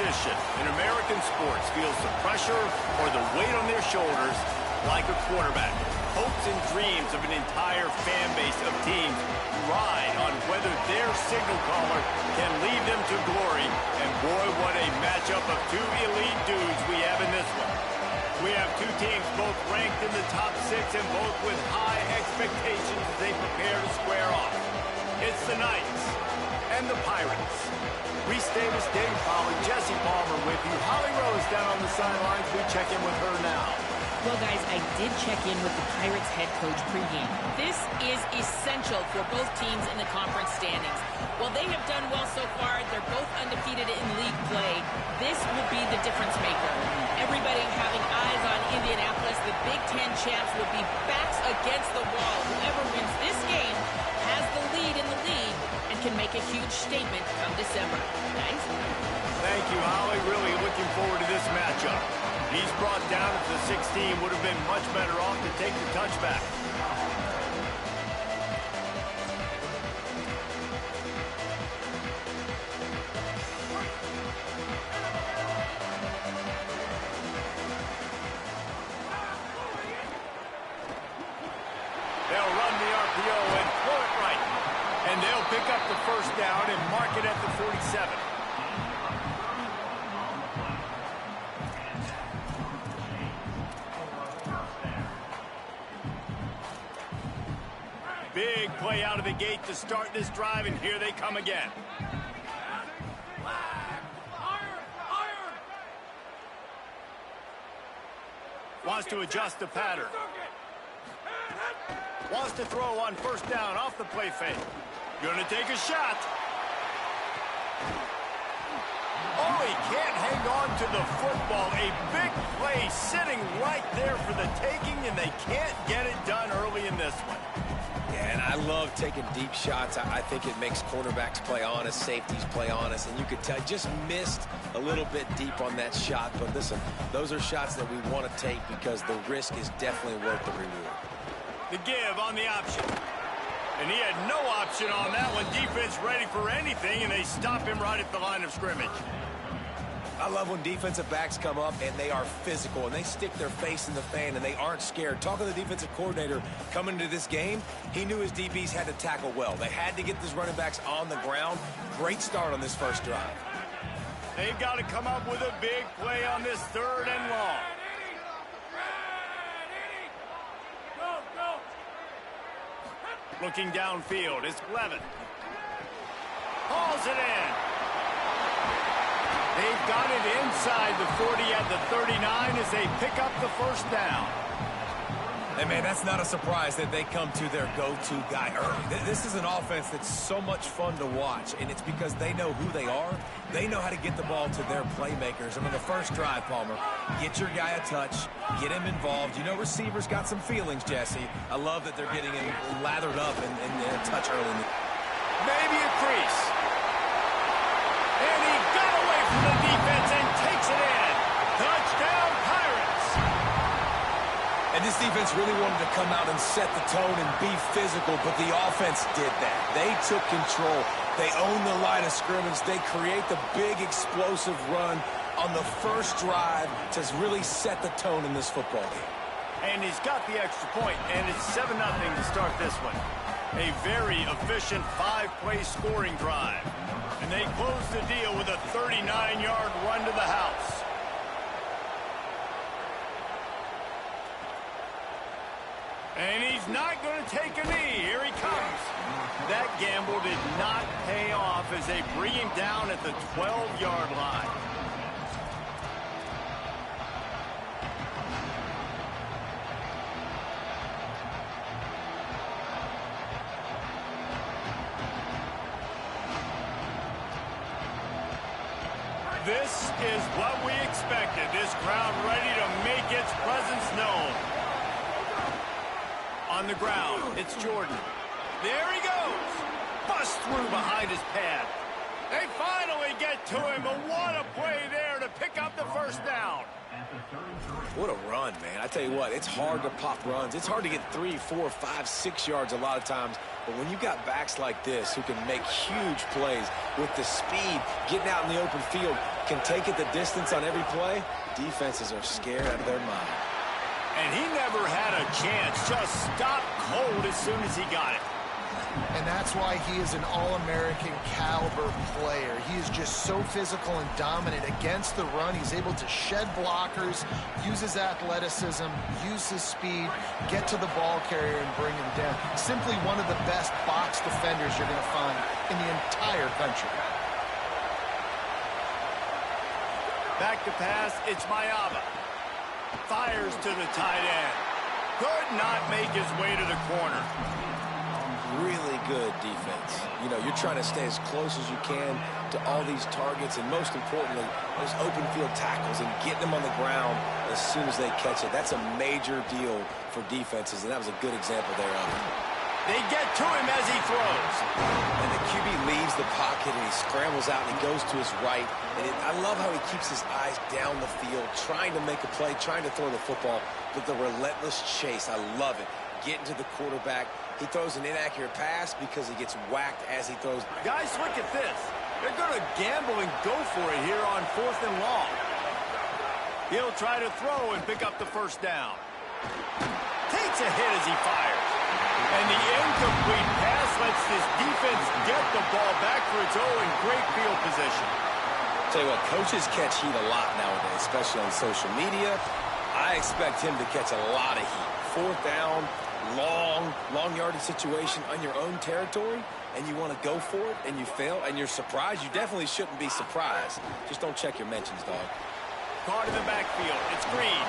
position in American sports feels the pressure or the weight on their shoulders like a quarterback. Hopes and dreams of an entire fan base of teams ride on whether their signal caller can lead them to glory. And boy, what a matchup of two elite dudes we have in this one. We have two teams both ranked in the top 6 and both with high expectations as they prepare to square off. It's the Knights and the Pirates. Reese Davis, Dave Fowler, Jesse Palmer with you. Holly Rose down on the sidelines. We check in with her now. Well, guys, I did check in with the Pirates head coach pregame. This is essential for both teams in the conference standings. While they have done well so far, they're both undefeated in league play. This will be the difference maker. Everybody having eyes on Indianapolis. The Big Ten champs will be backs against the wall. Whoever wins this game has the lead in the league and can make a huge statement come December. Guys? Thank you, Holly. Really looking forward to this matchup. He's brought down at the 16. Would have been much better off to take the touchback. They'll run the RPO and throw it right. And they'll pick up the first down and mark it at the 47. Big play out of the gate to start this drive, and here they come again. Wants to adjust the pattern. Wants to throw on first down off the play fake. Gonna take a shot. Oh, he can't hang on to the football. A big play sitting right there for the taking, and they can't get it done early in this one. Yeah, and I love taking deep shots. I think it makes quarterbacks play honest, safeties play honest, and you could tell just missed a little bit deep on that shot. But listen, those are shots that we want to take because the risk is definitely worth the reward. The give on the option. And he had no option on that one. Defense ready for anything, and they stop him right at the line of scrimmage. I love when defensive backs come up and they are physical and they stick their face in the fan and they aren't scared. Talking to the defensive coordinator coming into this game, he knew his DBs had to tackle well. They had to get these running backs on the ground. Great start on this first drive. They've got to come up with a big play on this 3rd and long. Looking downfield, it's Levin. Hauls it in. They've got it inside the 40 at the 39 as they pick up the first down. And, man, that's not a surprise that they come to their go-to guy early. This is an offense that's so much fun to watch, and it's because they know who they are. They know how to get the ball to their playmakers. And on the first drive, Palmer, get your guy a touch, get him involved. You know receivers got some feelings, Jesse. I love that they're getting him lathered up and a touch early. Maybe a crease. And he got away from the defense and takes it in. Touchdown, Pirates. And this defense really wanted to come out and set the tone and be physical, but the offense did that. They took control. They owned the line of scrimmage. They create the big explosive run on the first drive to really set the tone in this football game. And he's got the extra point, and it's 7-0 to start this one. A very efficient 5-play scoring drive. And they close the deal with a 39-yard run to the house. And he's not going to take a knee. Here he comes. That gamble did not pay off as they bring him down at the 12-yard line. This is what we expected. This crowd ready to make its presence known. On the ground, it's Jordan. There he goes. Bust through behind his pad. They finally get to him, but what a play there to pick up the first down. What a run, man. I tell you what, it's hard to pop runs. It's hard to get 3, 4, 5, 6 yards a lot of times. But when you got backs like this who can make huge plays with the speed, getting out in the open field, can take it the distance on every play, defenses are scared out of their mind. And he never had a chance. Just stopped cold as soon as he got it. And that's why he is an All-American caliber player. He is just so physical and dominant against the run. He's able to shed blockers, use his athleticism, use his speed, get to the ball carrier and bring him down. Simply one of the best box defenders you're going to find in the entire country. Back to pass, it's Mayaba. Fires to the tight end. Could not make his way to the corner. Really good defense. You know, you're trying to stay as close as you can to all these targets, and most importantly, those open field tackles and getting them on the ground as soon as they catch it. That's a major deal for defenses, and that was a good example there of it. They get to him as he throws. And the QB leaves the pocket, and he scrambles out, and he goes to his right. And I love how he keeps his eyes down the field, trying to make a play, trying to throw the football, but the relentless chase, I love it. Getting to the quarterback. He throws an inaccurate pass because he gets whacked as he throws. Guys, look at this. They're going to gamble and go for it here on 4th and long. He'll try to throw and pick up the first down. Takes a hit as he fires. And the incomplete pass lets this defense get the ball back for its own great field position. Tell you what, coaches catch heat a lot nowadays, especially on social media. I expect him to catch a lot of heat. 4th down, long yardage situation on your own territory, and you want to go for it, and you fail, and you're surprised. You definitely shouldn't be surprised. Just don't check your mentions, dog. Caught in the backfield. It's Green.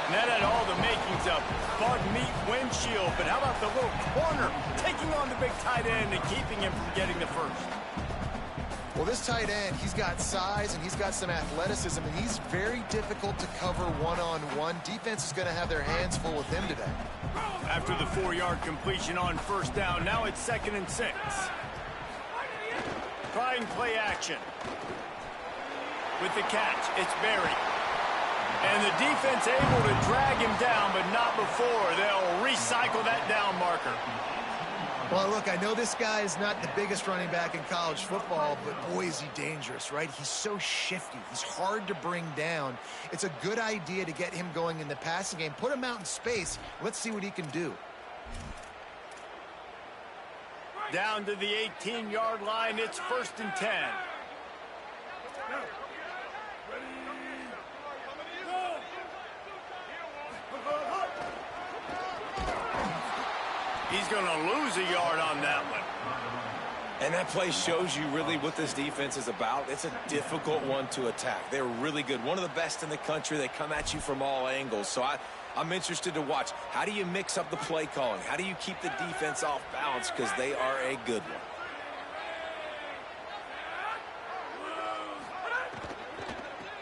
And that had all the makings of Bud Meat windshield. But how about the little corner taking on the big tight end and keeping him from getting the first? Well, this tight end, he's got size and he's got some athleticism, and he's very difficult to cover one-on-one. Defense is going to have their hands full with him today. After the 4-yard completion on 1st down, now it's 2nd and 6. Trying play action. With the catch, it's Berry. And the defense able to drag him down, but not before. They'll recycle that down marker. Well, look, I know this guy is not the biggest running back in college football, but boy, is he dangerous, right? He's so shifty. He's hard to bring down. It's a good idea to get him going in the passing game. Put him out in space. Let's see what he can do. Down to the 18-yard line, it's 1st and 10. He's going to lose a yard on that one. And that play shows you really what this defense is about. It's a difficult one to attack. They're really good. One of the best in the country. They come at you from all angles. So I'm interested to watch. How do you mix up the play calling? How do you keep the defense off balance? Because they are a good one.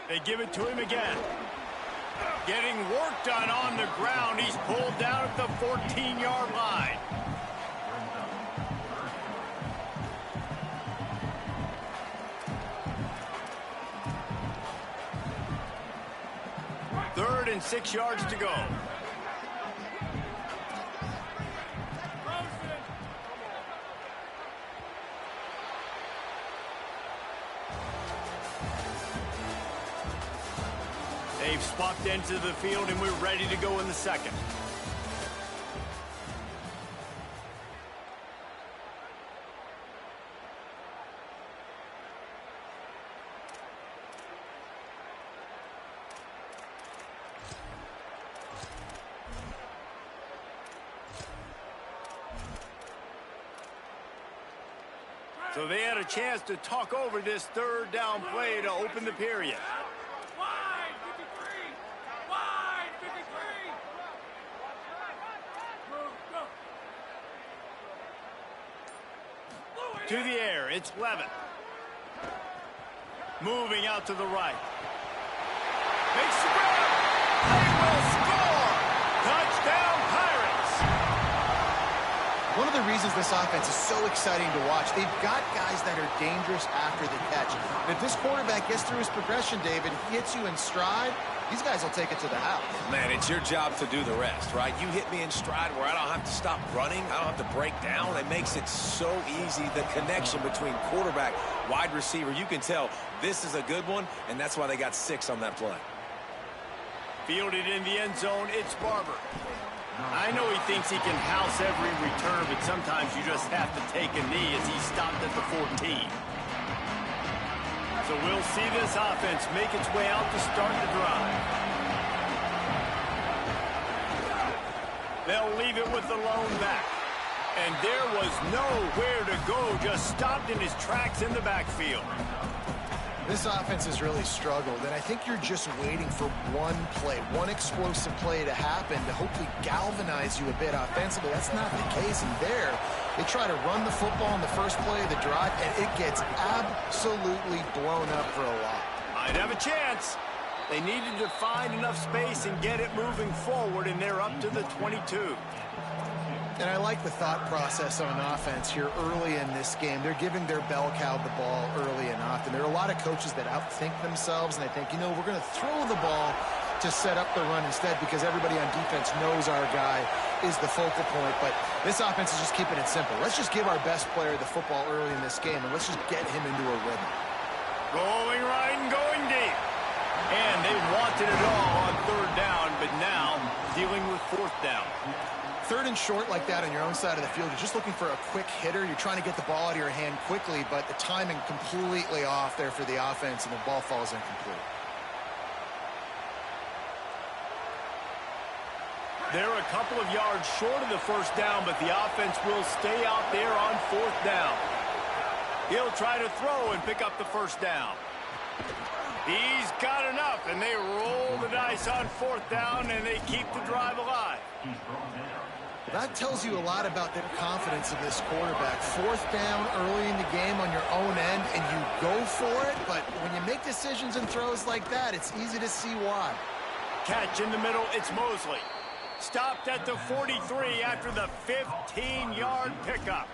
They give it to him again. Getting work done on the ground. He's pulled down at the 14-yard line. Third and 6 yards to go. They've swapped into the field, and we're ready to go in the second. So they had a chance to talk over this 3rd down play to open the period. To the air, it's Levin. Moving out to the right. Makes the grab. They will score. Touchdown, Pirates. One of the reasons this offense is so exciting to watch. They've got guys that are dangerous after the catch. And if this quarterback gets through his progression, David, he hits you in stride, these guys will take it to the house. Man, it's your job to do the rest, right? You hit me in stride where I don't have to stop running. I don't have to break down. It makes it so easy, the connection between quarterback, wide receiver. You can tell this is a good one, and that's why they got 6 on that play. Fielded in the end zone, it's Barber. I know he thinks he can house every return, but sometimes you just have to take a knee as he stopped at the 14. So we'll see this offense make its way out to start the drive. They'll leave it with the lone back. And there was nowhere to go, just stopped in his tracks in the backfield. This offense has really struggled, and I think you're just waiting for one play, one explosive play to happen to hopefully galvanize you a bit offensively. That's not the case, and there, they try to run the football in the first play of the drive, and it gets absolutely blown up for a lot. Might have a chance. They needed to find enough space and get it moving forward, and they're up to the 22. And I like the thought process on offense here early in this game. They're giving their bell cow the ball early and often. There are a lot of coaches that outthink themselves, and they think, you know, we're going to throw the ball to set up the run instead because everybody on defense knows our guy is the focal point. But this offense is just keeping it simple. Let's just give our best player the football early in this game, and let's just get him into a rhythm. Going right and going deep. And they wanted it all on third down, but now dealing with fourth down. Third and short like that on your own side of the field, you're just looking for a quick hitter. You're trying to get the ball out of your hand quickly, but the timing completely off there for the offense, and the ball falls incomplete. They're a couple of yards short of the first down, but the offense will stay out there on fourth down. He'll try to throw and pick up the first down. He's got enough, and they roll the dice on fourth down, and they keep the drive alive. That tells you a lot about the confidence of this quarterback. Fourth down early in the game on your own end, and you go for it, but when you make decisions and throws like that, it's easy to see why. Catch in the middle, it's Mosley. Stopped at the 43 after the 15-yard pickup.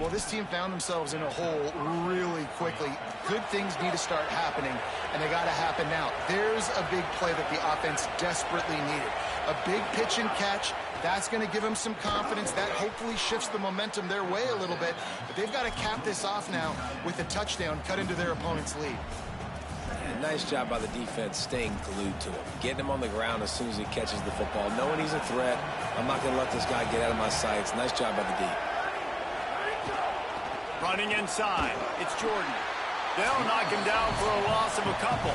Well, this team found themselves in a hole really quickly. Good things need to start happening, and they got to happen now. There's a big play that the offense desperately needed. A big pitch and catch. That's going to give them some confidence. That hopefully shifts the momentum their way a little bit. But they've got to cap this off now with a touchdown cut into their opponent's lead. And nice job by the defense staying glued to him. Getting him on the ground as soon as he catches the football. Knowing he's a threat. I'm not going to let this guy get out of my sights. Nice job by the D. Running inside. It's Jordan. They'll knock him down for a loss of a couple.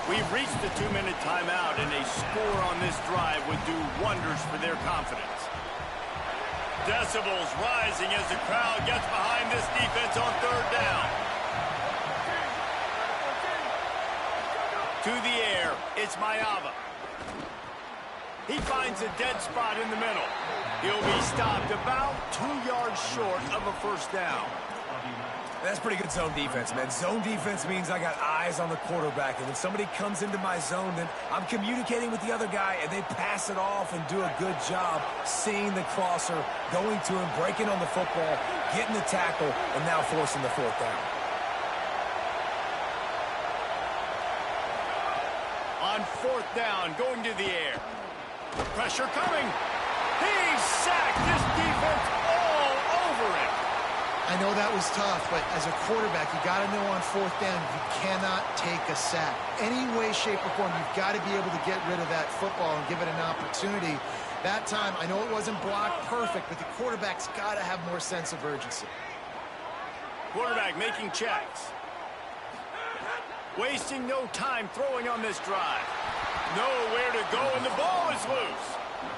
We've reached the 2-minute timeout, and a score on this drive would do wonders for their confidence. Decibels rising as the crowd gets behind this defense on third down. To the air, it's Mayava. He finds a dead spot in the middle. He'll be stopped about 2 yards short of a first down. That's pretty good zone defense, man. Zone defense means I got eyes on the quarterback, and when somebody comes into my zone, then I'm communicating with the other guy, and they pass it off and do a good job seeing the crosser, going to him, breaking on the football, getting the tackle, and now forcing the fourth down. On fourth down, going to the air. Pressure coming. He's sacked. This defense all over him. I know that was tough, but as a quarterback, you got to know on fourth down, you cannot take a sack. Any way, shape, or form, you've got to be able to get rid of that football and give it an opportunity. That time, I know it wasn't blocked perfect, but the quarterback's got to have more sense of urgency. Quarterback making checks. Wasting no time throwing on this drive. Nowhere to go, and the ball is loose.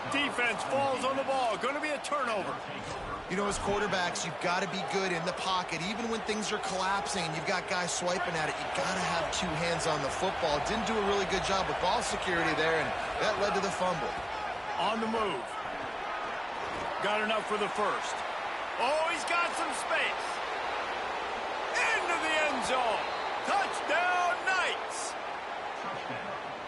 Defense falls on the ball. Going to be a turnover. You know, as quarterbacks, you've got to be good in the pocket. Even when things are collapsing and you've got guys swiping at it, you've got to have two hands on the football. Didn't do a really good job with ball security there, and that led to the fumble. On the move. Got enough for the first. Oh, he's got some space. Into the end zone. Touchdown, Knights.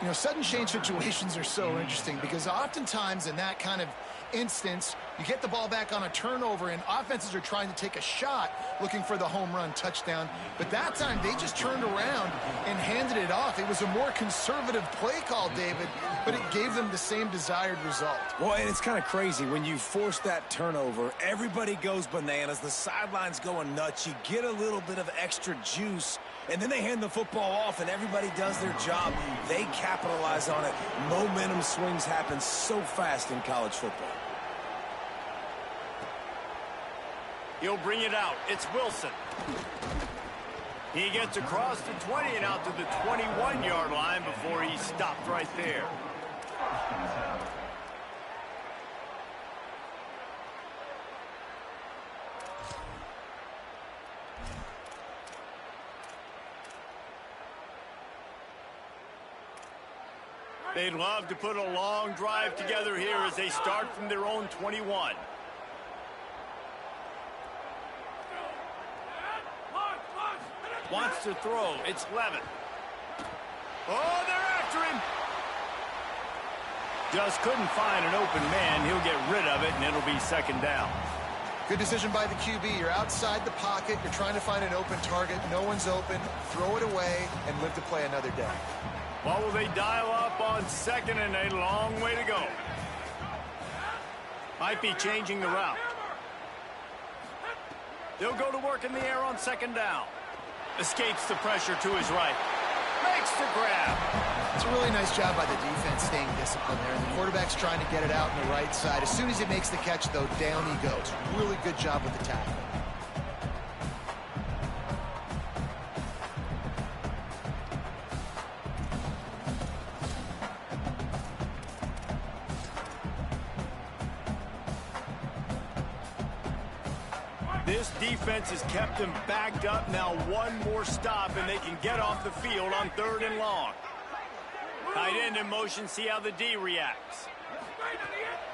You know, sudden change situations are so interesting because oftentimes in that kind of instance, You get the ball back on a turnover, and offenses are trying to take a shot looking for the home run touchdown. But that time, they just turned around and handed it off. It was a more conservative play call, David, but it gave them the same desired result. Well, and it's kind of crazy. When you force that turnover, everybody goes bananas. The sidelines going nuts. You get a little bit of extra juice, and then they hand the football off, and everybody does their job. They capitalize on it. Momentum swings happen so fast in college football. He'll bring it out. It's Wilson. He gets across the 20 and out to the 21-yard line before he stopped right there. They'd love to put a long drive together here as they start from their own 21. Wants to throw. It's Levin. Oh, they're after him. Just couldn't find an open man. He'll get rid of it, and it'll be second down. Good decision by the QB. You're outside the pocket. You're trying to find an open target. No one's open. Throw it away and live to play another day. What will they dial up on second and a long way to go? Might be changing the route. They'll go to work in the air on second down. Escapes the pressure to his right. Makes the grab. It's a really nice job by the defense staying disciplined there. And the quarterback's trying to get it out on the right side. As soon as he makes the catch, though, down he goes. Really good job with the tackle. This defense has kept them backed up. Now one more stop, and they can get off the field on third and long. Tight end in motion, see how the D reacts.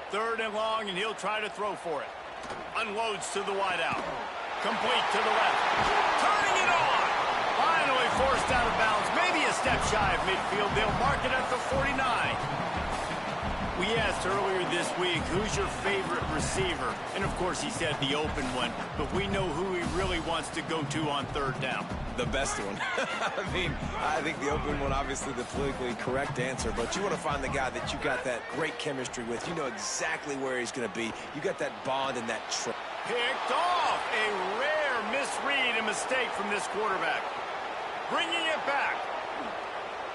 Third and long, and he'll try to throw for it. Unloads to the wideout. Complete to the left. Turning it on. Finally forced out of bounds. Maybe a step shy of midfield. They'll mark it at the 49. We asked earlier this week, who's your favorite receiver? And, of course, he said the open one. But we know who he really wants to go to on third down. The best one. I think the open one, obviously the politically correct answer. But you want to find the guy that you got that great chemistry with. You know exactly where he's going to be. You got that bond and that trust. Picked off. A rare misread and mistake from this quarterback. Bringing it back.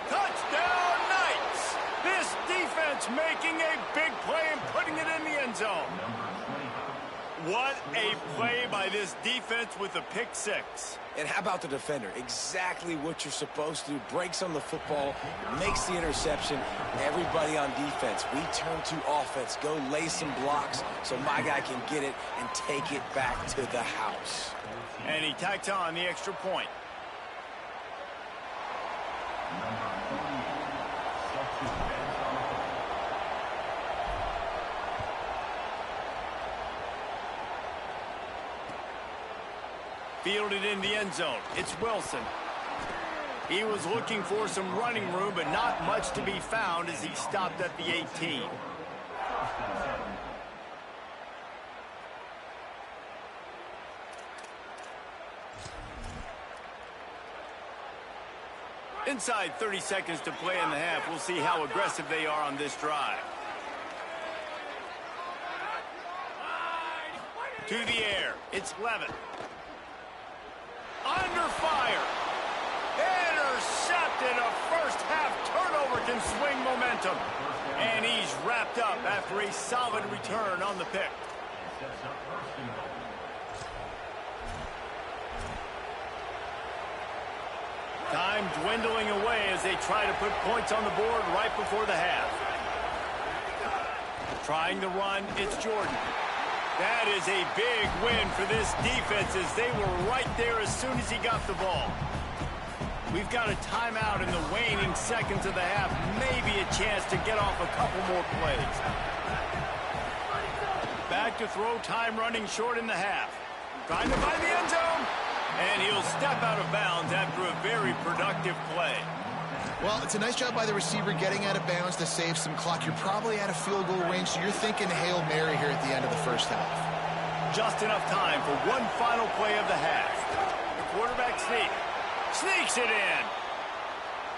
Touchdown, Knights! This defense making a big play and putting it in the end zone. What a play by this defense with a pick six. And how about the defender? Exactly what you're supposed to do. Breaks on the football, makes the interception. Everybody on defense, we turn to offense. Go lay some blocks so my guy can get it and take it back to the house. And he tacks on the extra point. Fielded in the end zone. It's Wilson. He was looking for some running room, but not much to be found as he stopped at the 18. Inside 30 seconds to play in the half. We'll see how aggressive they are on this drive. To the air. It's Levin. Under fire. Intercepted. A first half turnover can swing momentum. And he's wrapped up after a solid return on the pick. Time dwindling away as they try to put points on the board right before the half. Trying to run, it's Jordan. That is a big win for this defense as they were right there as soon as he got the ball. We've got a timeout in the waning seconds of the half. Maybe a chance to get off a couple more plays. Back to throw, time running short in the half. Trying to find the end zone. And he'll step out of bounds after a very productive play. Well, it's a nice job by the receiver getting out of bounds to save some clock. You're probably out of field goal range, so you're thinking Hail Mary here at the end of the first half. Just enough time for one final play of the half. The quarterback sneaks it in.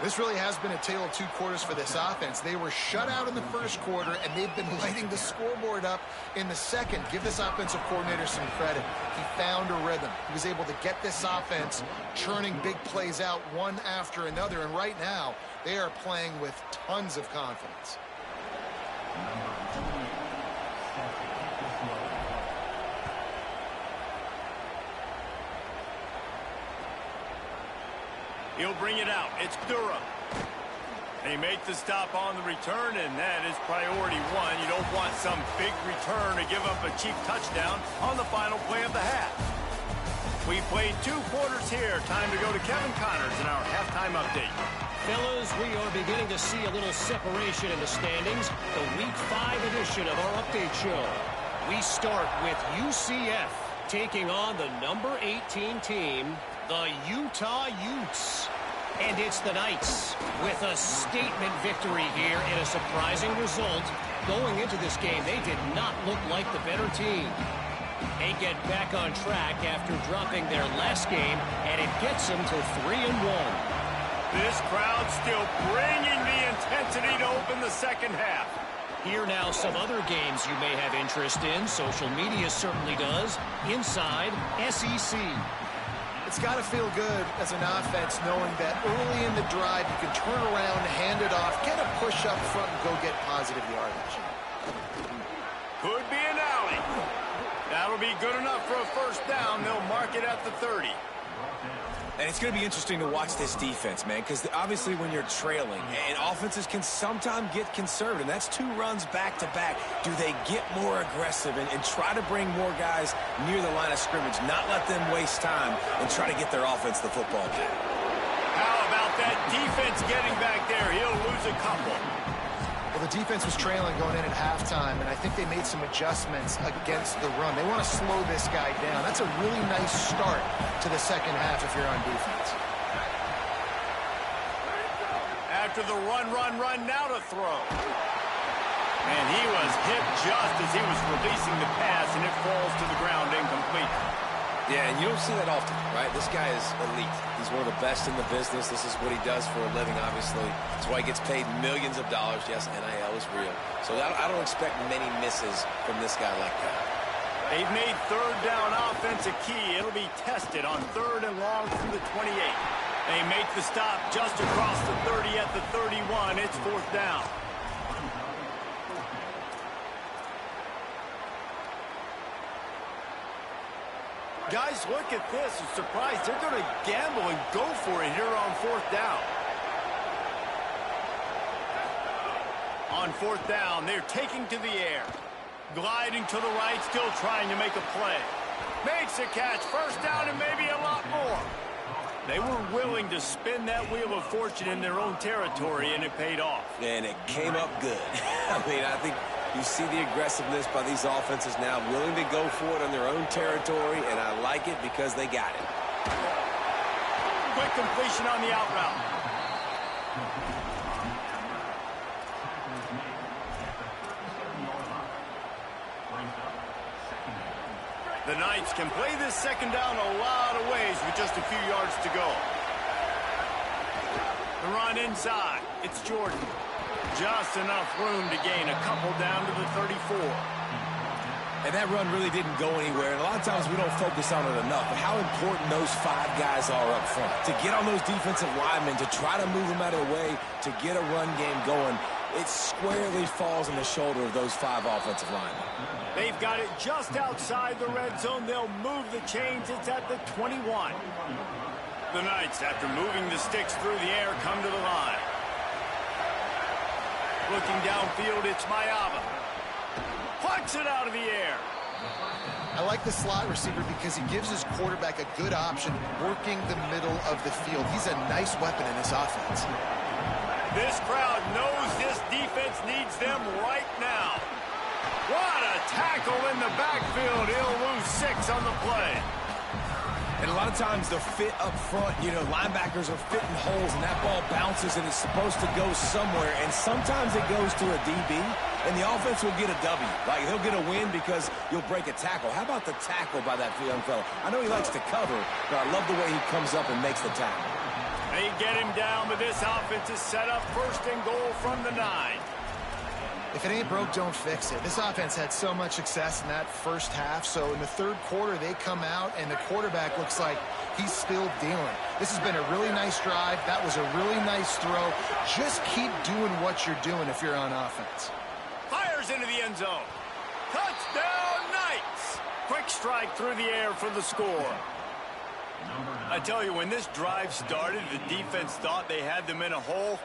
This really has been a tale of two quarters for this offense. They were shut out in the first quarter, and they've been lighting the scoreboard up in the second. Give this offensive coordinator some credit. He found a rhythm. He was able to get this offense churning big plays out one after another, and right now they are playing with tons of confidence. He'll bring it out. It's Durham. They make the stop on the return, and that is priority one. You don't want some big return to give up a cheap touchdown on the final play of the half. We played 2 quarters here. Time to go to Kevin Connors in our halftime update. Fellas, we are beginning to see a little separation in the standings. The Week 5 edition of our update show. We start with UCF taking on the number 18 team, the Utah Utes. And it's the Knights with a statement victory here and a surprising result. Going into this game, they did not look like the better team. They get back on track after dropping their last game, and it gets them to 3-1. This crowd still bringing the intensity to open the second half. Here now some other games you may have interest in. Social media certainly does. Inside SEC. It's got to feel good as an offense knowing that early in the drive you can turn around, hand it off, get a push up front, and go get positive yardage. Could be an alley. That'll be good enough for a first down. They'll mark it at the 30. And it's going to be interesting to watch this defense, man, because obviously when you're trailing, and offenses can sometimes get conservative. That's 2 runs back-to-back. Do they get more aggressive and try to bring more guys near the line of scrimmage, not let them waste time, and try to get their offense the football back? How about that defense getting back there? He'll lose a couple. Well, the defense was trailing going in at halftime, and I think they made some adjustments against the run. They want to slow this guy down. That's a really nice start to the second half if you're on defense. After the run, now to throw. And he was hit just as he was releasing the pass, and it falls to the ground incomplete. Yeah, and you don't see that often, right? This guy is elite. He's one of the best in the business. This is what he does for a living, obviously. That's why he gets paid millions of dollars. Yes, NIL is real. So I don't expect many misses from this guy like that. They've made third down offense a key. It'll be tested on 3rd and long from the 28. They make the stop just across the 30 at the 31. It's 4th down. Guys, look at this. I'm surprised they're going to gamble and go for it here on 4th down. On 4th down, they're taking to the air. Gliding to the right, still trying to make a play. Makes a catch, first down, and maybe a lot more. They were willing to spin that wheel of fortune in their own territory, and it paid off. And it came up good. I mean, I think you see the aggressiveness by these offenses now, willing to go for it on their own territory, and I like it because they got it. Quick completion on the out route. The Knights can play this second down a lot of ways with just a few yards to go. The run inside. It's Jordan. Just enough room to gain a couple down to the 34. And that run really didn't go anywhere. And a lot of times we don't focus on it enough. But how important those 5 guys are up front. To get on those defensive linemen, to try to move them out of the way, to get a run game going, it squarely falls on the shoulder of those 5 offensive linemen. They've got it just outside the red zone. They'll move the chains. It's at the 21. The Knights, after moving the sticks through the air, come to the line. Looking downfield, it's Mayava. Plucks it out of the air. I like the slot receiver because he gives his quarterback a good option working the middle of the field. He's a nice weapon in this offense. This crowd knows this defense needs them right now. What a tackle in the backfield. He'll lose 6 on the play. And a lot of times the fit up front, you know, linebackers are fitting holes, and that ball bounces, and it's supposed to go somewhere, and sometimes it goes to a DB, and the offense will get a W. Like, he'll get a win because you'll break a tackle. How about the tackle by that young fella? I know he likes to cover, but I love the way he comes up and makes the tackle. They get him down, but this offense is set up 1st and goal from the 9. If it ain't broke, don't fix it. This offense had so much success in that first half, so in the third quarter, they come out, and the quarterback looks like he's still dealing. This has been a really nice drive. That was a really nice throw. Just keep doing what you're doing if you're on offense. Fires into the end zone. Touchdown, Knights! Quick strike through the air for the score. I tell you, when this drive started, the defense thought they had them in a hole.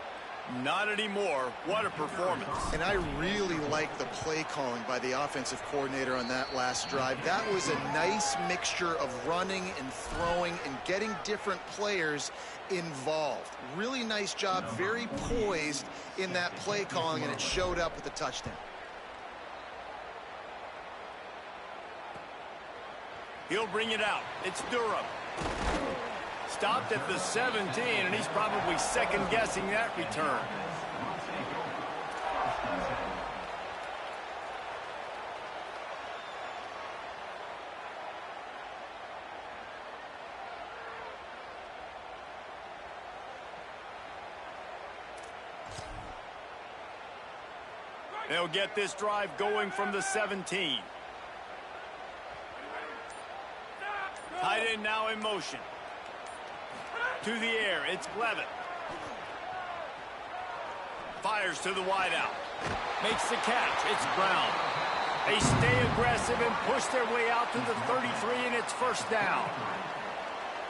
Not anymore. What a performance. And I really like the play calling by the offensive coordinator on that last drive. That was a nice mixture of running and throwing and getting different players involved. Really nice job, very poised in that play calling, and it showed up with a touchdown. He'll bring it out. It's Durham. Stopped at the 17, and he's probably second-guessing that return. They'll get this drive going from the 17. Tight end now in motion. To the air, it's Levitt. Fires to the wideout. Makes the catch, it's Brown. They stay aggressive and push their way out to the 33, and it's 1st down.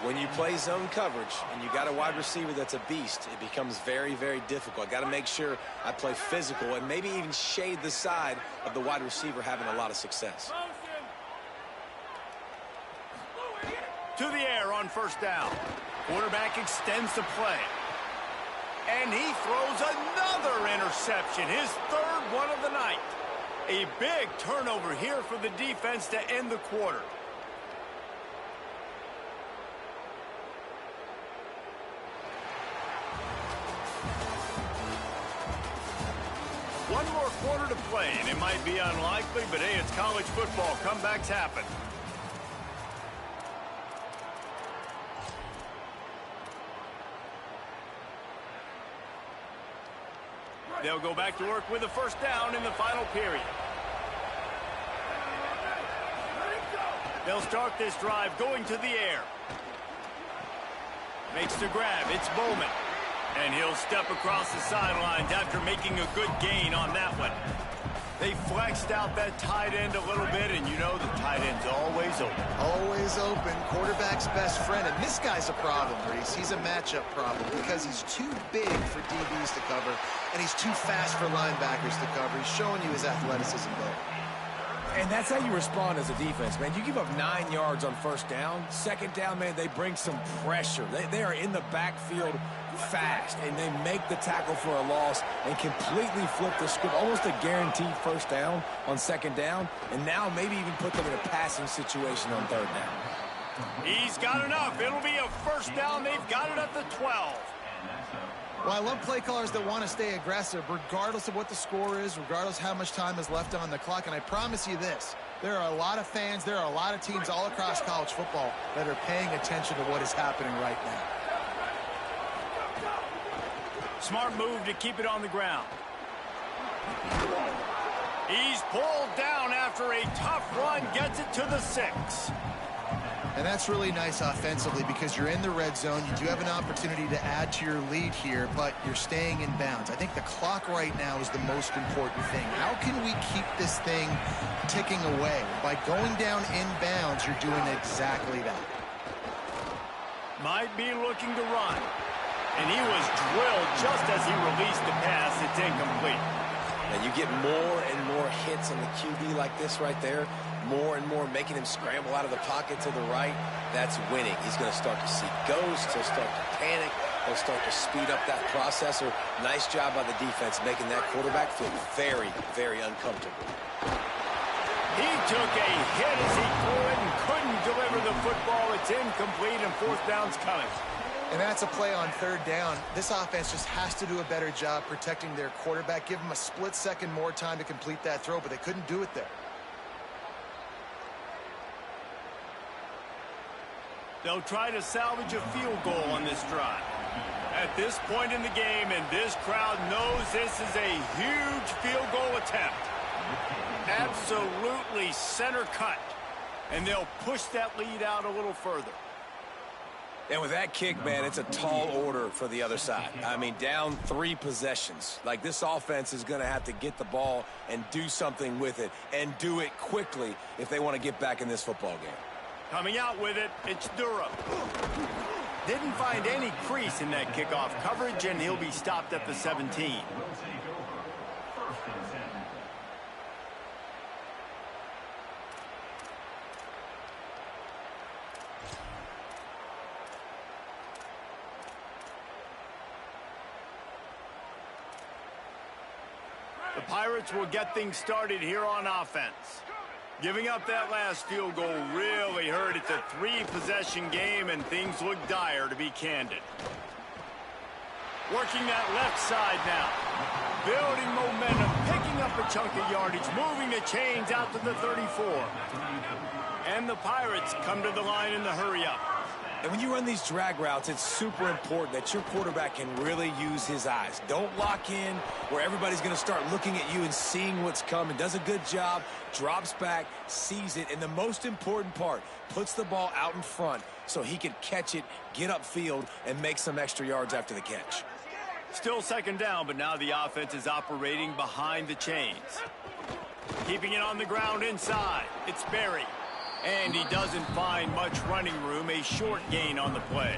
When you play zone coverage and you got a wide receiver that's a beast, it becomes very, very difficult. Got to make sure I play physical and maybe even shade the side of the wide receiver having a lot of success. To the air on 1st down. Quarterback extends the play. And he throws another interception, his 3rd one of the night. A big turnover here for the defense to end the quarter. One more quarter to play, and it might be unlikely, but hey, it's college football. Comebacks happen. They'll go back to work with a 1st down in the final period. They'll start this drive going to the air. Makes the grab. It's Bowman. And he'll step across the sidelines after making a good gain on that one. They flexed out that tight end a little bit, and you know the tight end's always open. Always open. Quarterback's best friend. And this guy's a problem, Reese. He's a matchup problem because he's too big for DBs to cover, and he's too fast for linebackers to cover. He's showing you his athleticism there. And that's how you respond as a defense, man. You give up 9 yards on 1st down. 2nd down, man, they bring some pressure. They are in the backfield fast, and they make the tackle for a loss and completely flip the script. Almost a guaranteed 1st down on 2nd down, and now maybe even put them in a passing situation on 3rd down. He's got enough. It'll be a 1st down. They've got it at the 12. Well, I love play callers that want to stay aggressive regardless of what the score is, regardless how much time is left on the clock. And I promise you this, there are a lot of fans, there are a lot of teams all across college football that are paying attention to what is happening right now. Smart move to keep it on the ground. He's pulled down after a tough run, gets it to the 6. And that's really nice offensively because you're in the red zone. You do have an opportunity to add to your lead here, but you're staying in bounds. I think the clock right now is the most important thing. How can we keep this thing ticking away? By going down in bounds, you're doing exactly that. Might be looking to run. And he was drilled just as he released the pass. It's incomplete. And you get more and more hits on the QB like this right there. More and more making him scramble out of the pocket to the right. That's winning. He's going to start to see ghosts. He'll start to panic. He'll start to speed up that processor. Nice job by the defense making that quarterback feel very, very uncomfortable. He took a hit as he threw it and couldn't deliver the football. It's incomplete, and fourth down's coming. And that's a play on third down. This offense just has to do a better job protecting their quarterback. Give him a split second more time to complete that throw, but they couldn't do it there. They'll try to salvage a field goal on this drive. At this point in the game, and this crowd knows this is a huge field goal attempt. Absolutely center cut. And they'll push that lead out a little further. And with that kick, man, it's a tall order for the other side. I mean, down 3 possessions. Like, this offense is going to have to get the ball and do something with it, and do it quickly if they want to get back in this football game. Coming out with it, it's Durham. Didn't find any crease in that kickoff coverage, and he'll be stopped at the 17. The Pirates will get things started here on offense. Giving up that last field goal really hurt. It's a 3-possession game, and things look dire, to be candid. Working that left side now. Building momentum, picking up a chunk of yardage, moving the chains out to the 34. And the Pirates come to the line in the hurry-up. And when you run these drag routes, it's super important that your quarterback can really use his eyes. Don't lock in where everybody's going to start looking at you and seeing what's coming. Does a good job, drops back, sees it, and the most important part, puts the ball out in front so he can catch it, get upfield, and make some extra yards after the catch. Still second down, but now the offense is operating behind the chains. Keeping it on the ground inside. It's Berry. And he doesn't find much running room, a short gain on the play.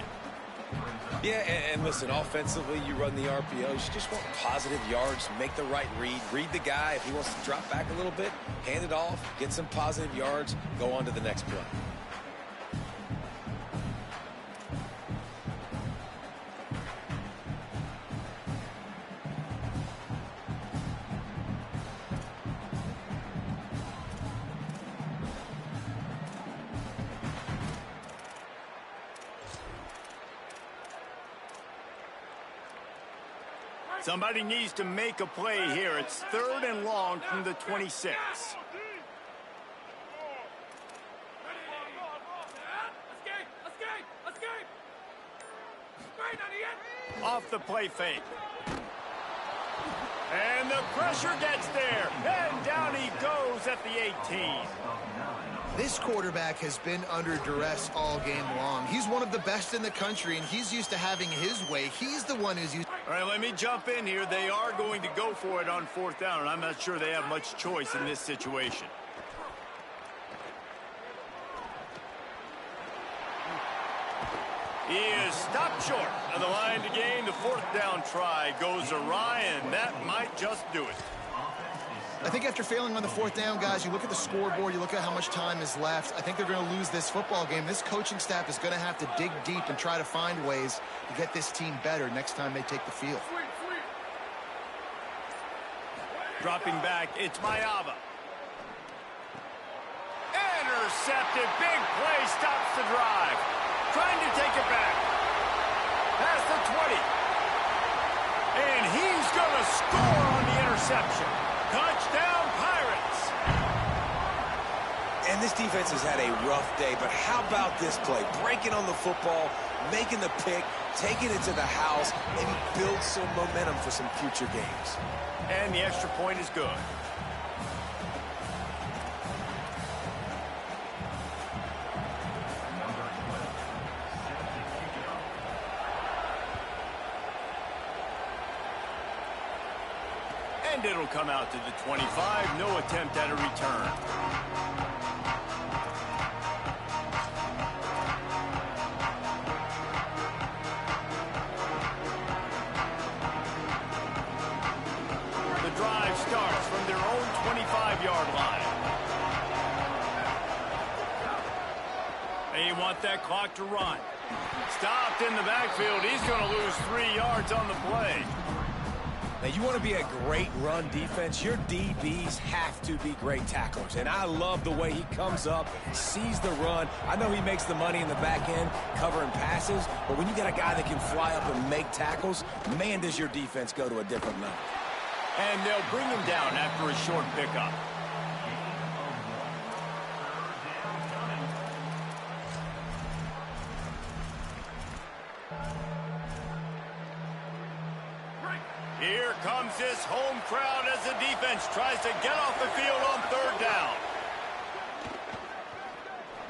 Yeah, and listen, offensively, you run the RPOs. You just want positive yards, make the right read the guy. If he wants to drop back a little bit, hand it off, get some positive yards, go on to the next play. Somebody needs to make a play here. It's 3rd and long from the 26. Off the play fake. And the pressure gets there. And down he goes at the 18. This quarterback has been under duress all game long. He's one of the best in the country, and he's used to having his way. He's the one who's used... All right, let me jump in here. They are going to go for it on 4th down, and I'm not sure they have much choice in this situation. He is stopped short of the line to gain. The 4th down try goes awry, and that might just do it. I think after failing on the 4th down, guys, you look at the scoreboard, you look at how much time is left. I think they're going to lose this football game. This coaching staff is going to have to dig deep and try to find ways to get this team better next time they take the field. Dropping back, it's Mayava. Intercepted, big play, stops the drive. Trying to take it back. Past the 20. And he's going to score on the interception. Touchdown, Pirates! And this defense has had a rough day, but how about this play? Breaking on the football, making the pick, taking it to the house, and build some momentum for some future games. And the extra point is good. And it'll come out to the 25. No attempt at a return. The drive starts from their own 25-yard line. They want that clock to run. Stopped in the backfield. He's going to lose 3 yards on the play. Now, you want to be a great run defense, your DBs have to be great tacklers. And I love the way he comes up, sees the run. I know he makes the money in the back end covering passes, but when you got a guy that can fly up and make tackles, man, does your defense go to a different level. And they'll bring him down after a short pickup. Here comes this home crowd as the defense tries to get off the field on third down.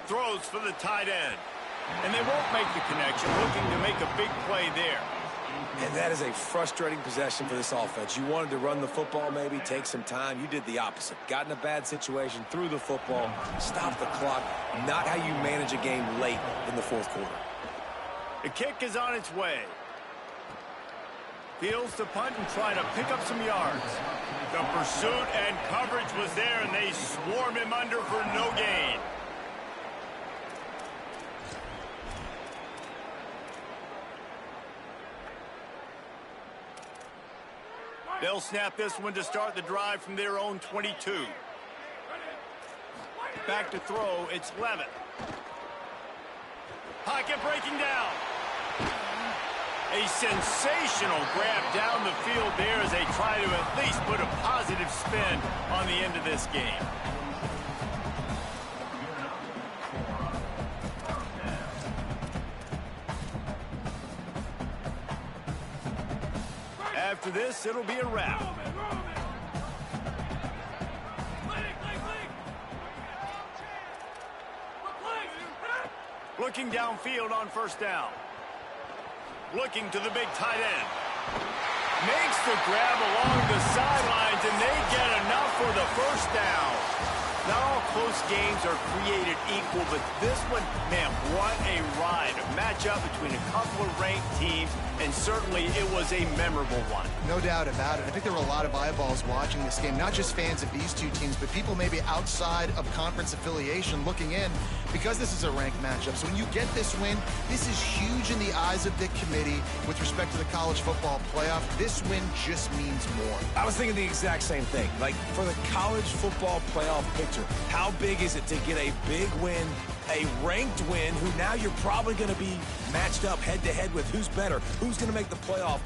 Throws for the tight end. And they won't make the connection, looking to make a big play there. And that is a frustrating possession for this offense. You wanted to run the football, maybe take some time. You did the opposite. Got in a bad situation, threw the football, stopped the clock. Not how you manage a game late in the fourth quarter. The kick is on its way. Fields to punt and try to pick up some yards. The pursuit and coverage was there, and they swarm him under for no gain. They'll snap this one to start the drive from their own 22. Back to throw, it's Levitt. Pocket breaking down. A sensational grab down the field there as they try to at least put a positive spin on the end of this game. After this, it'll be a wrap. Looking downfield on first down. Looking to the big tight end. Makes the grab along the sidelines, and they get enough for the first down. Not all close games are created equal, but this one, man, what a ride. A matchup between a couple of ranked teams, and certainly it was a memorable one. No doubt about it. I think there were a lot of eyeballs watching this game, not just fans of these two teams, but people maybe outside of conference affiliation looking in because this is a ranked matchup. So when you get this win, this is huge in the eyes of the committee with respect to the college football playoff. This win just means more. I was thinking the exact same thing. Like, for the college football playoff picture, how big is it to get a big win, a ranked win, who now you're probably going to be matched up head-to-head with who's better, who's going to make the playoff.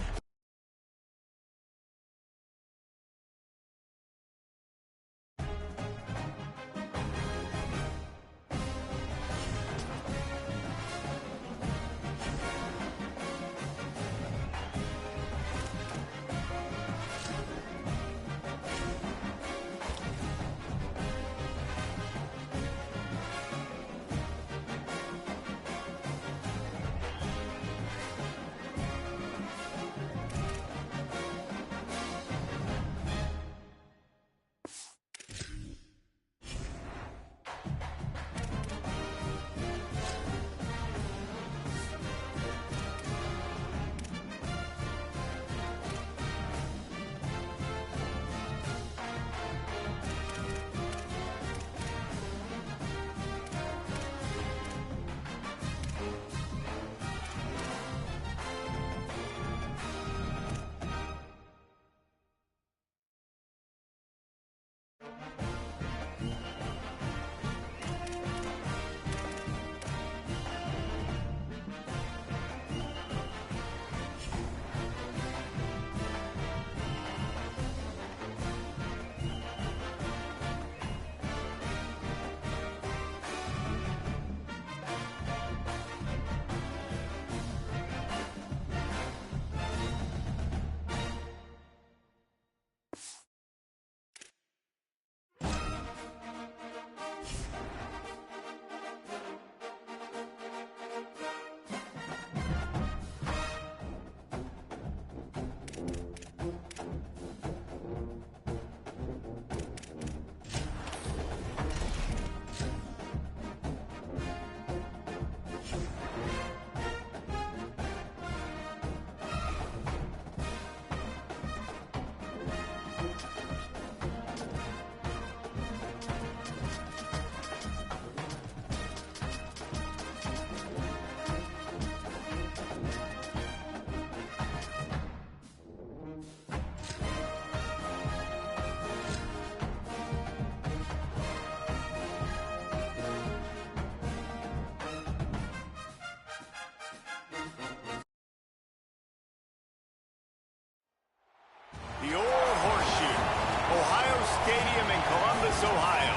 Columbus, Ohio.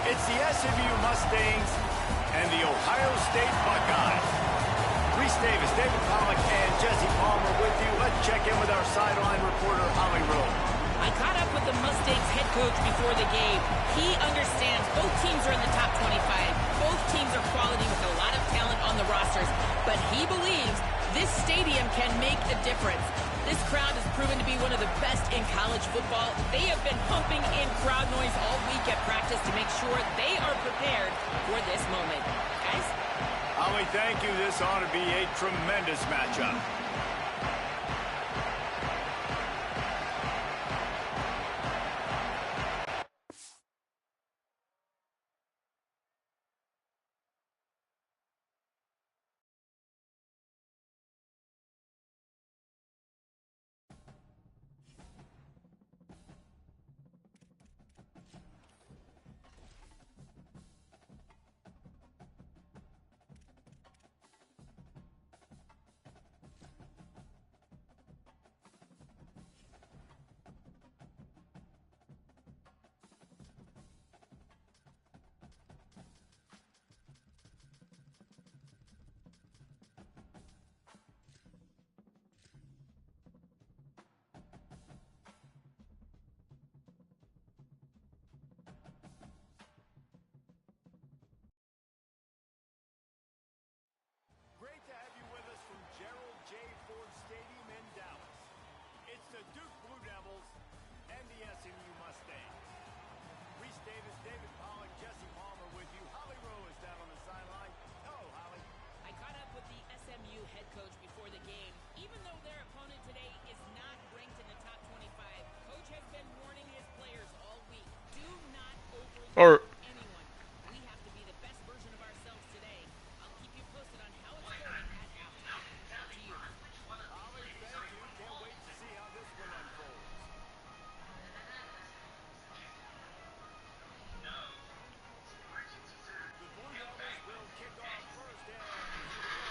It's the SMU Mustangs and the Ohio State Buckeyes. Reese Davis, David Pollack, and Jesse Palmer with you. Let's check in with our sideline reporter, Holly Rowe. I caught up with the Mustangs head coach before the game. He understands both teams are in the top 25. Both teams are quality with a lot of talent on the rosters. But he believes this stadium can make a difference. This crowd has proven to be one of the best in college football. They have been pumping in crowd noise all week at practice to make sure they are prepared for this moment. Guys? Holly, thank you. This ought to be a tremendous matchup. Great to have you with us from Gerald J. Ford Stadium in Dallas. It's the Duke Blue Devils and the SMU Mustangs. Reese Davis, David Pollack, Jesse Palmer with you. Holly Rowe is down on the sideline. Hello, Holly. I caught up with the SMU head coach before the game. Even though their opponent today is not ranked in the top 25, coach has been warning his players all week. Do not overlook anyone. We have to be the best version of ourselves today. I'll keep you posted on how it's going at halftime. Back to you. Holly, thank you. Can't wait to see how this one unfolds. The Blue Devils will kick off first, and here we go. The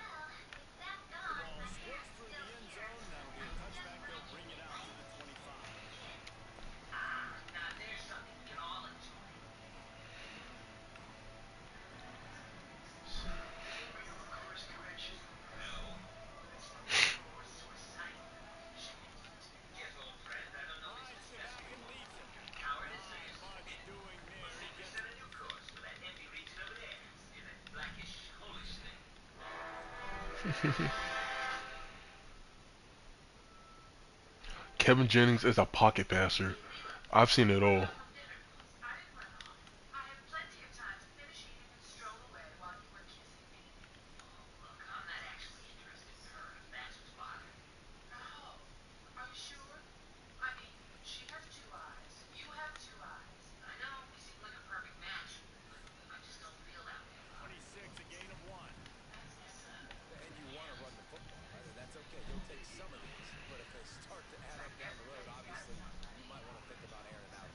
ball squirts through the end zone. That'll be a touchback. They'll bring it out to the 25. Rides it back and leads it. Not much doing there. He gets it. Kevin Jennings is a pocket passer. I've seen it all. A gain of 1. And you want to run the football, right? And that's okay. You'll take some of these. But if they start to add up down the road, obviously, you might want to think about airing out.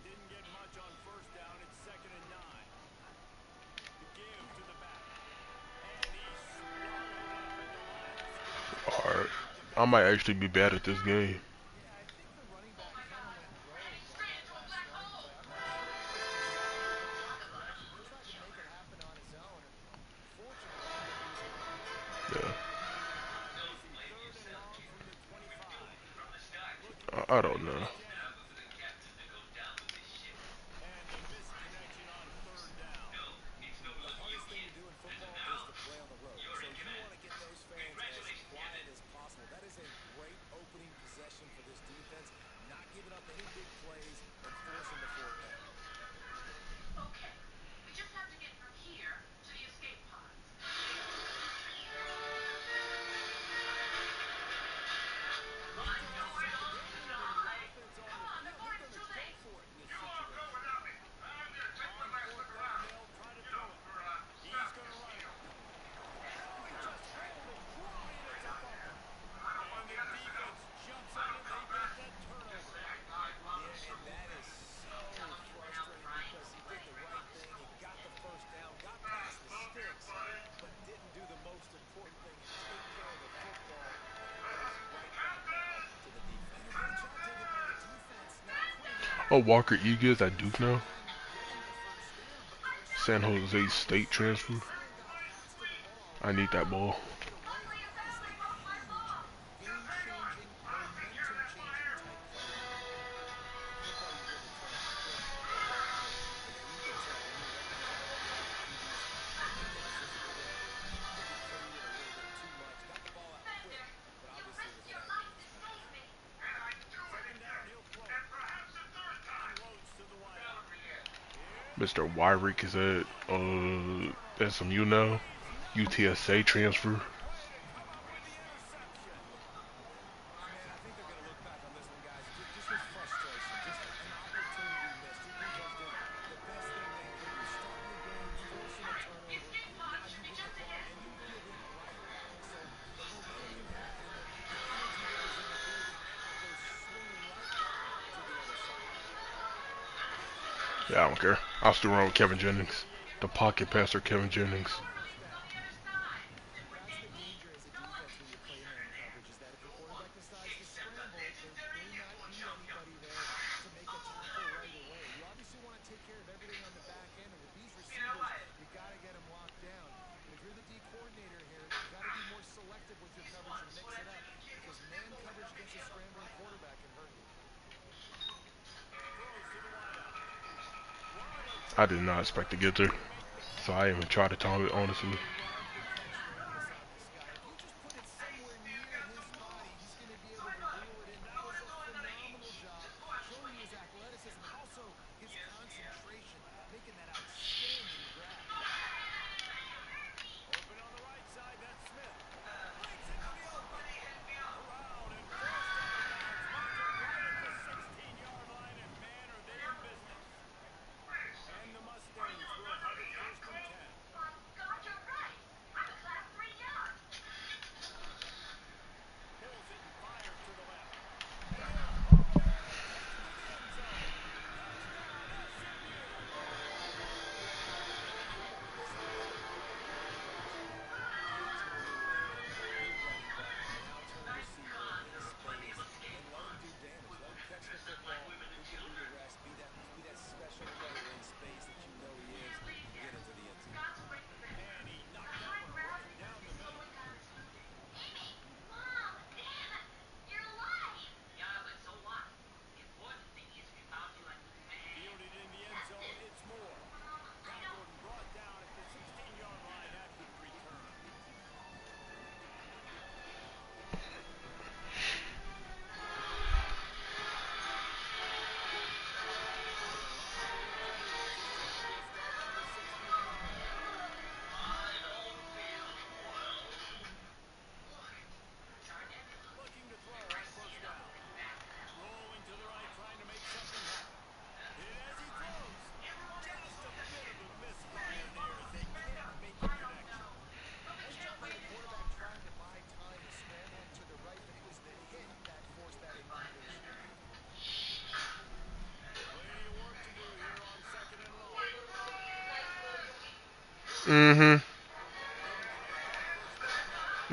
Didn't get much on first down. It's 2nd and 9. The give to the back. And he's swallowed up in the line of scrimmage. Alright. I might actually be bad at this game. Yeah, I think the running back kind of went rogue on that last run play. I'm not sure he was too savvy with the misdirection. He tried to make it happen on his own, and unfortunately, he ended up losing contact. Yeah. Facing 3rd and long from the 25. I don't know. And the missed connection on 3rd down. The hardest thing to do in football is to play on the road. So you want to get those fans as quiet as possible. That is a great opening possession for this defense. Not giving up any big plays and forcing the 4th down. Oh, Walker Eagles at Duke now. San Jose State transfer. I need that ball. Mr. Wyrick is at SMU now. UTSA transfer. Yeah, I don't care. I'll still run with Kevin Jennings. The pocket passer, Kevin Jennings. I did not expect to get there, so I even tried to time it, honestly.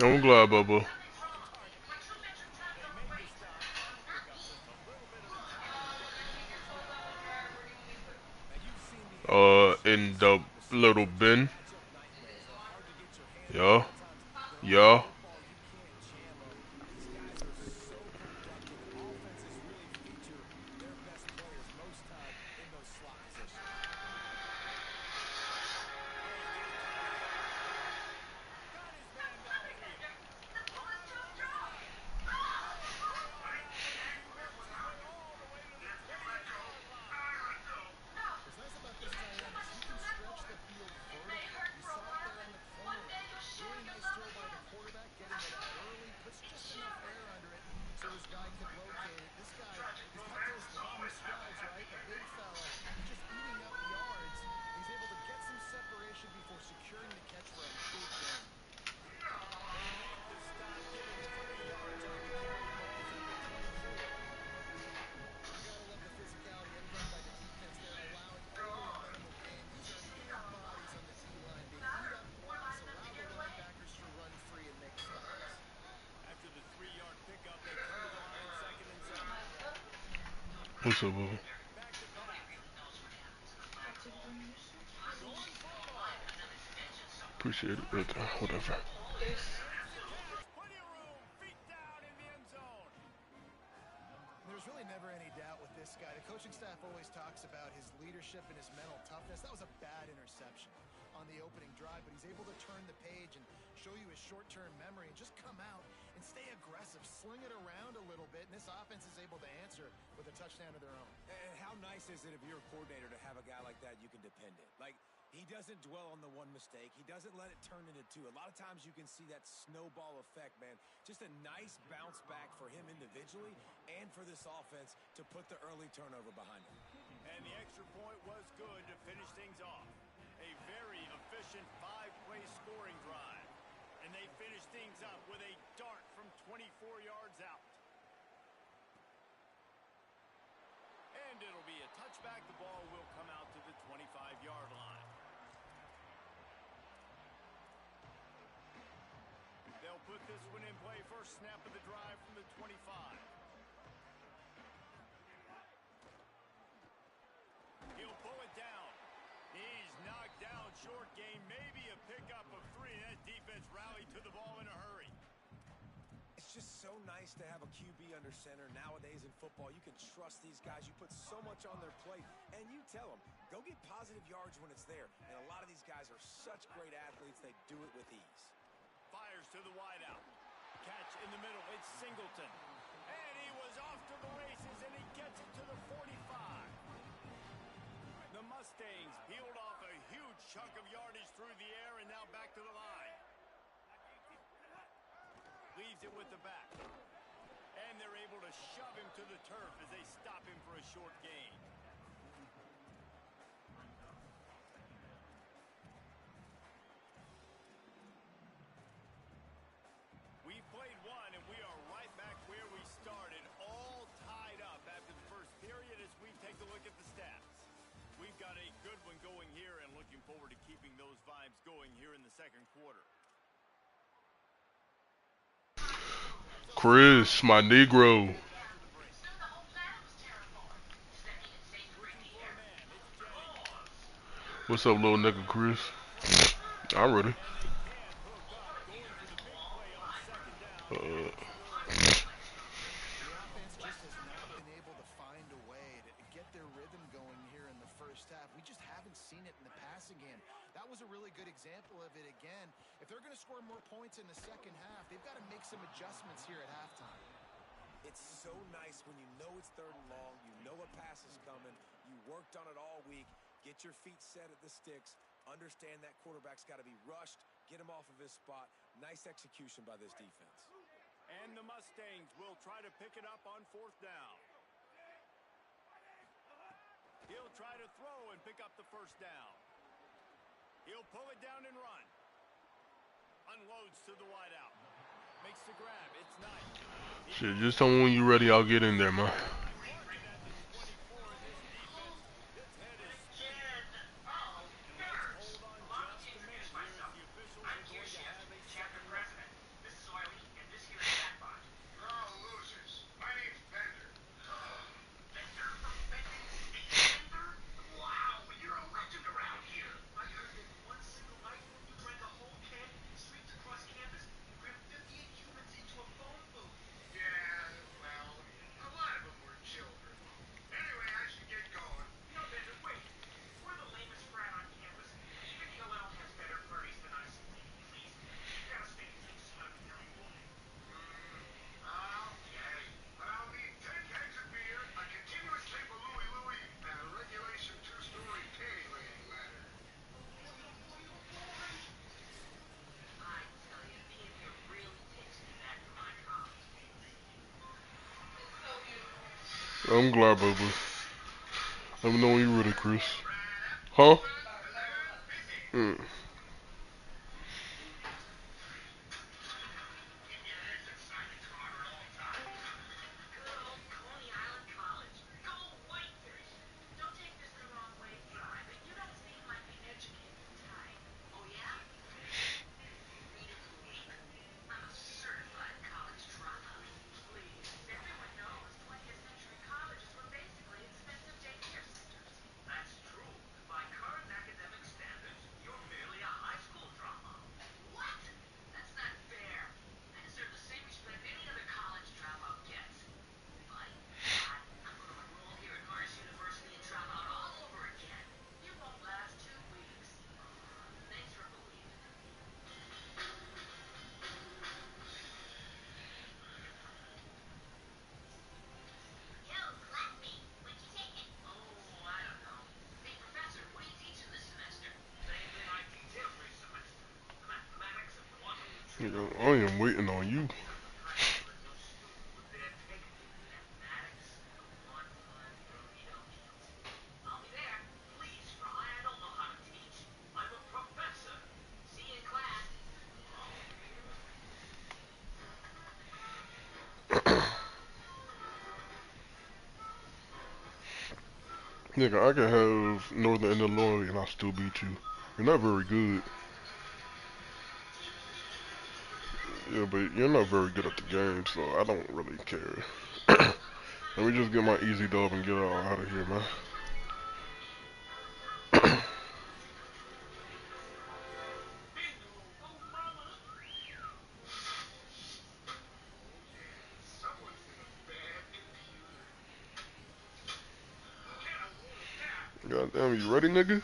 I'm glad, Bubba. In the little bin. Yeah. Yeah. What's up, Bubba? Appreciate it. Whatever. There's plenty of room. Feet down in the end zone. There's really never any doubt with this guy. The coaching staff always talks about his leadership and his mental toughness. That was a bad interception on the opening drive, but he's able to turn the page and show you his short-term memory and just come out and stay aggressive, sling it around a little bit, and this offense is able to answer with a touchdown of their own. And how nice is it if you're a coordinator to have a guy like that you can depend on? Like, he doesn't dwell on the one mistake. He doesn't let it turn into two. A lot of times you can see that snowball effect, man. Just a nice bounce back for him individually and for this offense to put the early turnover behind him. And the extra point was good to finish things off. A very efficient 5-play scoring drive. And they finish things up with a dart from 24 yards out. And it'll be a touchback. The ball will come out to the 25-yard line. They'll put this one in play. First snap of the drive from the 25. He'll pull it down. He's knocked down short game. Maybe a pickup of 3. That defense rallied to the ball in a hurry. It's just so nice to have a QB under center. Nowadays in football, you can trust these guys. You put so much on their plate, and you tell them, go get positive yards when it's there. And a lot of these guys are such great athletes, they do it with ease. Fires to the wideout. Catch in the middle. It's Singleton. And he was off to the races, and he gets it to the 45. The Mustangs peeled off a huge chunk of yardage through the air and now back to the line. Leaves it with the back. And they're able to shove him to the turf as they stop him for a short gain. We've played one, and we are right back where we started, all tied up after the first period as we take a look at the stats. We've got a good one going here and looking forward to keeping those vibes going here in the second quarter. Chris, my Negro. What's up, little nigga, Chris? I'm ready. The offense just has not been able to find a way to get their rhythm going here in the first half. We just haven't seen it in the passing game. That was a really good example of it again. If they're going to score more points in the second half, they've got to make some adjustments here at halftime. It's so nice when you know it's 3rd and long, you know a pass is coming, you worked on it all week, get your feet set at the sticks, understand that quarterback's got to be rushed, get him off of his spot. Nice execution by this defense. And the Mustangs will try to pick it up on 4th down. He'll try to throw and pick up the first down. He'll pull it down and run. Unloads to the wideout. Makes the grab. It's Knight. Shit, just tell me when you're ready. I'll get in there, man. I'm glad, baby. Let me know when you're ready, Chris. Huh? Nigga, I am waiting on you. Nigga, I can have Northern Illinois and I still beat you. You're not very good. Yeah, but you're not very good at the game, so I don't really care. Let me just get my easy dub and get out of here, man. Goddamn, you ready, nigga?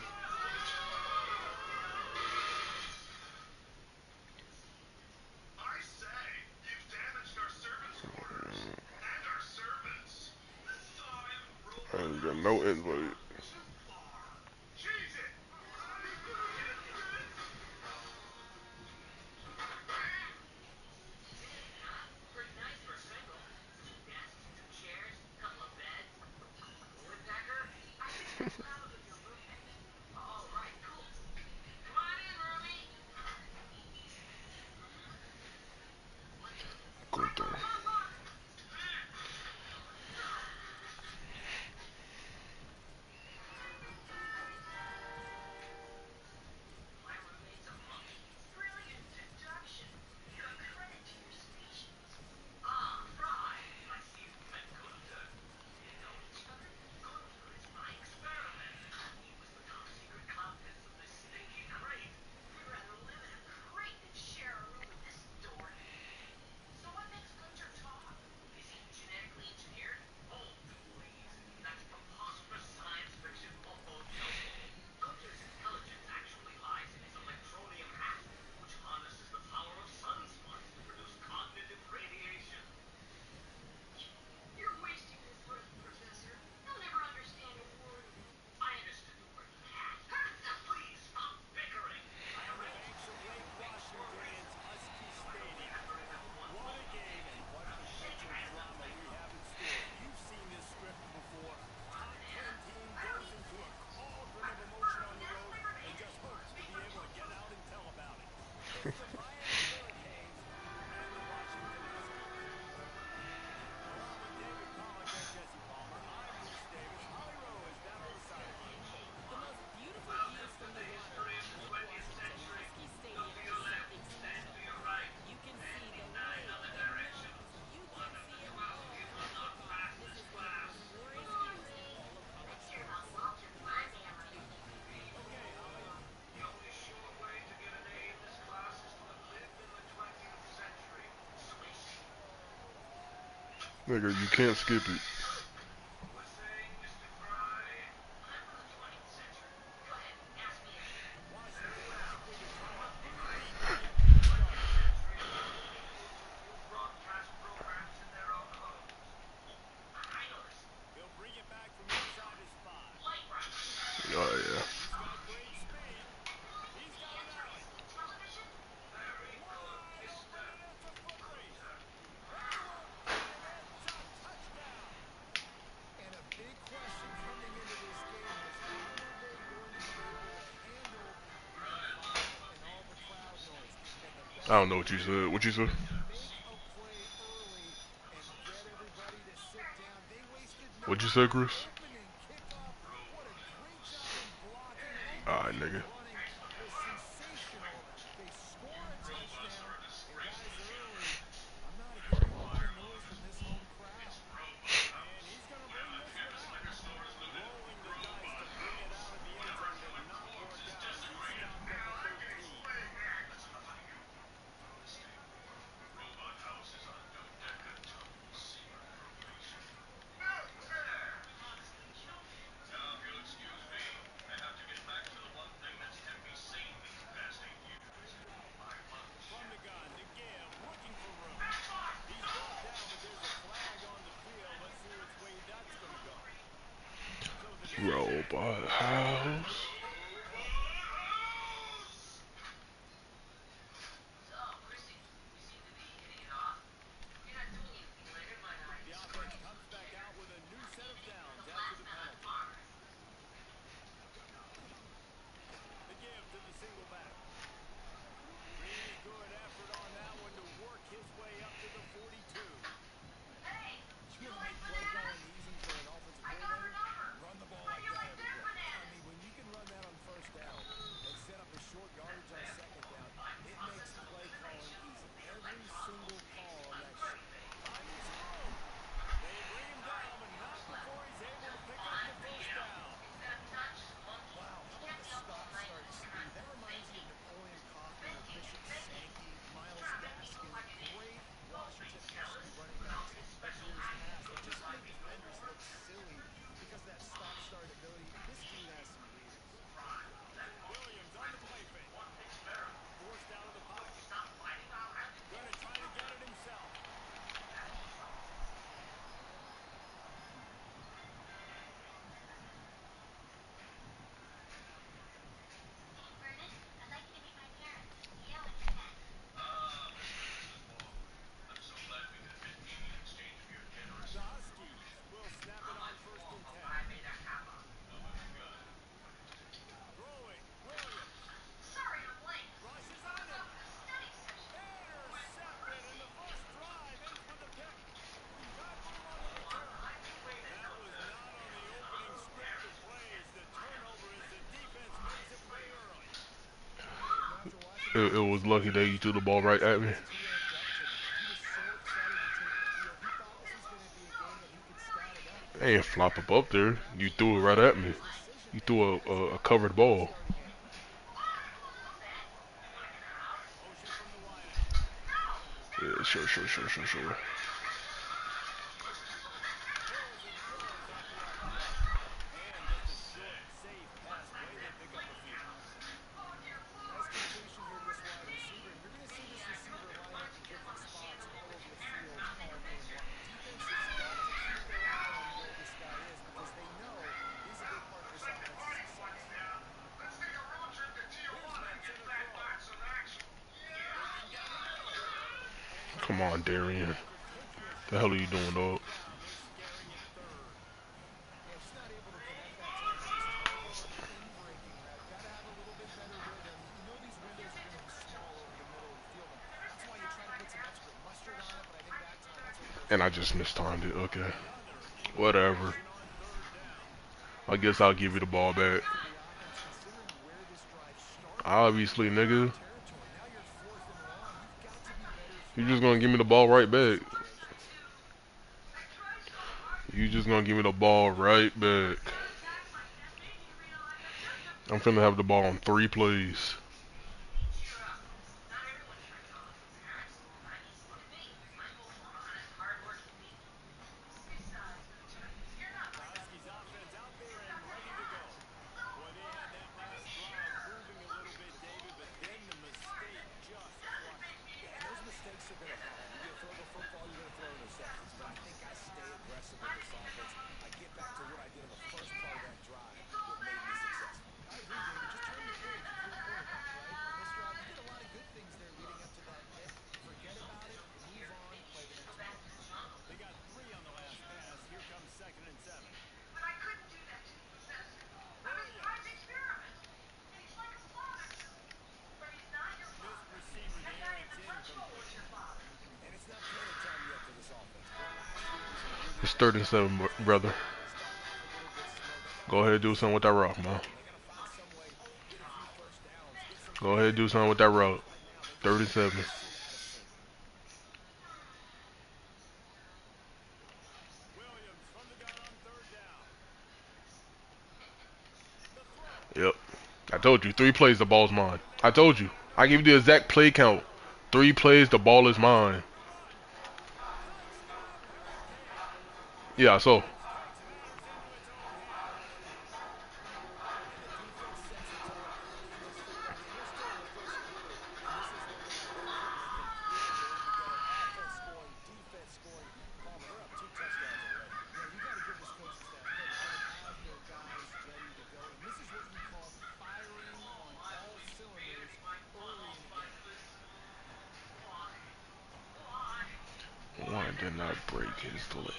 I ain't got no invite. Good though. Nigga, you can't skip it. Oh yeah. I don't know what you said. What you said? What'd you say, Chris? Alright, nigga. Robot house. it was lucky that you threw the ball right at me. I ain't flop up there. You threw it right at me. You threw a covered ball. Yeah, sure. Come on, Darian. The hell are you doing, dog? And I just mistimed it. Okay. Whatever. I guess I'll give you the ball back. Obviously, nigga. You're just gonna give me the ball right back. You just gonna give me the ball right back. I'm finna have the ball on 3 plays. It's 3rd and 7, brother. Go ahead and do something with that rock, man. Go ahead and do something with that rock. 3rd and 7. Yep. I told you, 3 plays, the ball's mine. I told you. I give you the exact play count. 3 plays, the ball is mine. Yeah, so. Why did not break his legs?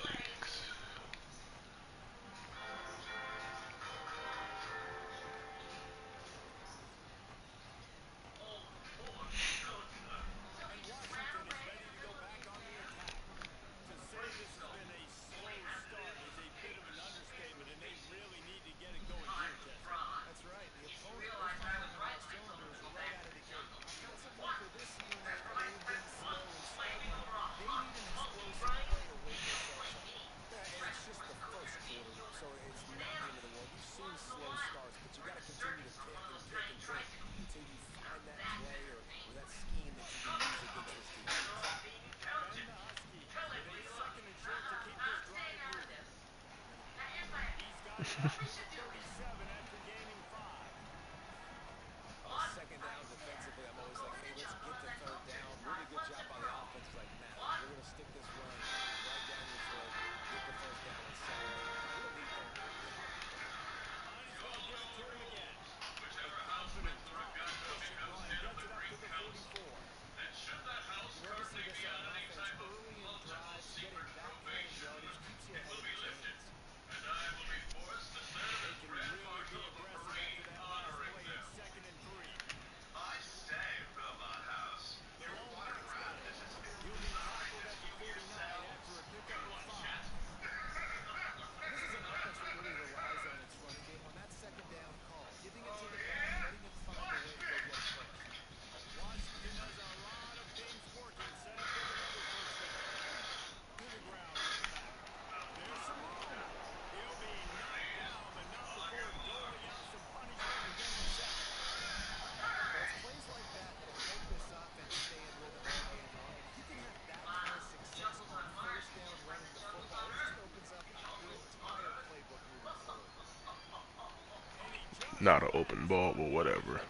Not an open ball, but whatever.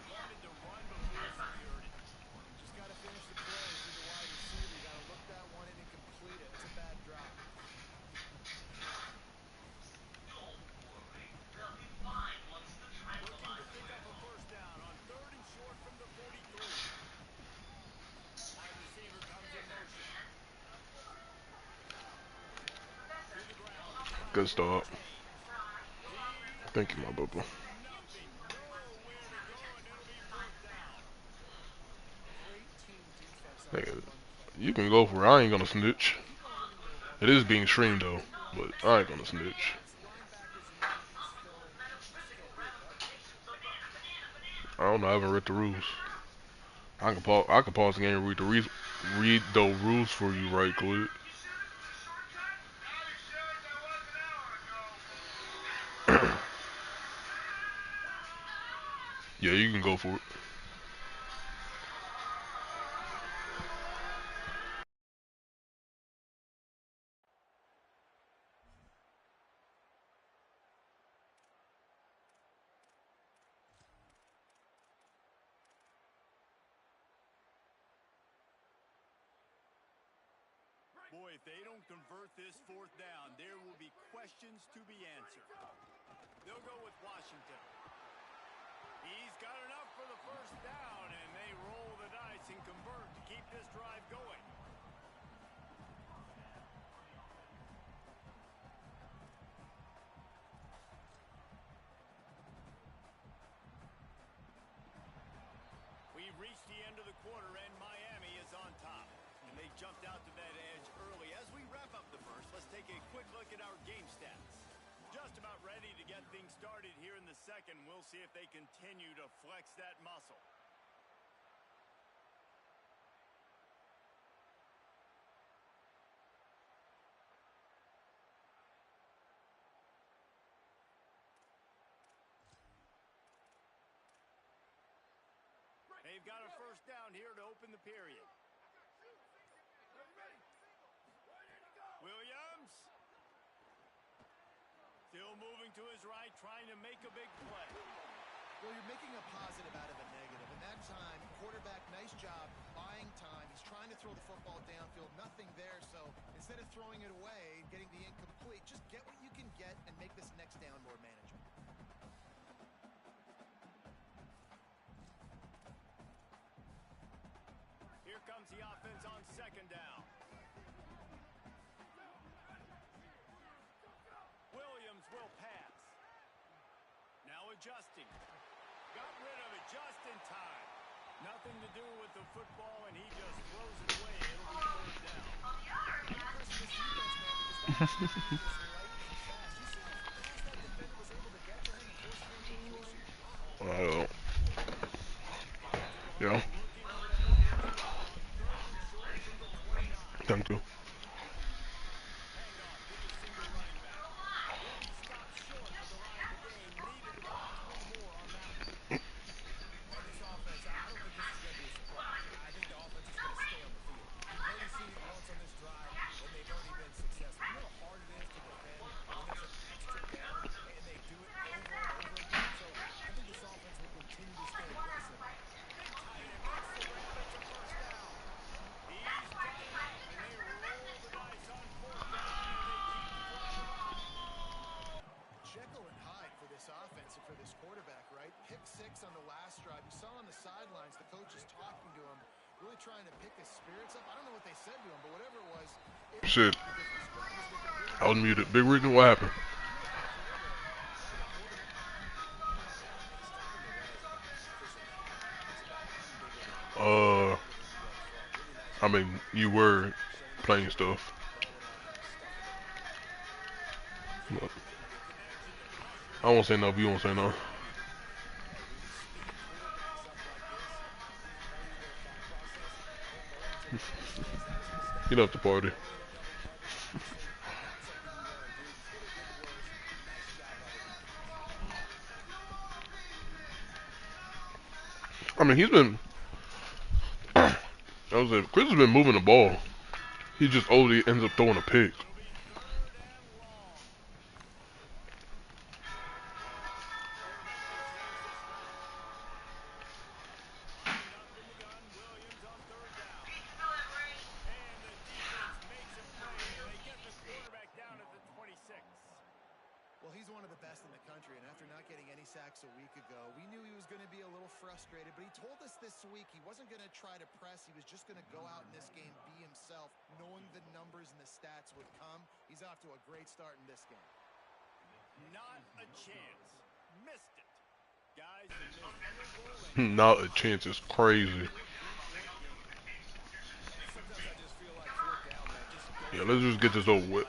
Good start. Thank you, my bubba. Nigga, you can go for it. I ain't gonna snitch. It is being streamed though, but I ain't gonna snitch. I don't know. I haven't read the rules. I can pause. I can pause the game and read the rules for you, right quick. Yeah, you can go for it. Boy, if they don't convert this fourth down, there will be questions to be answered. They'll go with Washington. He's got enough for the first down, and they roll the dice and convert to keep this drive going. We've reached the end of the quarter, and Miami is on top. And they jumped out to that edge early. As we wrap up the first, let's take a quick look at our game stats. Just about ready to get things started here in the second. We'll see if they continue to flex that muscle. They've got a first down here to open the period. Williams. Still moving to his right, trying to make a big play. Well, you're making a positive out of a negative. And that time, quarterback, nice job buying time. He's trying to throw the football downfield. Nothing there. So instead of throwing it away, getting the incomplete, just get what you can get and make this next down more manageable. Here comes the offense on second down. Williams will pass. Now adjusting. Got rid of it just in time. Nothing to do with the football, and he just throws it away. It'll be third down. Yeah. Thank you. On the last drive, you saw on the sidelines the coach is talking to him, really trying to pick his spirits up. I don't know what they said to him, but whatever it was, shit. I was muted. Big Rican, what happened? I mean, you were playing stuff. But I won't say no if you won't say no. You left the party. I mean, he's been. I was like, Chris has been moving the ball. He just only ends up throwing a pick. a week ago, we knew he was going to be a little frustrated, but he told us this week he wasn't going to try to press. He was just going to go out in this game, be himself, knowing the numbers and the stats would come. He's off to a great start in this game. Not a chance. Missed it. Guys, the Not a chance is crazy. Yeah, let's just get this over with.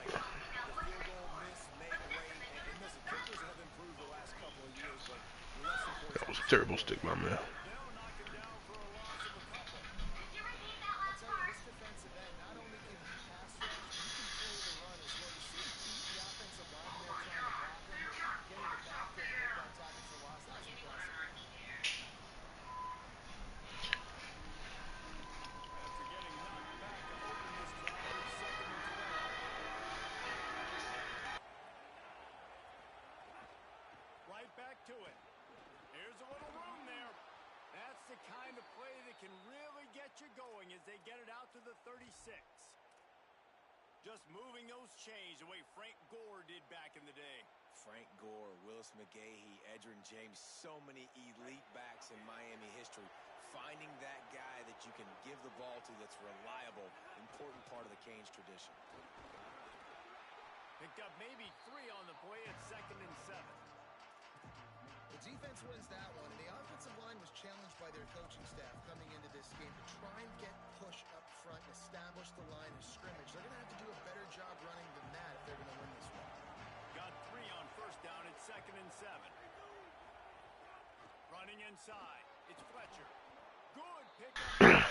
That was a terrible stick, my man. Back to it. Here's a little room there. That's the kind of play that can really get you going as they get it out to the 36. Just moving those chains the way Frank Gore did back in the day. Frank Gore, Willis McGahee, Edgerrin James, so many elite backs in Miami history. Finding that guy that you can give the ball to that's reliable, important part of the Canes tradition. Picked up maybe 3 on the play at 2nd and 7. The defense wins that one, and the offensive line was challenged by their coaching staff coming into this game to try and get push up front and establish the line of scrimmage. They're going to have to do a better job running than that if they're going to win this one. Got 3 on 1st down at 2nd and 7. Running inside. It's Fletcher. Good pick up.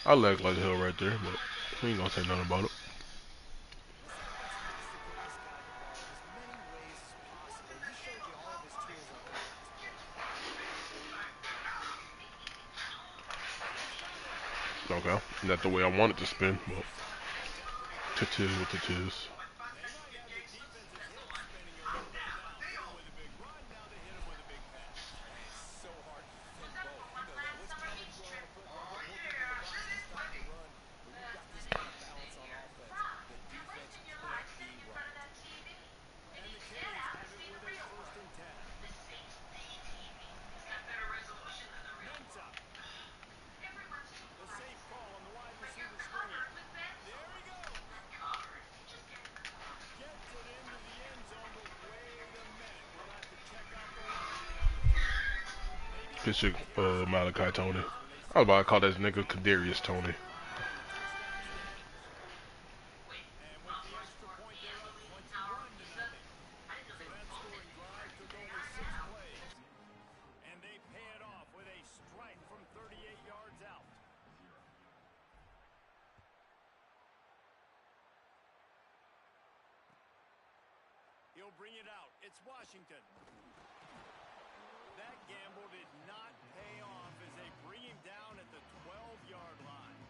I like hell right there, but we ain't gonna say nothing about it. Okay, not the way I want it to spin, but it is what it is. Pitcher, Malachi Tony. I was about to call that nigga Kadarius Tony. And they pay it off with a strike from 38 yards out. He'll bring it out. It's Washington. That gamble did not pay off as they bring him down at the 12-yard line.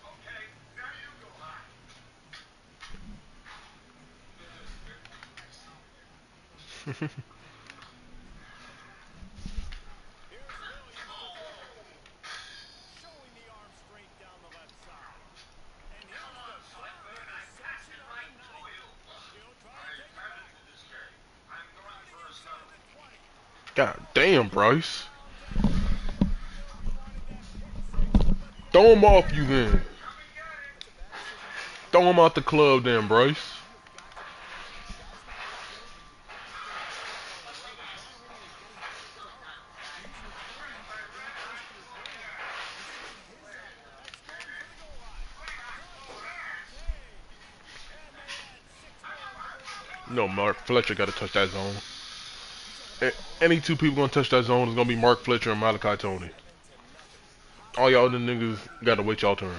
Okay, now you go high. Here's Williams to throw. Showing the arm strength down the left side. And here's the third interception of the night. He'll try to take it back. I'm going for a stop. God damn, Bryce. Throw him off you then. Throw him out the club then, Bryce. No, Mark Fletcher got to touch that zone. Any two people gonna touch that zone is gonna be Mark Fletcher and Malachi Tony. All y'all the niggas gotta wait y'all turn.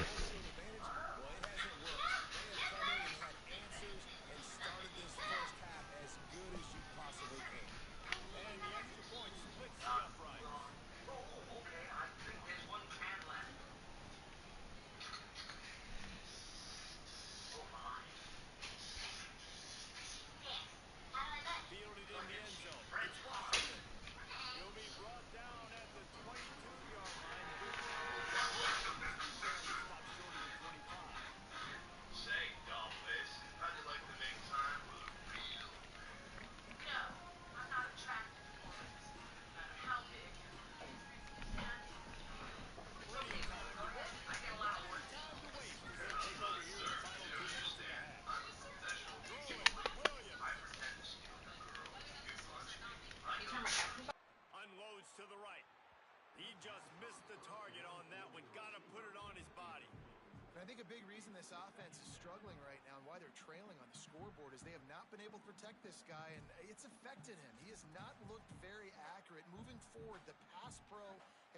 big reason this offense is struggling right now and why they're trailing on the scoreboard is they have not been able to protect this guy, and it's affected him. He has not looked very accurate. Moving forward, the pass pro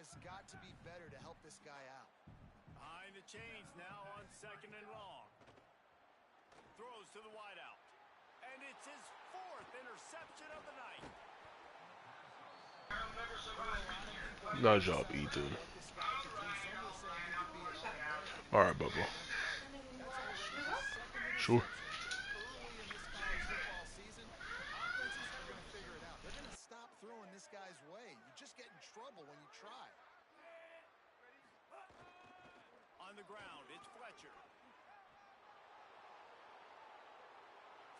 has got to be better to help this guy out. Behind the chains now on 2nd and long. Throws to the wideout. And it's his 4th interception of the night. Nice job, Ethan. All right, Bubba. Sure. Early in this college football season, offenses are going to figure it out. They're going to stop throwing this guy's way. You just get in trouble when you try. On the ground, it's Fletcher.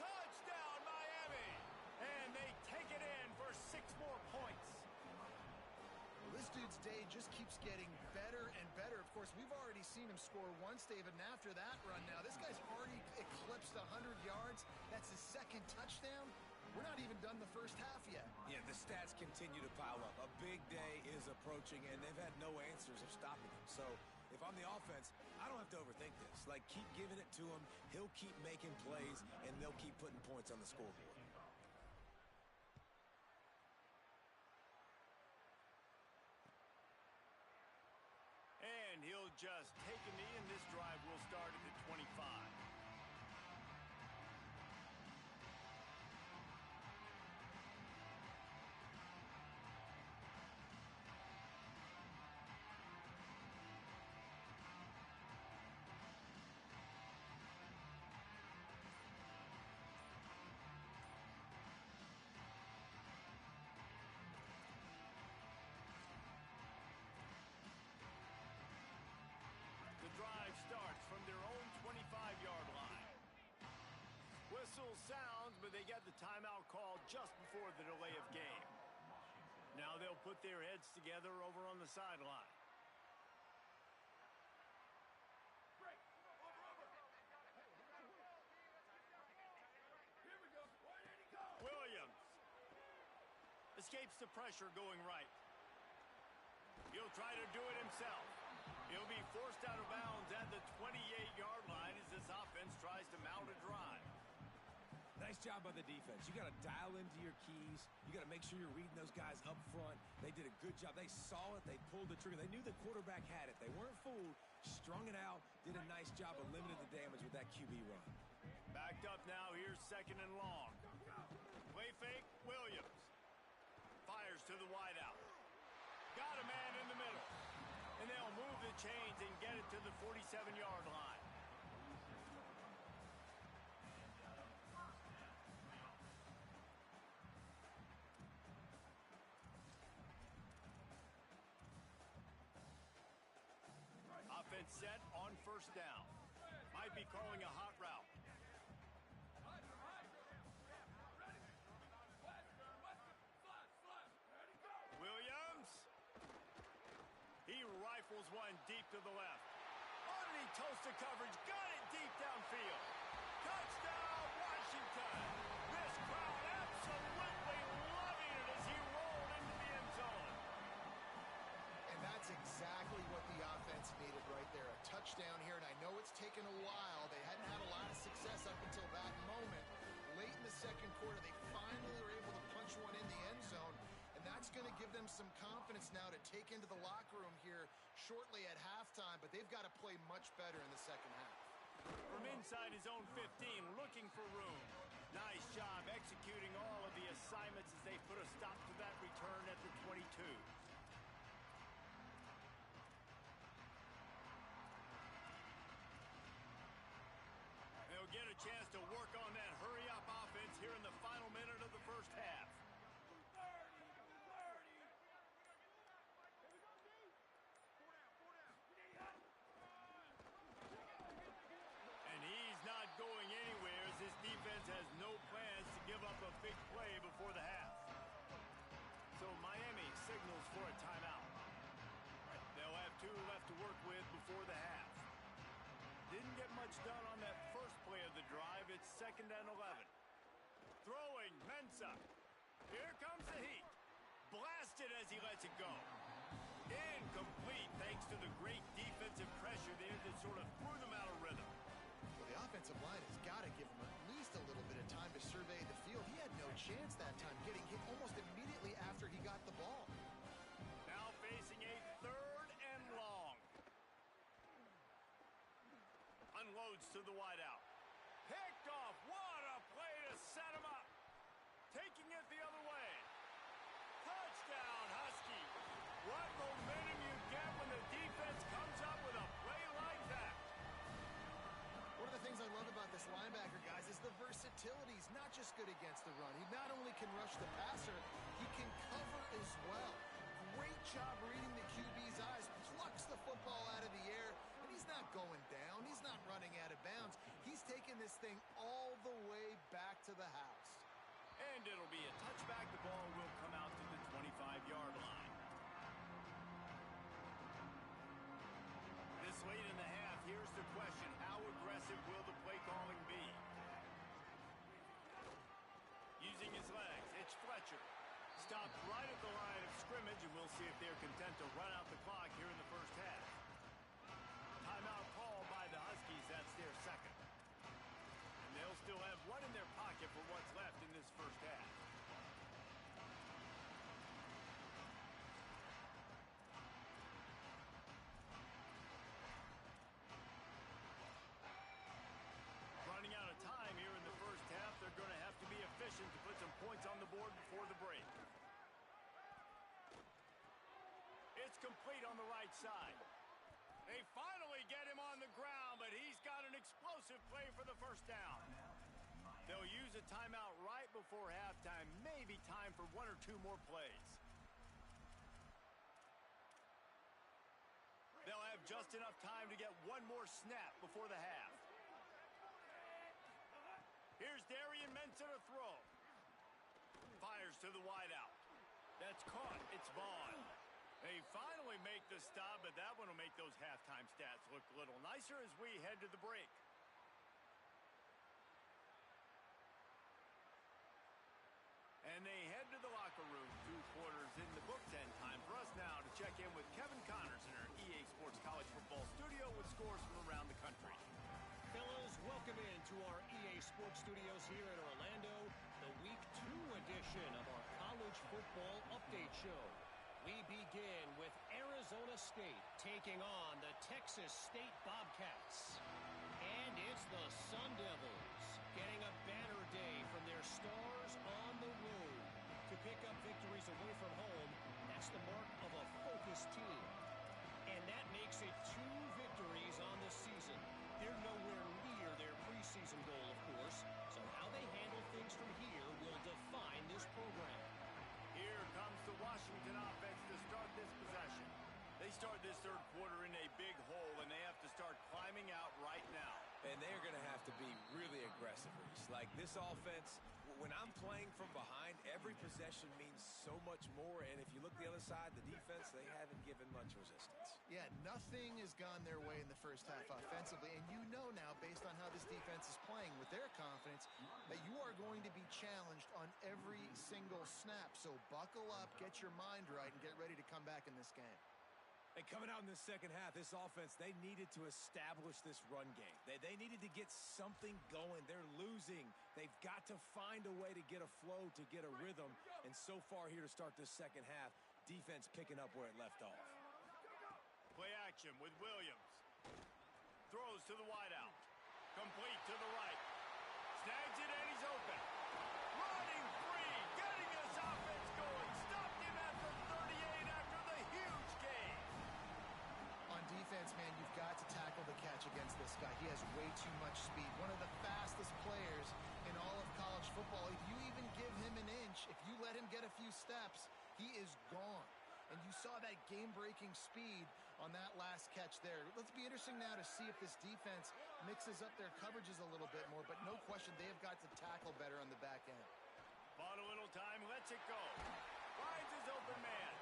Touchdown, Miami! And they take it in for 6 more points. Well, this dude's day just keeps getting better and better. Of course, we've already seen him score once, David, and after that run now, this guy's already eclipsed 100 yards. That's his 2nd touchdown. We're not even done the first half yet. Yeah, the stats continue to pile up. A big day is approaching, and they've had no answers of stopping him. So if I'm the offense, I don't have to overthink this. Like, keep giving it to him. He'll keep making plays, and they'll keep putting points on the scoreboard. And he'll just take a knee, and this drive will start at the 25. The drive starts from their own 25-yard line. Whistle sounds, but they get the timeout called just before the delay of game. Now they'll put their heads together over on the sideline. Williams escapes the pressure going right. He'll try to do it himself. He'll be forced out of bounds at the 28-yard line as this offense tries to mount a drive. Nice job by the defense. You got to dial into your keys. You got to make sure you're reading those guys up front. They did a good job. They saw it. They pulled the trigger. They knew the quarterback had it. They weren't fooled. Strung it out. Did a nice job of limiting the damage with that QB run. Backed up now. Here's 2nd and long. Play fake. Williams fires to the wideout. Got a man in the middle. And they'll move the chains and get it to the 47-yard line. Offense set on 1st down. Might be calling a hot route. Williams. He rifles one deep to the left. Underneath toasted coverage. Got it deep downfield. Touchdown, Washington. This crowd absolutely loving it as he rolled into the end zone. And that's exactly what the offense needed right there. A touchdown here, and I know it's taken a while. They hadn't had a lot of success up until that moment. Late in the 2nd quarter, they finally were able to punch one in the end zone. And that's going to give them some confidence now to take into the locker room here shortly at halftime. But they've got to play much better in the 2nd half. From inside his own 15, looking for room. Nice job executing all of the assignments as they put a stop to that return at the 22. They'll get a chance to work on that hurry-up offense here in the final minute of the 1st half. And he's not going anywhere as this defense has no plans to give up a big play before the half. So Miami signals for a timeout. They'll have 2 left to work with before the half. Didn't get much done on that first play of the drive. It's 2nd and 11. Throwing, Mensah. Here comes the heat. Blasted as he lets it go. Incomplete thanks to the great defensive pressure there that sort of threw them out of rhythm. Well, the offensive line has got to give him at least a little bit of time to survey the field. He had no chance that time, getting hit almost immediately after he got the ball. Now facing a 3rd and long. Unloads to the wideout. Picked off. What a play to set him up. Taking it the other way. Touchdown, Husky. What momentum you get when the defense comes up with a play like that. One of the things I love about this linebacker, guys, is the versatility. He's not just good against the run. He not only can rush the passer, he can cover as well. Great job reading the QB's eyes, plucks the football out of the air, and he's not going down. He's not running out of bounds. He's taking this thing all the way back to the house. And it'll be a touchback. The ball will come out to the 25-yard line. This late in the half, here's the question. How aggressive will the play calling be? Using his legs, it's Fletcher. Stopped right at the line of scrimmage, and we'll see if they're content to run out the clock here in the first half. Timeout called by the Huskies. That's their second. And they'll still have one in their pocket for what's left in this first half. Running out of time here in the first half. They're going to have to be efficient to put some points on the board before the break. It's complete on the right side. They finally get him on the ground, but he's got an explosive play for the first down. They'll use a timeout right before halftime. Maybe time for 1 or 2 more plays. They'll have just enough time to get 1 more snap before the half. Here's Darian Mensah to throw. Fires to the wideout. That's caught. It's Vaughn. They finally make the stop, but that one will make those halftime stats look a little nicer as we head to the break. And they head to the locker room. 2 quarters in the books, and time for us now to check in with Kevin Connors in our EA Sports College Football Studio with scores from around the country. Fellas, welcome into our EA Sports Studios here in Orlando, the Week 2 edition of our College Football Update Show. We begin with Arizona State taking on the Texas State Bobcats. And it's the Sun Devils getting a banner day from their stars on the road. To pick up victories away from home, that's the mark of a focused team. And that makes it 2 victories on the season. They're nowhere near their preseason goal, of course. So how they handle things from here will define this program. Here comes the Washington offense to start this possession. They start this 3rd quarter in a big hole, and they have to start climbing out right now. And they're going to have to be really aggressive, Reese. Like this offense, when I'm playing from behind, every possession means so much more. And if you look the other side, the defense, they haven't given much resistance. Yeah, nothing has gone their way in the first half offensively. And you know now, based on how this defense is playing with their confidence, that you are going to be challenged on every single snap. So buckle up, get your mind right, and get ready to come back in this game. And coming out in the second half, this offense, they needed to establish this run game. They needed to get something going. They're losing. They've got to find a way to get a flow, to get a rhythm. And so far here to start this second half, defense picking up where it left off. Play action with Williams. Throws to the wideout. Complete to the right. Snags it and he's open. Running free. Getting this offense going. Stopped him at the 38 after the huge gain. On defense, man, you've got to tackle the catch against this guy. He has way too much speed. One of the fastest players in all of college football. If you even give him an inch, if you let him get a few steps, he is gone. And you saw that game-breaking speed on that last catch there. Let's be interesting now to see if this defense mixes up their coverages a little bit more. But no question, they have got to tackle better on the back end. Bought a little time, lets it go. Finds his open man.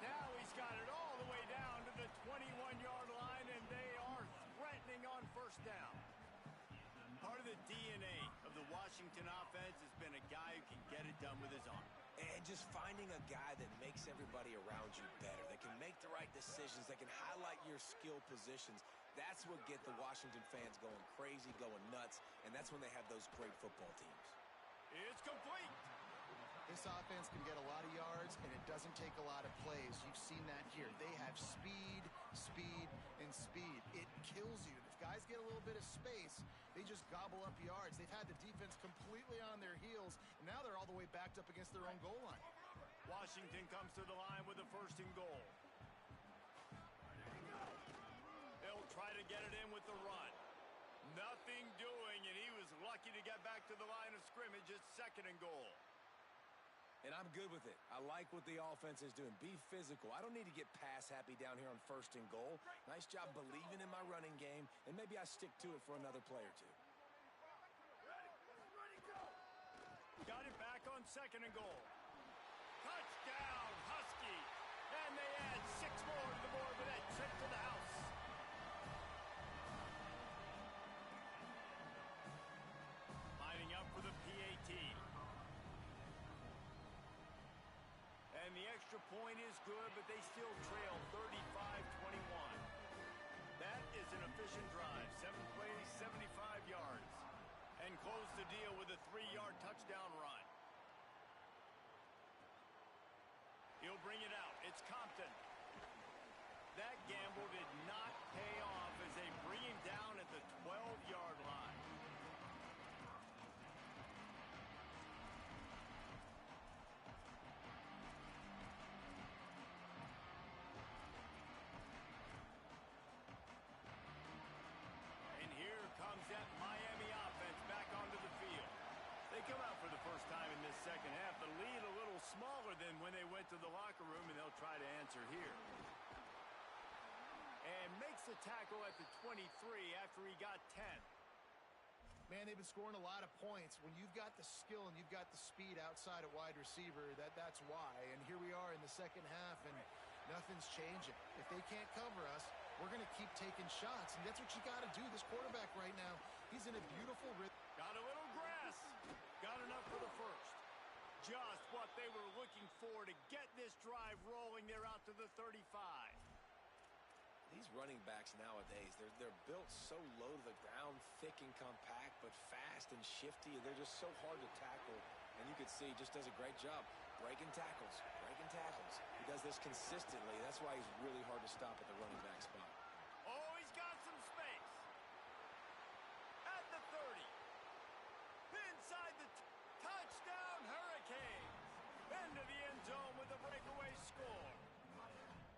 Now he's got it all the way down to the 21-yard line, and they are threatening on first down. Part of the DNA of the Washington offense has been a guy who can get it done with his arm. And And just finding a guy that makes everybody around you better, that can make the right decisions, that can highlight your skill positions. That's what get the Washington fans going crazy, going nuts, and that's when they have those great football teams. It's complete. This offense can get a lot of yards, and it doesn't take a lot of plays. You've seen that here. They have speed, speed, and speed. It kills you. If guys get a little bit of space, they just gobble up yards. They've had the defense completely on their heels, and now they're all the way backed up against their own goal line. Washington comes to the line with a 1st and goal. They'll try to get it in with the run. Nothing doing, and he was lucky to get back to the line of scrimmage. It's 2nd and goal. And I'm good with it. I like what the offense is doing. Be physical. I don't need to get pass happy down here on 1st and goal. Nice job believing in my running game, and maybe I stick to it for another play or two. Got it back on 2nd and goal. Touchdown, Husky. And they add 6 more to the board with that trip to the house. Lining up for the PAT. And the extra point is good, but they still trail 35-21. That is an efficient drive. 7 plays, 75 yards. And close the deal with a 3-yard touchdown run. He'll bring it out. It's Compton. That gamble did not pay off as they bring him down at the 12-yard line. Comes that Miami offense back onto the field. They come out for the first time in this 2nd half. The lead a little smaller than when they went to the locker room, and they'll try to answer here. And makes the tackle at the 23 after he got 10. Man, they've been scoring a lot of points. When you've got the skill and you've got the speed outside at wide receiver, that's why. And here we are in the 2nd half, and nothing's changing. If they can't cover us, we're going to keep taking shots, and that's what you got to do. This quarterback right now, he's in a beautiful rhythm. Got a little grass. Got enough for the 1st. Just what they were looking for to get this drive rolling. They're out to the 35. These running backs nowadays, they're built so low to the ground, thick and compact, but fast and shifty. They're just so hard to tackle. And you can see he just does a great job breaking tackles, breaking tackles. He does this consistently. That's why he's really hard to stop at the running back spot. Oh, he's got some space. At the 30. Inside the touchdown Hurricanes. Into the end zone with a breakaway score.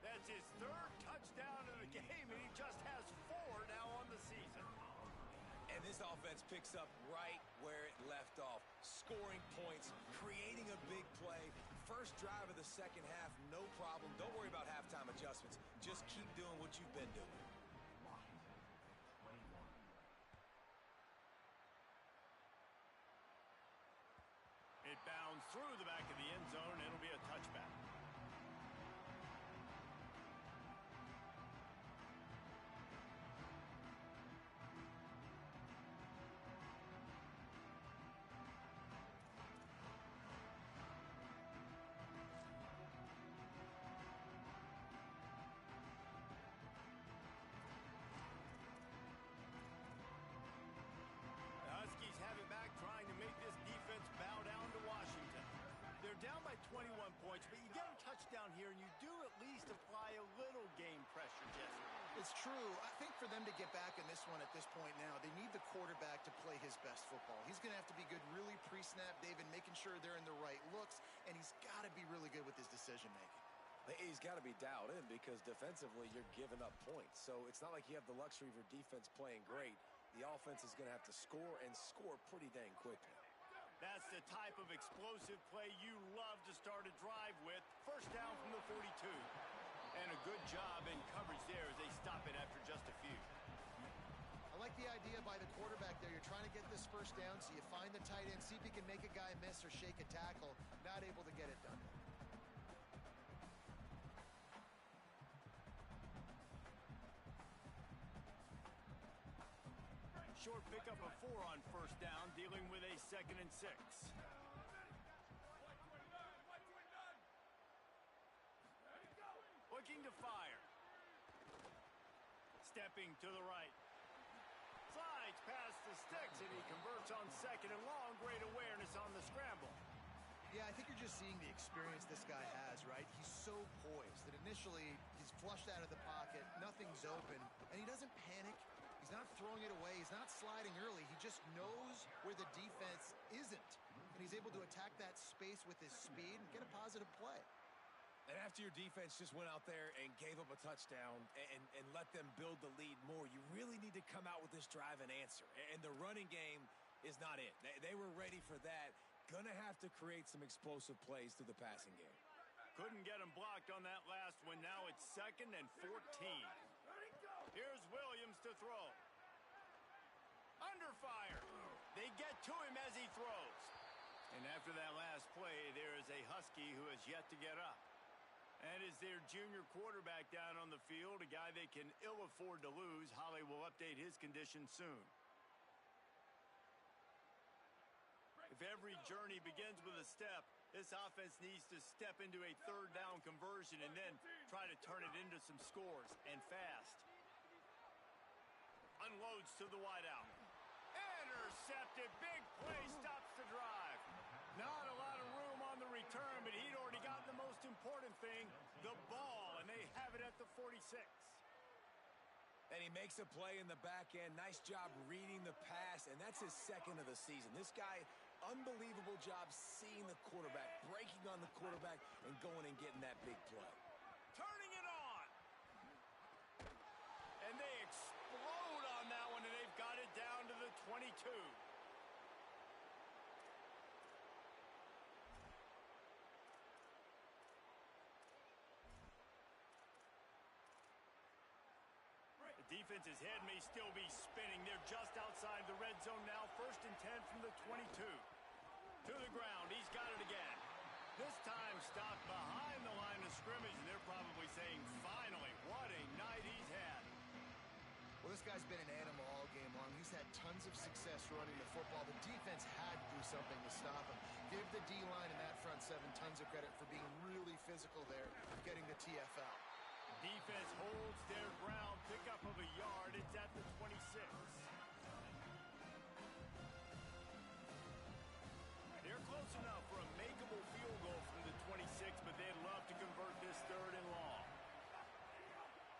That's his 3rd touchdown of the game, and he just has 4 now on the season. And this offense picks up right where it left off. Scoring points, creating a big play. First drive of the 2nd half, no problem. Don't worry about halftime adjustments. Just keep doing what you've been doing. It bounds through the back of the end zone, and it'll be a touchback. Huskies have it back, trying to make this defense bow down to Washington. They're down by 21 points, but you get a touchdown here, and you do at least apply a little game pressure, Jesse. It's true. I think for them to get back in this one at this point now, they need the quarterback to play his best football. He's going to have to be good really pre-snap, David, making sure they're in the right looks, and he's got to be really good with his decision-making. He's got to be dialed in because defensively you're giving up points. So it's not like you have the luxury of your defense playing great. The offense is going to have to score and score pretty dang quickly. That's the type of explosive play you love to start a drive with. First down from the 42. And a good job in coverage there as they stop it after just a few. I like the idea by the quarterback there. You're trying to get this first down, so you find the tight end, see if he can make a guy miss or shake a tackle. Not able to get it done. Short pickup of 4 on first down, dealing with a 2nd and 6. Stepping to the right. Slides past the sticks, and he converts on second and long. Great awareness on the scramble. Yeah, I think you're just seeing the experience this guy has, right? He's so poised that initially he's flushed out of the pocket, nothing's open, and he doesn't panic. He's not throwing it away. He's not sliding early. He just knows where the defense isn't, and he's able to attack that space with his speed and get a positive play. And after your defense just went out there and gave up a touchdown and let them build the lead more, you really need to come out with this drive and answer. And the running game is not it. They were ready for that. Gonna have to create some explosive plays through the passing game. Couldn't get him blocked on that last one. Now it's 2nd and 14. Here's Williams to throw. Under fire. They get to him as he throws. And after that last play, there is a Husky who has yet to get up. And is their junior quarterback down on the field, a guy they can ill afford to lose. Holly will update his condition soon. If every journey begins with a step, this offense needs to step into a 3rd down conversion and then try to turn it into some scores, and fast. Unloads to the wideout. Intercepted. Big play stops the drive. Not a lot of room on the return, but he'd already gotten the most important thing, the ball, and they have it at the 46. And he makes a play in the back end. Nice job reading the pass, and that's his 2nd of the season. This guy, unbelievable job seeing the quarterback, breaking on the quarterback, and going and getting that big play. Turning it on. And they explode on that one, and they've got it down to the 22. The defense's head may still be spinning. They're just outside the red zone now. 1st and 10 from the 22. To the ground. He's got it again. This time stopped behind the line of scrimmage, and they're probably saying, finally, what a night he's had. Well, this guy's been an animal all game long. He's had tons of success running the football. The defense had to do something to stop him. Give the D-line and that front 7 tons of credit for being really physical there, getting the TFL. Defense holds their ground. Pickup of a yard. It's at the 26. They're close enough for a makeable field goal from the 26, but they'd love to convert this 3rd and long.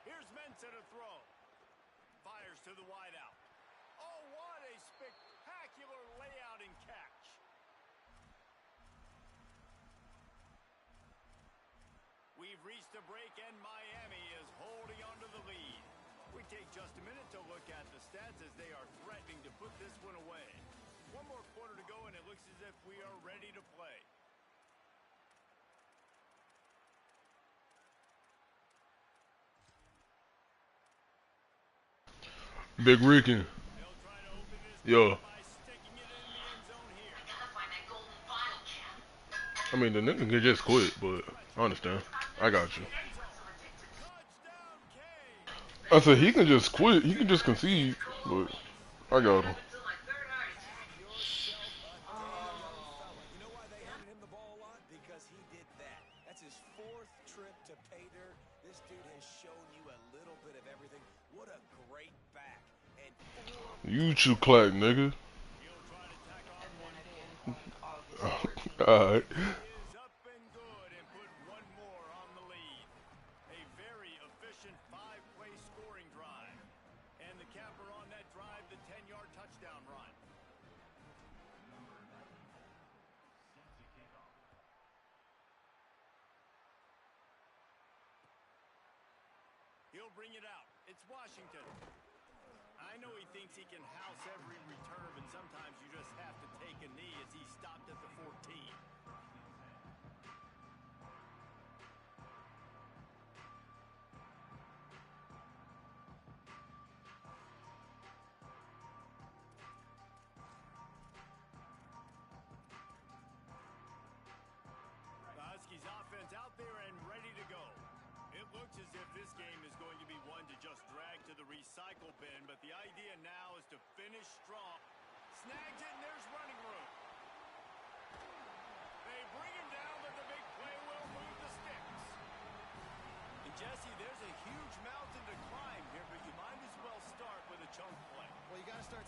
Here's Mensah to throw. Fires to the wideout. Oh, what a spectacular layout and catch. We've reached a break, and Miami is holding on to the lead. We take just a minute to look at the stats as they are threatening to put this one away. One more quarter to go, and it looks as if we are ready to play. Big Ricky. Yo. I mean, the nigga can just quit, but I understand. I got you. I said he can just quit. He can just concede, but I got him. You know why they handed him the ball a lot? Because he did that. That's his 4th trip to pay dirt. This dude has shown you a little bit of everything. What a great back. And YouTube clack, nigga. Alright. Is up and good and put one more on the lead. A very efficient 5-play scoring drive. And the capper on that drive, the 10-yard touchdown run. He'll bring it out. It's Washington. I know he thinks he can house every return, but sometimes you just have to take a knee as he stopped at the 14. The Huskies offense out there and ready to go. It looks as if this game is going to be one to just drag to the recycle bin, but the idea now is to finish strong. Snags it, and there's running room. They bring him down, but the big play will move the sticks. And Jesse, there's a huge mountain to climb here, but you might as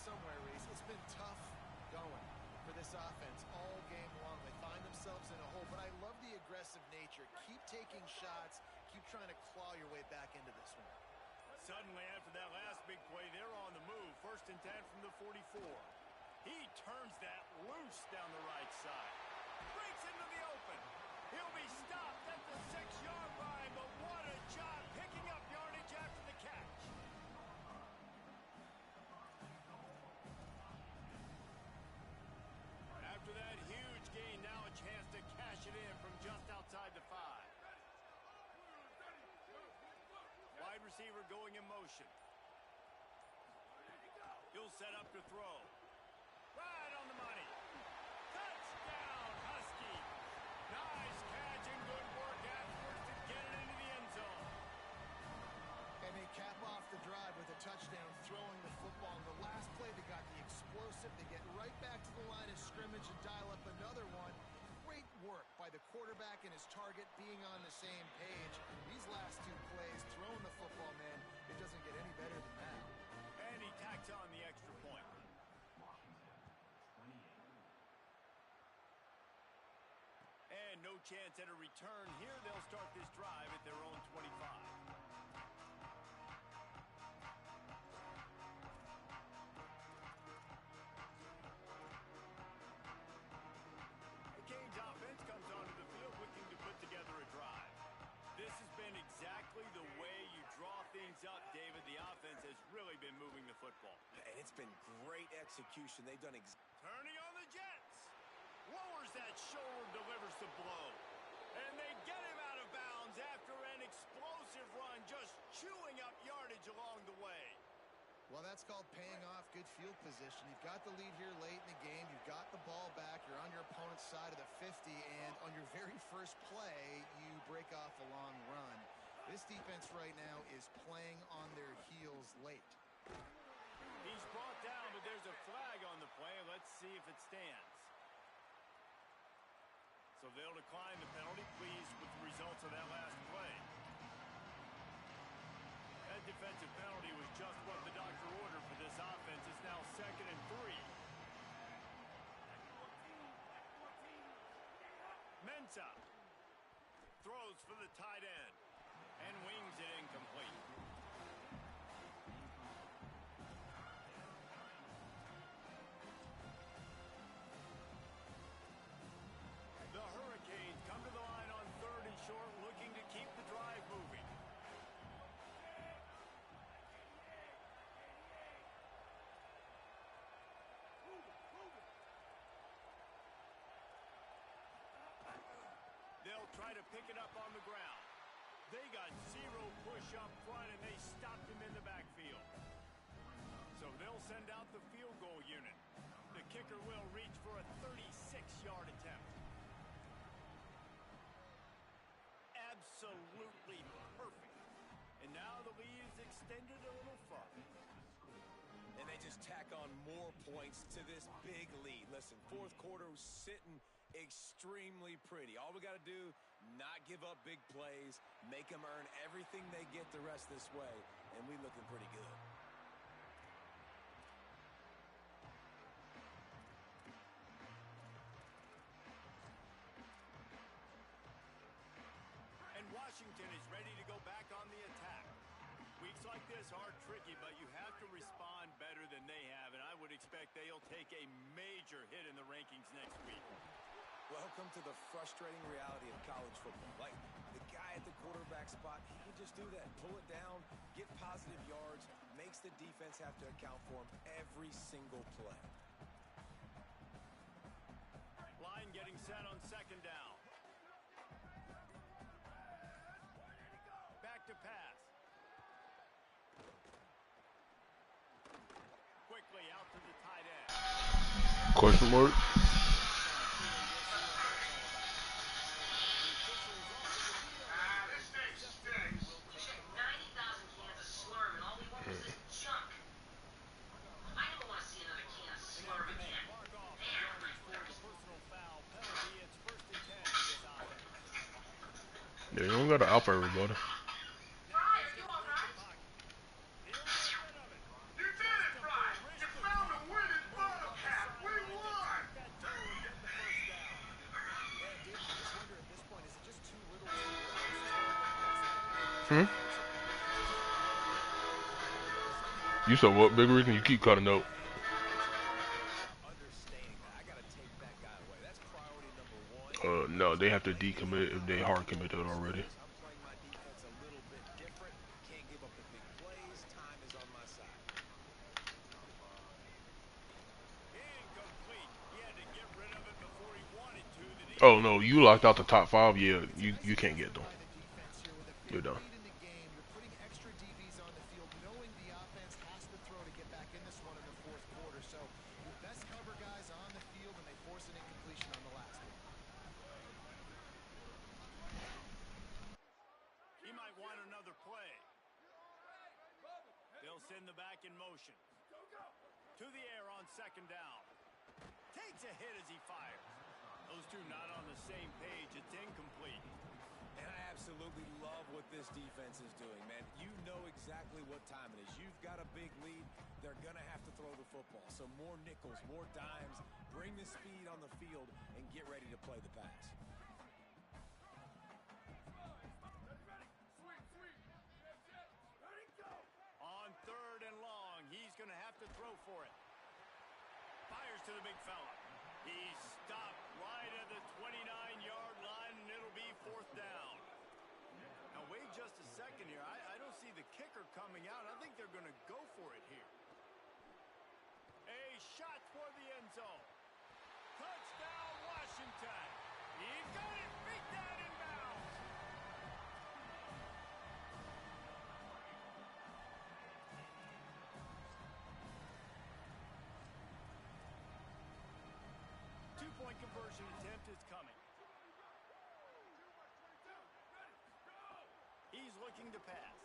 somewhere, Reese. It's been tough going for this offense all game long. They find themselves in a hole, but I love the aggressive nature. Keep taking shots. Keep trying to claw your way back into this one. Suddenly, after that last big play, they're on the move. 1st and 10 from the 44. He turns that loose down the right side. Breaks into the open. He'll be stopped at the 6-yard line, but what a job picking up yardage after the catch. After that huge gain, now a chance to cash it in from just outside the 5. Wide receiver going in motion. He'll set up to throw. Right on the money. Touchdown, Husky. Nice catch and good work afterwards to get it into the end zone. And they cap off the drive with a touchdown, throwing the football. In the last play, they got the explosive. They get right back to the line of scrimmage and dial up another one. Great work by the quarterback and his target being on the same page. These last 2 plays, throwing the football, man, it doesn't get any better than that. And he tacks on the extra point. And no chance at a return here. They'll start this drive at their own 25. Canes offense comes onto the field looking to put together a drive. This has been exactly the way you draw things up, David. The offense has really been moving the football. And it's been great execution. They've done Turning on the Jets. Lowers that shoulder, delivers the blow. And they get him out of bounds after an explosive run, just chewing up yardage along the way. Well, that's called paying off good field position. You've got the lead here late in the game. You've got the ball back. You're on your opponent's side of the 50, and on your very first play, you break off a long run. This defense right now is playing on their heels late. He's brought down, but there's a flag on the play. Let's see if it stands. So they'll decline the penalty, pleased with the results of that last play. That defensive penalty was just what the doctor ordered for this offense. It's now 2nd and 3. Mensah throws for the tight end and wings it incomplete. The Hurricanes come to the line on 3rd and short, looking to keep the drive moving. They'll try to pick it up on the ground. They got 0 push up front, and they stopped him in the backfield. So they'll send out the field goal unit. The kicker will reach for a 36-yard attempt. Absolutely perfect. And now the lead is extended a little farther. And they just tack on more points to this big lead. Listen, 4th quarter was sitting extremely pretty. All we got to do, not give up big plays, make them earn everything they get the rest this way, and we looking pretty good. And Washington is ready to go back on the attack. Weeks like this are tricky, but you have to respond better than they have, and I would expect they'll take a major hit in the rankings next week. Welcome to the frustrating reality of college football. Like, the guy at the quarterback spot, he can just do that. Pull it down, get positive yards, makes the defense have to account for him every single play. Line getting set on 2nd down. Back to pass. Quickly out to the tight end. Question mark? This thing stinks. Check 90,000 cans of Slurm, and all we want is this junk. I never want to see another can of Slurm again. Mark off Damn, the for a personal foul penalty. It's 1st and 10 in this offense. Yeah, you don't got to alpha everybody. Fry, are you all right? He'll get rid of it. You did it, Fry! You found a Hmm? You said what, Big Rick? You keep cutting out. Understanding that I got to take that guy away. That's priority number one. No, they have to decommit if they hard committed already. I'm playing my defense a little bit different. Can't give up the big plays. Time is on my side. Incomplete. He had to get rid of it before he wanted to. Oh no, you locked out the top 5. Yeah, you can't get them. By the defense here with a You're big done. lead in the game. You're putting extra DBs on the field, knowing the offense has to throw to get back in this one in the fourth quarter. So your best cover guys on the field, and they force an incompletion on the last one. He might want another play. They'll send the back in motion. To the air on second down. Takes a hit as he fires. Those two not on the same page. It's incomplete. And I absolutely love what this defense is doing, man. You know exactly what time it is. You've got a big lead. They're going to have to throw the football. So more nickels, more dimes. Bring the speed on the field and get ready to play the pass. On third and long, he's going to have to throw for it. Fires to the big fella. He's stopped right at the 29-yard line, and it'll be fourth down. Now, wait just a second here. I don't see the kicker coming out. I think they're going to go for it here. A shot toward the end zone. Touchdown, Washington. He's got it. Beat down in bounds. Two-point conversion attempt is coming. He's looking to pass.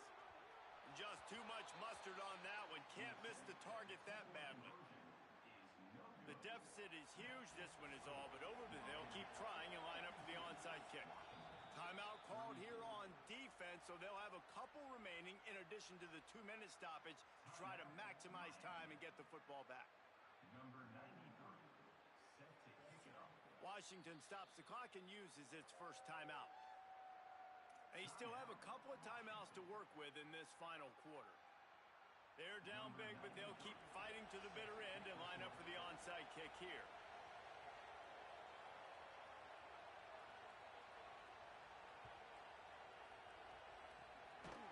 Just too much mustard on that one. Can't miss the target that badly. The deficit is huge. This one is all but over, but they'll keep trying and line up for the onside kick. Timeout called here on defense, so they'll have a couple remaining in addition to the 2-minute stoppage to try to maximize time and get the football back. Washington stops the clock and uses its first timeout. They still have a couple of timeouts to work with in this final quarter. They're down big, but they'll keep fighting to the bitter end and line up for the onside kick here.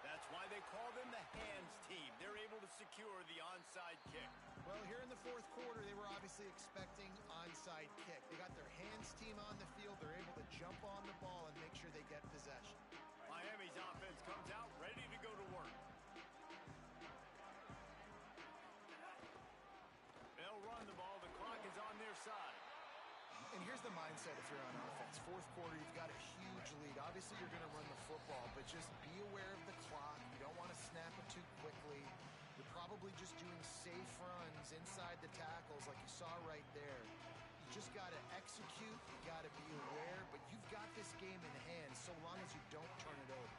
That's why they call them the hands team. They're able to secure the onside kick. Well, here in the fourth quarter, they were obviously expecting onside kick. They got their hands team on the field. They're able to jump on the ball and make sure they get possession. Miami's offense comes out ready to go to work. They'll run the ball. The clock is on their side. And here's the mindset if you're on offense. Fourth quarter, you've got a huge lead. Obviously, you're going to run the football, but just be aware of the clock. You don't want to snap it too quickly. You're probably just doing safe runs inside the tackles like you saw right there. You just got to execute. You got to be aware, but you've got this game in hand so long as you don't turn it over.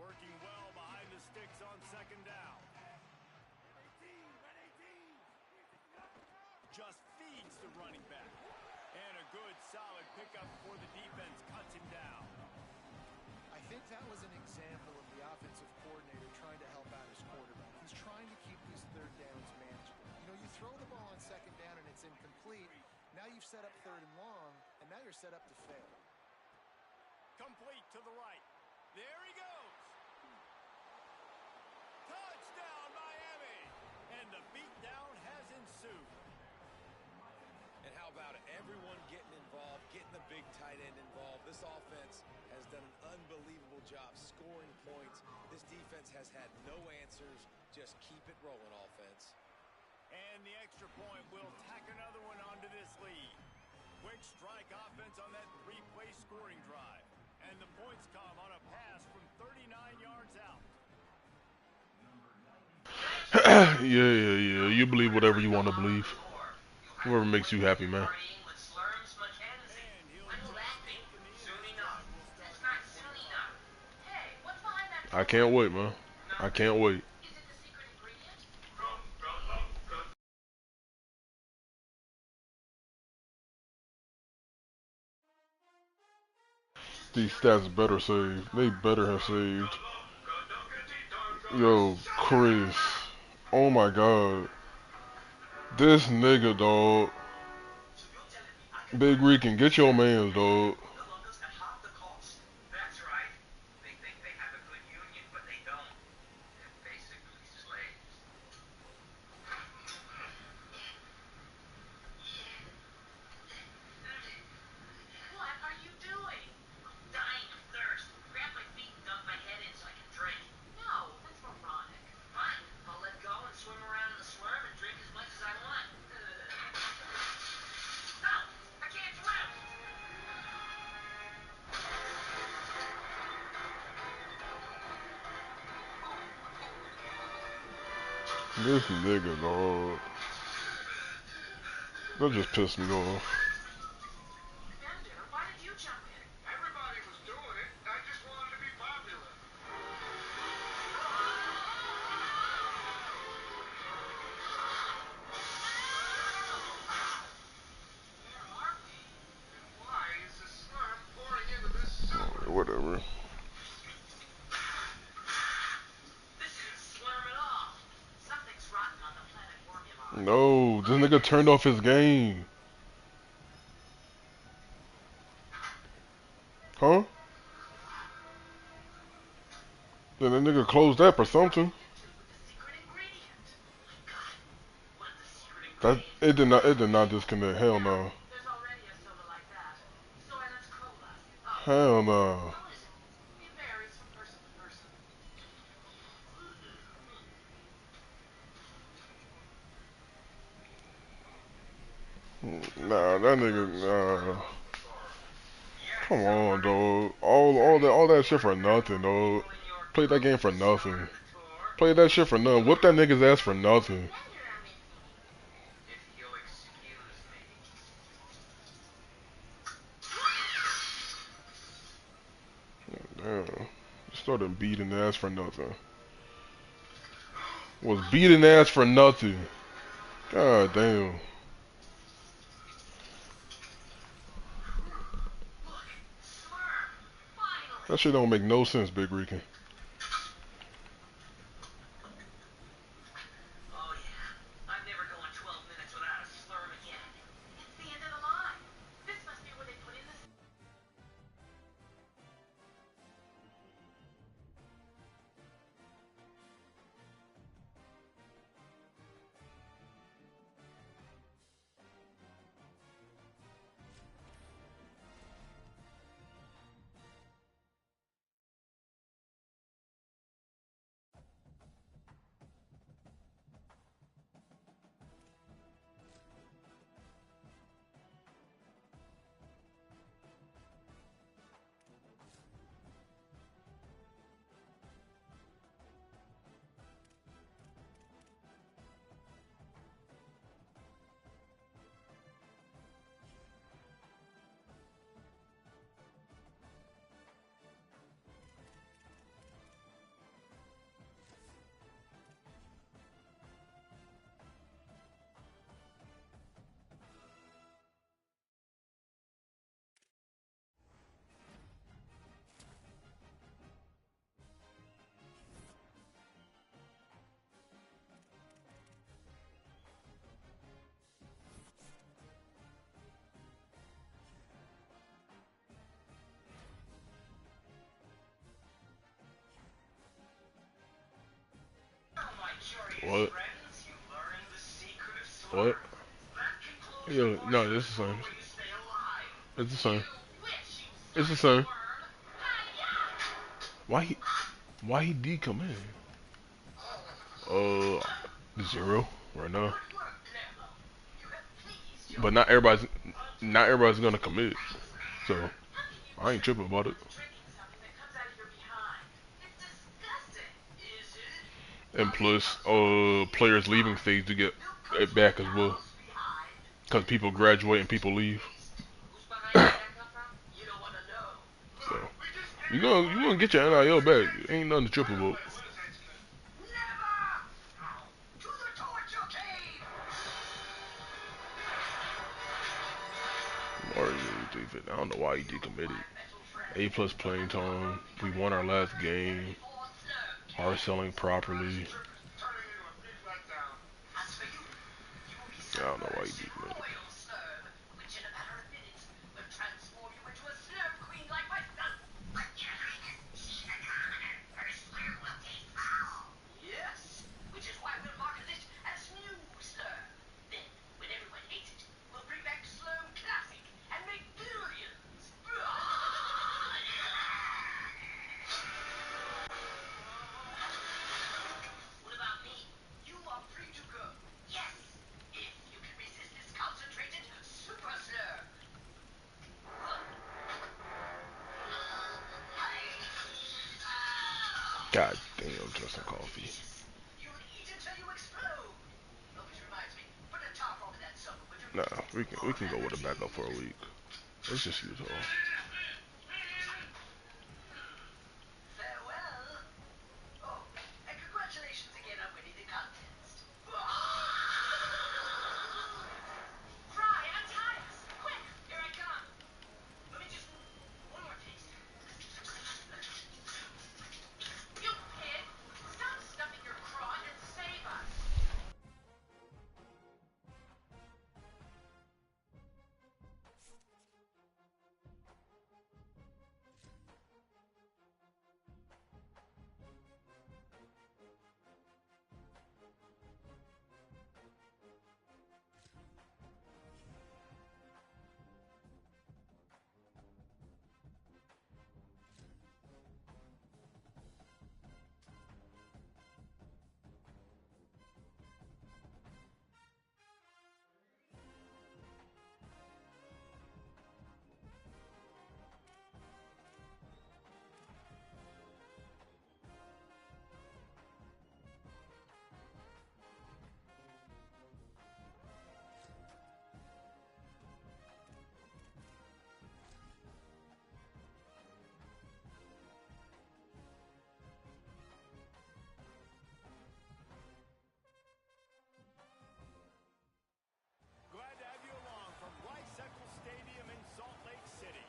Working well behind the sticks on second down. Just feeds the running back. And a good, solid pickup before the defense cuts him down. I think that was an example of the offensive coordinator trying to help out his quarterback. He's trying to keep these third downs manageable. You know, you throw the ball on second down and it's incomplete. Now you've set up third and long, and now you're set up to fail. Complete to the right. There he goes. Touchdown, Miami. And the beatdown has ensued. And how about it? Everyone getting involved, getting the big tight end involved. This offense has done an unbelievable job scoring points. This defense has had no answers. Just keep it rolling, offense. And the extra point will tack another one onto this lead. Quick strike offense on that 3-play scoring drive. And the points come on a pass from 39 yards out. Yeah. You believe whatever you want to believe. Whoever makes you happy, man. I can't wait, man. I can't wait. These stats better saved. They better have saved. Yo, Chris. Oh my god. This nigga, dog. Big Rican, get your mans, dog. That's right. They think they have a good union, but they don't. They're basically slaves. What are you doing? I'm dying of thirst. Grab my feet and dunk my head in so I can drink. No, that's moronic. Fine, I'll let go and swim around in the slurm and drink as much as I want. No, I can't swim. This nigga, dog. That just pissed me off. Bender, why did you jump in? Everybody was doing it. I just wanted to be popular. Where are we? And why is the slurm pouring into this sewer? Whatever. This isn't slurm at all. Something's rotten on the planet formula. No, this nigga turned off his game. Huh? Then that nigga closed up or something. The secret ingredient. My God, what is the secret That ingredient? it did not disconnect. Hell no. There's already a soda like that. Soylent Cola. Oh, Hell no. how is it? It varies from person to person. Nah, that nigga. Nah. Come on, dog. All that shit for nothing, dog. Played that game for nothing. Played that shit for nothing. Whip that nigga's ass for nothing. If you'll excuse me. Damn. Started beating ass for nothing. Was beating ass for nothing. God damn. Look, slurm. Finally. That shit don't make no sense, Big Rican. Oh yeah, I'm never going 12 minutes without a slurm again. It's the end of the line. This must be where they put in the. What? What? Yo, no, this is the same. It's the same. It's the same. Why he D come in? 0 right now. But not everybody's gonna commit. So I ain't tripping about it. And plus, players leaving stage to get it back as well. Cause people graduate and people leave. So you gonna get your NIL back. Ain't nothing to trip about. I don't know why he decommitted. A+ playing time. We won our last game. Hard selling properly. I don't know why you beat me. Which in a matter of minutes will transform you into a slurm queen like myself. But you're like a sea the commoner. Her slurm will taste foul. Yes, which is why we'll market it as new slurm. Then, when everyone hates it, we'll bring back Slurm Classic and make billions. What about me? You are free to go. Yes, if you can resist this concentrated super slurm. God damn, Justin Coffee. You'll eat until you explode. Oh, which reminds me, put a tarp over that sofa, would you? Nah, we can go with a backup for a week. Let's just use all. Farewell. Oh, and congratulations again on winning the contest. Fry, untie us! Quick! Here I come. Let me just... one more taste. You pig! Stop stuffing your craw and save us! Glad to have you along from Lysacle Stadium in Salt Lake City.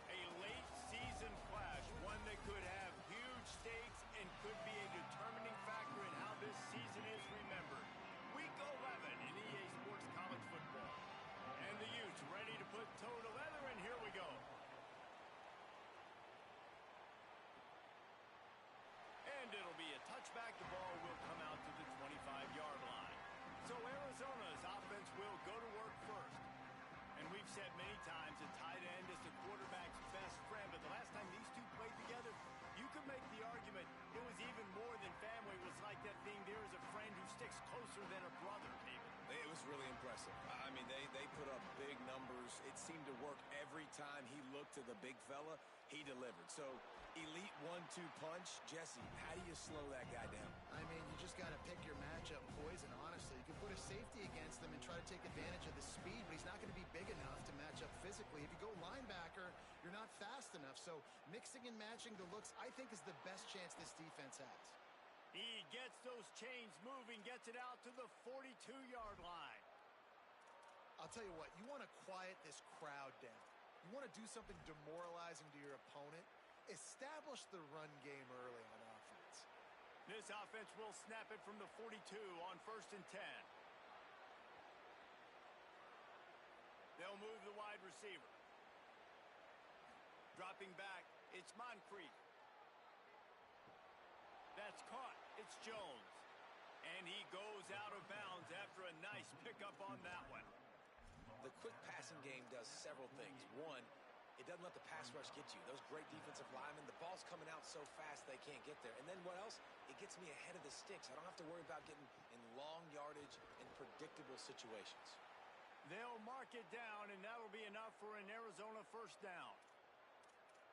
A late season clash, one that could have huge stakes and could be a determining factor in how this season is remembered. Week 11 in EA Sports College Football. And the Utes ready to put toe to leather, and here we go. And it'll be a touchback. The ball will come out to the 25-yard line. So Arizona's offense will go to work first. And we've said many times a tight end is the quarterback's best friend. But the last time these two played together, you could make the argument it was even more than family. It was like that thing, there is a friend who sticks closer than a brother, David. It was really impressive. I mean, they put up big numbers. It seemed to work every time he looked to the big fella. He delivered. So, elite 1-2 punch. Jesse, how do you slow that guy down? I mean, you just got to pick your matchup poison, honestly. You can put a safety against them and try to take advantage of the speed, but he's not going to be big enough to match up physically. If you go linebacker, you're not fast enough. So mixing and matching the looks, I think, is the best chance this defense has. He gets those chains moving, gets it out to the 42-yard line. I'll tell you what, you want to quiet this crowd down. You want to do something demoralizing to your opponent. Establish the run game early on offense. This offense will snap it from the 42 on 1st and 10. They'll move the wide receiver. Dropping back, it's Moncrief. That's caught. It's Jones. And he goes out of bounds after a nice pickup on that one. The quick passing game does several things. One, it doesn't let the pass rush get you. Those great defensive linemen, the ball's coming out so fast they can't get there. And then what else? It gets me ahead of the sticks. I don't have to worry about getting in long yardage and predictable situations. They'll mark it down, and that'll be enough for an Arizona first down.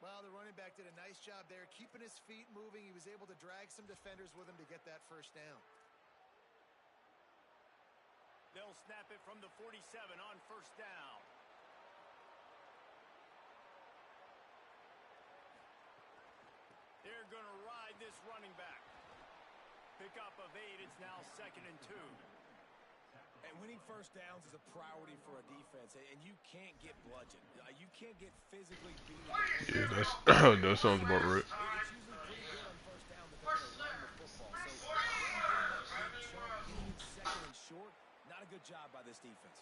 Well, the running back did a nice job there, keeping his feet moving. He was able to drag some defenders with him to get that first down. They'll snap it from the 47 on 1st down. They're going to ride this running back. Pickup of 8. It's now 2nd and 2. And winning first downs is a priority for a defense, and you can't get bludgeoned. You can't get physically beat. Yeah, that sounds about right. It's usually pretty good on 1st down that they're going to run good job by this defense.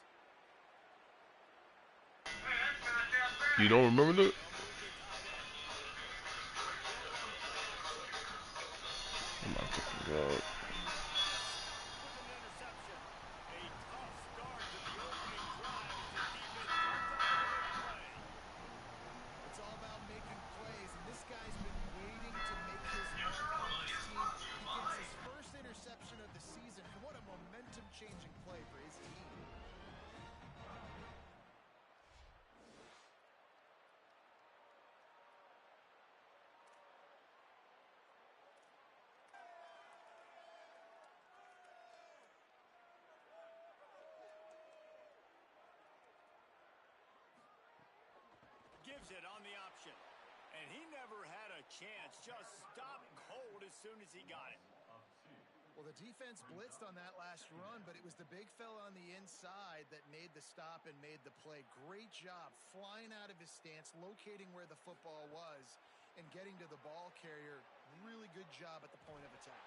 You don't remember that? Oh my God. With an interception. A tough start to the opening drive as the defense comes up with a big play. It's all about making plays, and this guy's been waiting to make his mark on this team. He gets his first interception of the season, and what a momentum-changing play for his team. Gives it on the option. And he never had a chance. Just stopped cold as soon as he got it. Well, the defense blitzed on that last run, but it was the big fella on the inside that made the stop and made the play. Great job flying out of his stance, locating where the football was, and getting to the ball carrier. Really good job at the point of attack.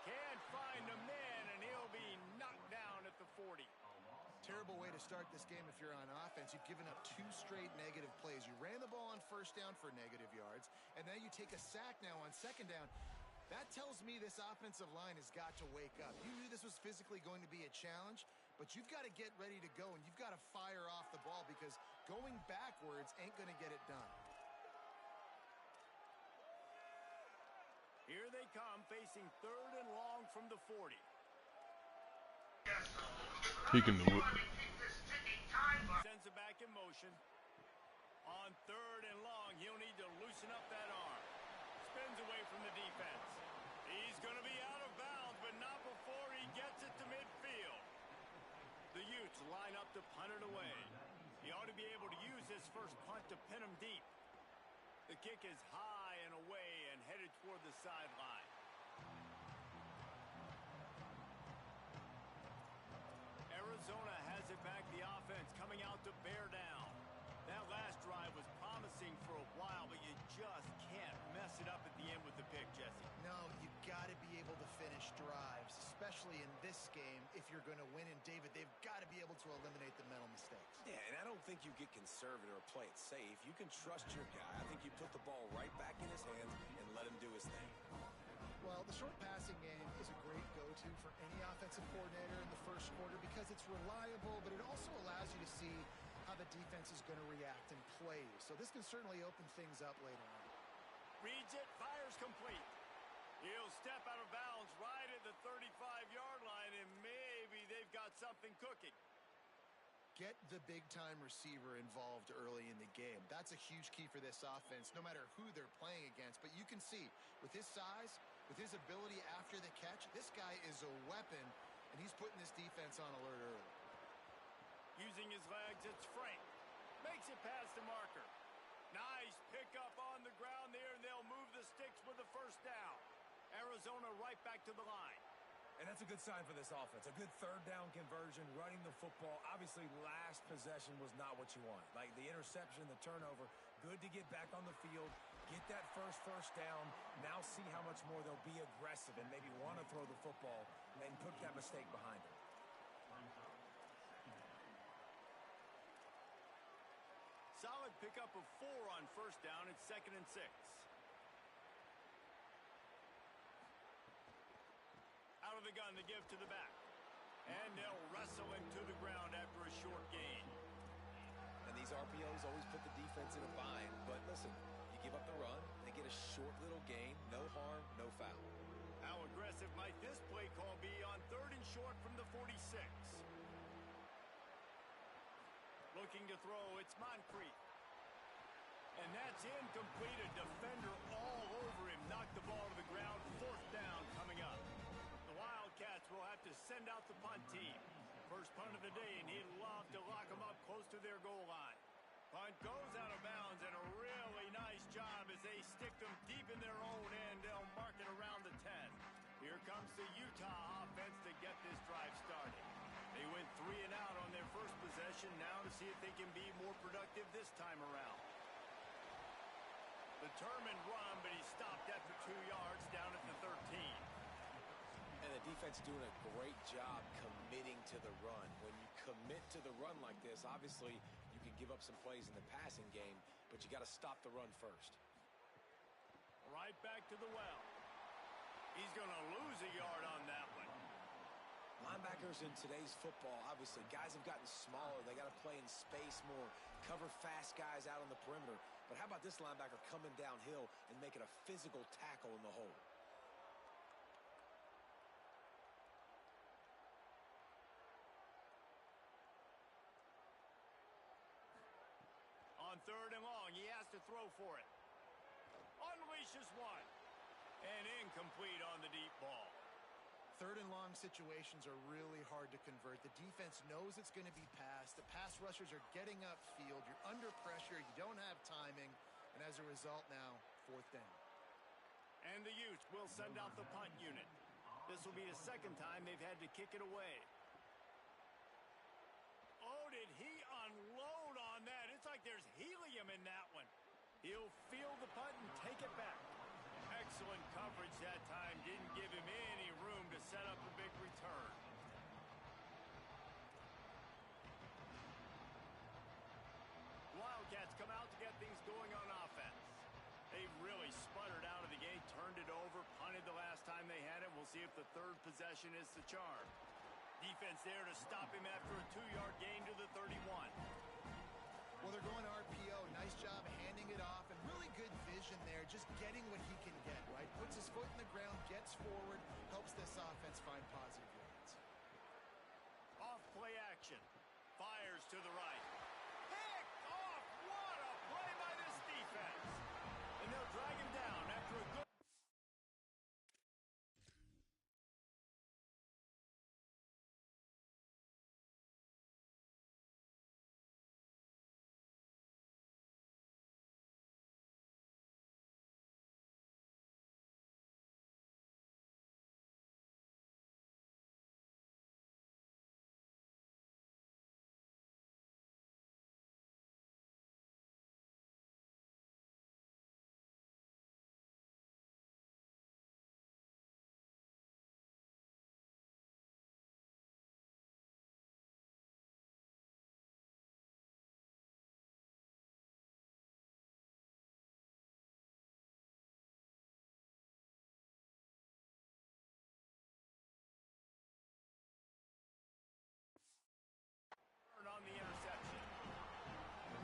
Can't find a man, and he'll be knocked down at the 40. Terrible way to start this game if you're on offense. You've given up 2 straight negative plays. You ran the ball on first down for negative yards, and then you take a sack now on second down. That tells me this offensive line has got to wake up. You knew this was physically going to be a challenge, but you've got to get ready to go, and you've got to fire off the ball because going backwards ain't going to get it done. Here they come, facing 3rd and long from the 40. He can do it. Sends it back in motion. On 3rd and long, he'll need to loosen up that arm. Spins away from the defense. He's going to be out of bounds, but not before he gets it to midfield. The Utes line up to punt it away. He ought to be able to use this first punt to pin him deep. The kick is high and away and headed toward the sideline. Arizona has it back. The offense coming out to bear down. That last drive was promising for a while, but you just can't mess it up at the end with the pick, Jesse. No, you got to be able to finish drives, especially in this game if you're going to win. And, David, they've got to be able to eliminate the mental mistakes. Yeah, and I don't think you get conservative or play it safe. You can trust your guy. I think you put the ball right back in his hands and let him do his thing. Well, the short passing game is a great go-to for any offensive coordinator in the first quarter because it's reliable, but it also allows you to see how the defense is going to react and play. So this can certainly open things up later on. Reads it, fires complete. He'll step out of bounds right at the 35-yard line, and maybe they've got something cooking. Get the big-time receiver involved early in the game. That's a huge key for this offense, no matter who they're playing against. But you can see, with his size, with his ability after the catch, this guy is a weapon, and he's putting this defense on alert early. Using his legs, it's Frank. Makes it past the marker. Nice pickup on the ground there, and they'll move the sticks with the first down. Arizona right back to the line. And that's a good sign for this offense. A good 3rd down conversion, running the football. Obviously, last possession was not what you want. Like the interception, the turnover. Good to get back on the field, get that first down. Now see how much more they'll be aggressive and maybe want to throw the football and put that mistake behind them. Solid pickup of 4 on first down. It's 2nd and 6. Out of the gun, the give to the back. And they'll wrestle him to the ground after a short gain. And these RPOs always put the defense in a bind. But listen, you give up the run, they get a short little gain. No harm, no foul. How aggressive might this play call be on 3rd and short from the 46? Looking to throw, it's Moncrief. And that's incomplete. A defender all over him. Knocked the ball to the ground. 4th down coming up. The Wildcats will have to send out the punt team. First punt of the day, and he'd love to lock them up close to their goal line. Punt goes out of bounds, and a really nice job as they stick them deep in their own end. They'll mark it around the 10. Here comes the Utah offense to get this drive started. They went 3 and out on their first possession. Now to see if they can be more productive this time around. Determined run, but he stopped after 2 yards down at the 13. And the defense doing a great job committing to the run. When you commit to the run like this, obviously you can give up some plays in the passing game, but you got to stop the run first. Right back to the well. He's going to lose a yard on that one. Linebackers in today's football, obviously, guys have gotten smaller. They got to play in space more, cover fast guys out on the perimeter. But how about this linebacker coming downhill and making a physical tackle in the hole? On 3rd and long, he has to throw for it. Unleashes one. And incomplete on the deep ball. 3rd and long situations are really hard to convert. The defense knows it's going to be passed. The pass rushers are getting upfield. You're under pressure. You don't have timing. And as a result now, 4th down. And the Utes will send out the punt unit. This will be the 2nd time they've had to kick it away. Oh, did he unload on that? It's like there's helium in that one. He'll field the punt and take it back. Excellent coverage that time. Didn't give him any room to set up a big return. Wildcats come out to get things going on offense. They really sputtered out of the gate, turned it over, punted the last time they had it. We'll see if the 3rd possession is the charm. Defense there to stop him after a 2-yard gain to the 31. Well, they're going RPO. Nice job handing it off, and really good vision there, just getting what he can get, right? Puts his foot in the ground, gets forward, helps this offense find positive yards. Off play action. Fires to the right. Picked off! What a play by this defense! And they'll drag him down after a good... on the interception.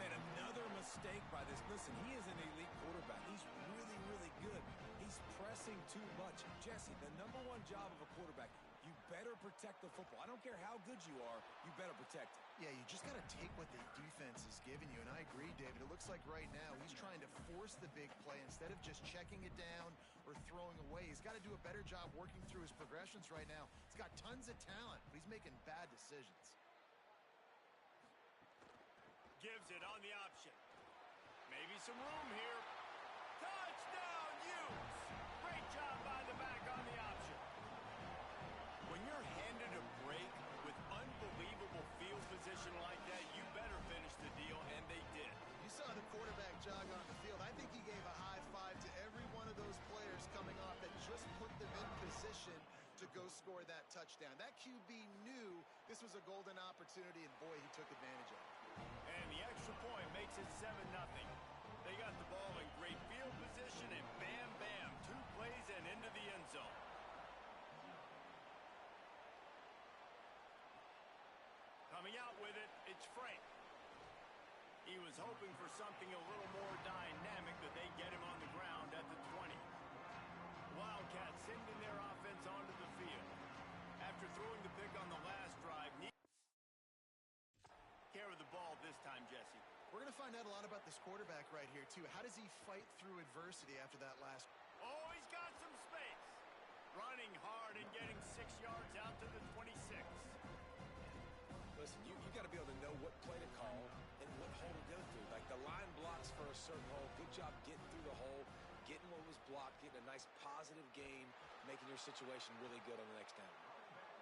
Man, another mistake by this. Listen, he is an elite quarterback. He's really, really good. He's pressing too much. Jesse, the #1 job of a quarterback, you better protect the football. I don't care how good you are, you better protect it. Yeah, you just got to take what the defense is giving you, and I agree, David. It looks like right now he's trying to force the big play instead of just checking it down or throwing away. He's got to do a better job working through his progressions right now. He's got tons of talent, but he's making bad decisions. Gives it on the option. Maybe some room here. Touchdown, Utes! Great job by the back on the option. When you're handed a break with unbelievable field position like that, you better finish the deal, and they did. You saw the quarterback jog on the field. I think he gave a high five to every one of those players coming off that just put them in position to go score that touchdown. That QB knew this was a golden opportunity, and boy, he took advantage of it. And the extra point makes it 7-0. They got the ball in great field position, and bam, bam, 2 plays and into the end zone. Coming out with it, it's Frank. He was hoping for something a little more dynamic, but they get him on the ground at the 20. Wildcats sending their offense onto the field. After throwing the pick on the last drive, care of the ball this time, Jesse. We're going to find out a lot about this quarterback right here, too. How does he fight through adversity after that last... Oh, he's got some space. Running hard and getting 6 yards out to the 26. Listen, you got to be able to know what play to call and what hole to go through. Like the line blocks for a certain hole. Good job getting through the hole, getting what was blocked, getting a nice positive gain, making your situation really good on the next down.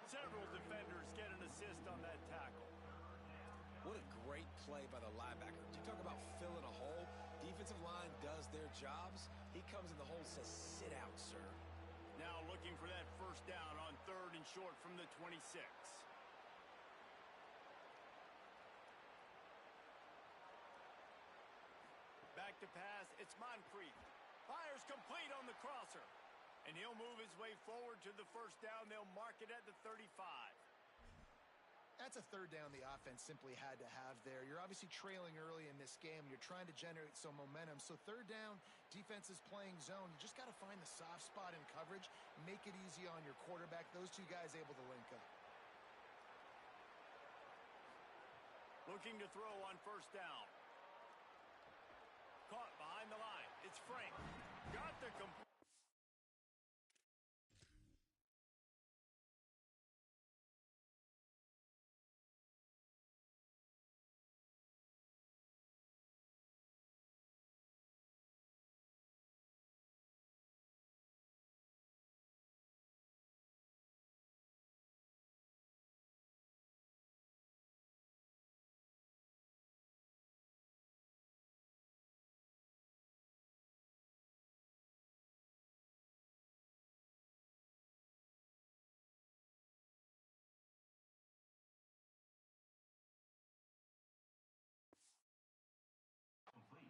Several defenders get an assist on that tackle. What a great play by the linebacker. You talk about filling a hole. Defensive line does their jobs. He comes in the hole and says, sit out, sir. Now looking for that first down on 3rd and short from the 26. Back to pass, it's Moncrief. Fires complete on the crosser. And he'll move his way forward to the first down. They'll mark it at the 35. That's a 3rd down the offense simply had to have there. You're obviously trailing early in this game. You're trying to generate some momentum. So 3rd down, defense is playing zone. You just got to find the soft spot in coverage, make it easy on your quarterback. Those two guys able to link up. Looking to throw on 1st down. Caught behind the line. It's Frank. Got the complete.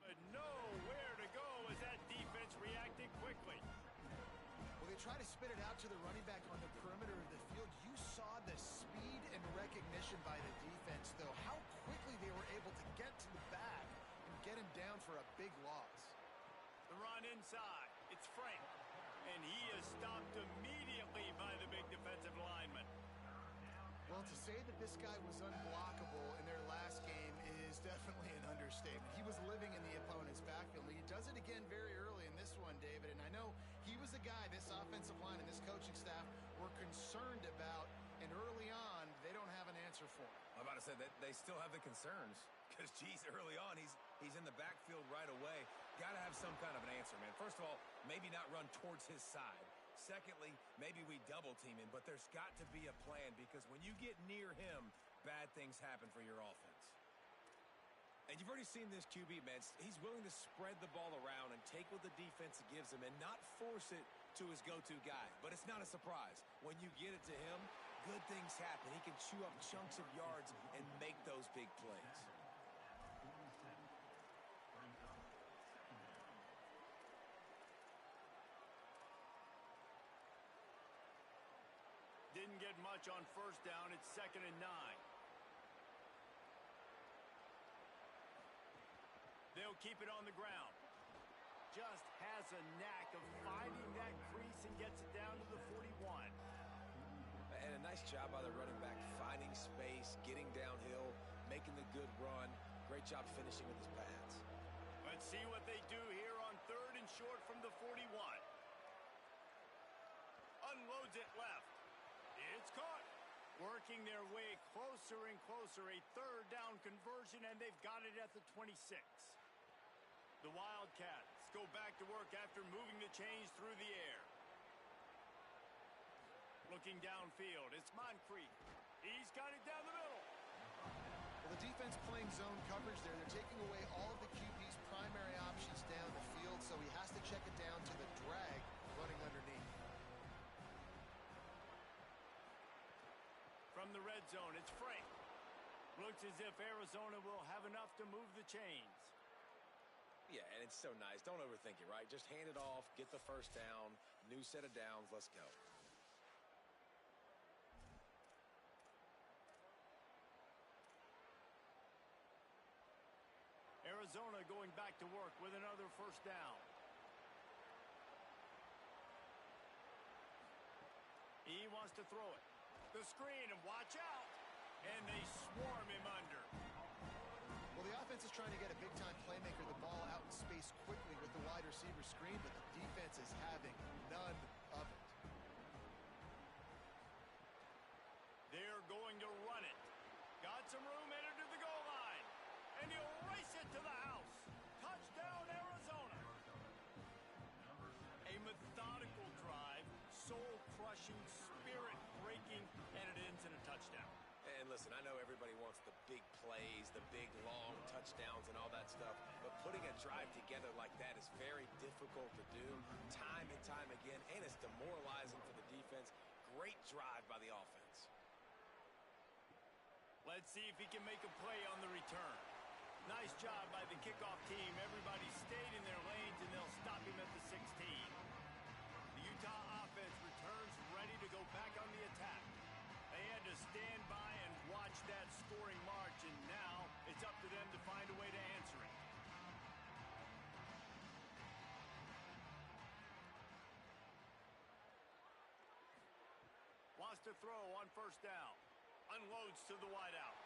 But nowhere to go as that defense reacted quickly. Well, they try to spit it out to the running back on the perimeter of the field. You saw the speed and recognition by the defense, though. How quickly they were able to get to the back and get him down for a big loss. The run inside. It's Frank. And he is stopped immediately by the big defensive lineman. Well, to say that this guy was unblockable in their last game is definitely an understatement. He was living in the opponent's backfield, and he does it again very early in this one, David. And I know he was the guy this offensive line and this coaching staff were concerned about, and early on, they don't have an answer for him. I'm about to say that they still have the concerns because, geez, early on, he's in the backfield right away. Got to have some kind of an answer, man. First of all, maybe not run towards his side. Secondly, maybe we double team him, but there's got to be a plan because when you get near him, bad things happen for your offense. And you've already seen this QB, man. He's willing to spread the ball around and take what the defense gives him and not force it to his go-to guy. But it's not a surprise. When you get it to him, good things happen. He can chew up chunks of yards and make those big plays. Didn't get much on 1st down. It's 2nd and 9. They'll keep it on the ground. Just has a knack of finding that crease and gets it down to the 41. And a nice job by the running back, finding space, getting downhill, making the good run. Great job finishing with his pads. Let's see what they do here on 3rd and short from the 41. Unloads it left. It's caught. Working their way closer and closer. A 3rd down conversion, and they've got it at the 26. The Wildcats go back to work after moving the chains through the air. Looking downfield, it's Moncrief. He's got it down the middle. Well, the defense playing zone coverage there. They're taking away all of the QB's primary options down the field, so he has to check it down to the drag running underneath. From the red zone, it's Frank. Looks as if Arizona will have enough to move the chains. Yeah, and it's so nice. Don't overthink it, right? Just hand it off, get the 1st down, new set of downs, let's go. Arizona going back to work with another 1st down. He wants to throw it. The screen, and watch out. And they swarm him under. Well, the offense is trying to get a big-time playmaker the ball out in space quickly with the wide receiver screen, but the defense is having none of it. They're going to run it. Got some room, headed to the goal line. And he'll race it to the house. Touchdown, Arizona. A methodical drive, soul-crushing, spirit-breaking, and it ends in a touchdown. And listen, I know everybody wants the big plays, the big, long touchdowns and all that stuff, but putting a drive together like that is very difficult to do time and time again, and it's demoralizing for the defense. great drive by the offense. Let's see if he can make a play on the return. Nice job by the kickoff team. Everybody stayed in their lanes, and they'll stop him at the 16. The Utah offense returns ready to go back on the attack. They had to stand by and watch that scoring march, and now it's up to them to find a way to answer it. Wants to throw on first down. Unloads to the wideout.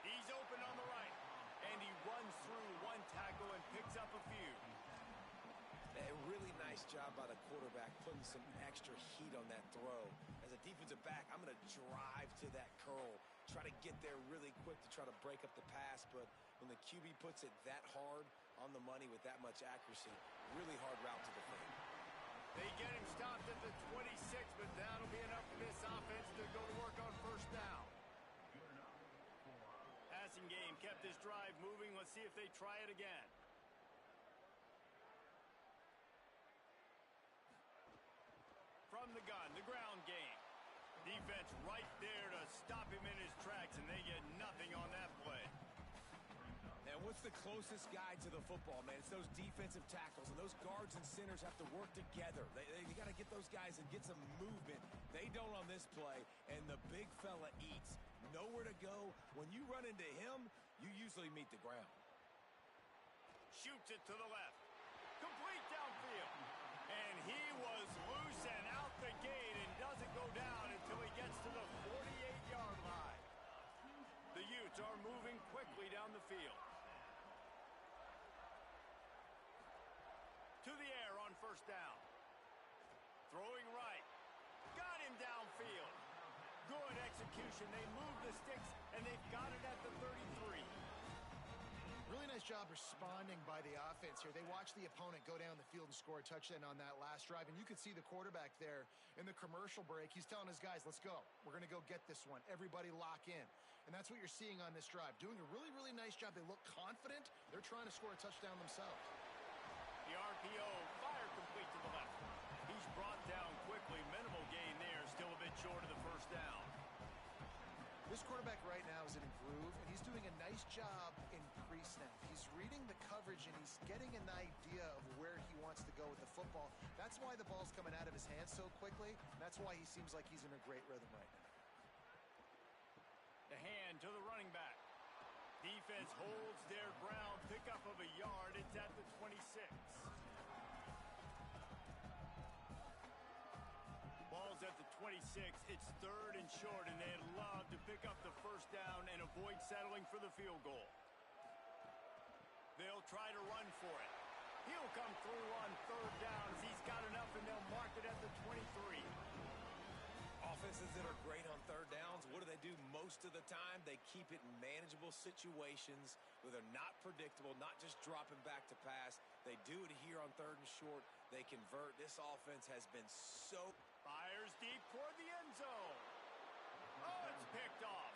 He's open on the right. And he runs through one tackle and picks up a few. A really nice job by the quarterback putting some extra heat on that throw. As a defensive back, I'm going to drive to that curl, try to get there really quick to try to break up the pass. But when the QB puts it that hard on the money with that much accuracy, really hard route to defend. They get him stopped at the 26, but that'll be enough for this offense to go to work on first down. Passing game kept this drive moving. Let's see if they try it again. From the gun, the ground game. Defense right there to stop him in his tracks, and they get nothing on that play. And what's the closest guy to the football, man? It's those defensive tackles, and those guards and centers have to work together. They got to get those guys and get some movement. They don't on this play, and the big fella eats. Nowhere to go. When you run into him, you usually meet the ground. Shoots it to the left. Complete downfield. And he was loose and out the gate and doesn't go down until he gets to the 48-yard line. The Utes are moving quickly down the field. To the air on first down. Throwing right. Got him downfield. Good execution. They move the sticks, and they've got it at the 33. Really nice job responding by the offense here. They watched the opponent go down the field and score a touchdown on that last drive, and you could see the quarterback there in the commercial break. He's telling his guys, let's go. We're going to go get this one. Everybody lock in. And that's what you're seeing on this drive. Doing a really, really nice job. They look confident. They're trying to score a touchdown themselves. The RPO, fire complete to the left. He's brought down quickly. Minimal gain there, still a bit short of the first down. This quarterback right now is in a groove, and he's doing a nice job in pre-snap. He's reading the coverage, and he's getting an idea of where he wants to go with the football. That's why the ball's coming out of his hands so quickly. That's why he seems like he's in a great rhythm right now. The hand to the running back. Defense holds their ground. Pickup of a yard. It's at the 26. Ball's at the 26. It's third and short, and they'd love to pick up the first down and avoid settling for the field goal. They'll try to run for it. He'll come through on third down as he's got enough, and they'll mark it at the 23. Offenses that are great on third downs, what do they do most of the time? They keep it in manageable situations where they're not predictable, not just dropping back to pass. They do it here on third and short. They convert. This offense has been so... Fires deep toward the end zone. Oh, it's picked off.